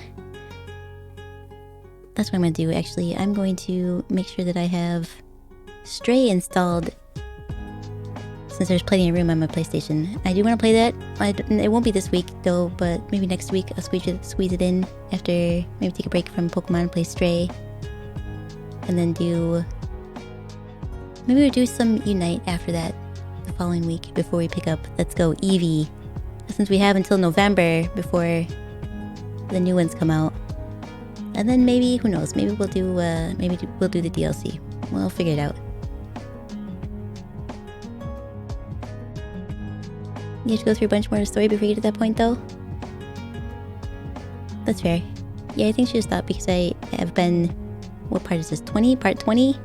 That's what I'm gonna do, actually. I'm going to make sure that I have Stray installed. Since there's plenty of room on my PlayStation. I do want to play that. It won't be this week, though, but maybe next week I'll squeeze it in after maybe take a break from Pokemon, play Stray. And then maybe we'll do some Unite after that, the following week, before we pick up Let's Go Eevee. Since we have until November before the new ones come out. And then maybe, who knows, maybe we'll do the DLC. We'll figure it out. You have to go through a bunch more of the story before you get to that point, though? That's fair. Yeah, I think she just thought because I have been... What part is this? 20? Part 20?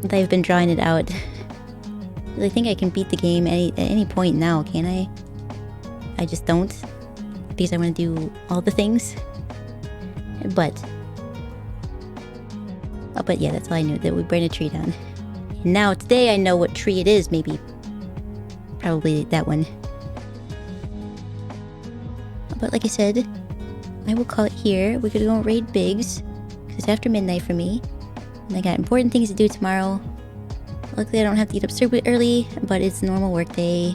That I've been drawing it out. I think I can beat the game at any point now, can I? I just don't. Because I want to do all the things. But yeah, that's all I knew. That we burn a tree down. And now, today I know what tree it is, maybe. Probably that one. But like I said, I will call it here. We're gonna go raid Biggs. Because it's after midnight for me. And I got important things to do tomorrow. Luckily I don't have to get up super early, but it's a normal work day.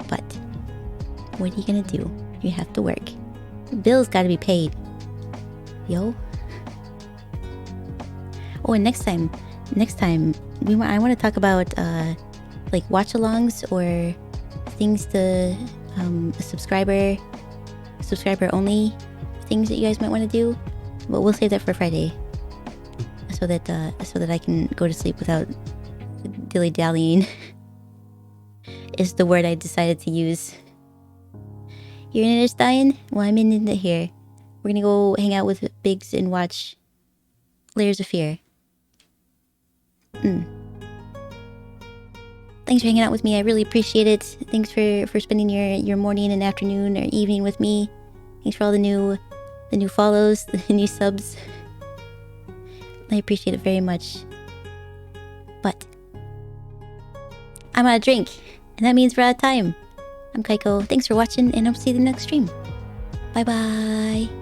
But what are you gonna do? You have to work. Bills gotta be paid. Yo. Oh, and next time I want to talk about like watch-alongs or things to subscriber only things that you guys might want to do, but we'll save that for Friday, so that I can go to sleep without dilly-dallying. Is the word I decided to use. You're in it, Stein? Well, I'm in it here. We're gonna go hang out with Biggs and watch Layers of Fear. Thanks for hanging out with me. I really appreciate it. Thanks for spending your morning and afternoon or evening with me. Thanks for all the new follows, the new subs. I appreciate it very much. But I'm out of drink, and that means we're out of time. I'm Kaiko. Thanks for watching, and I'll see you in the next stream. Bye bye.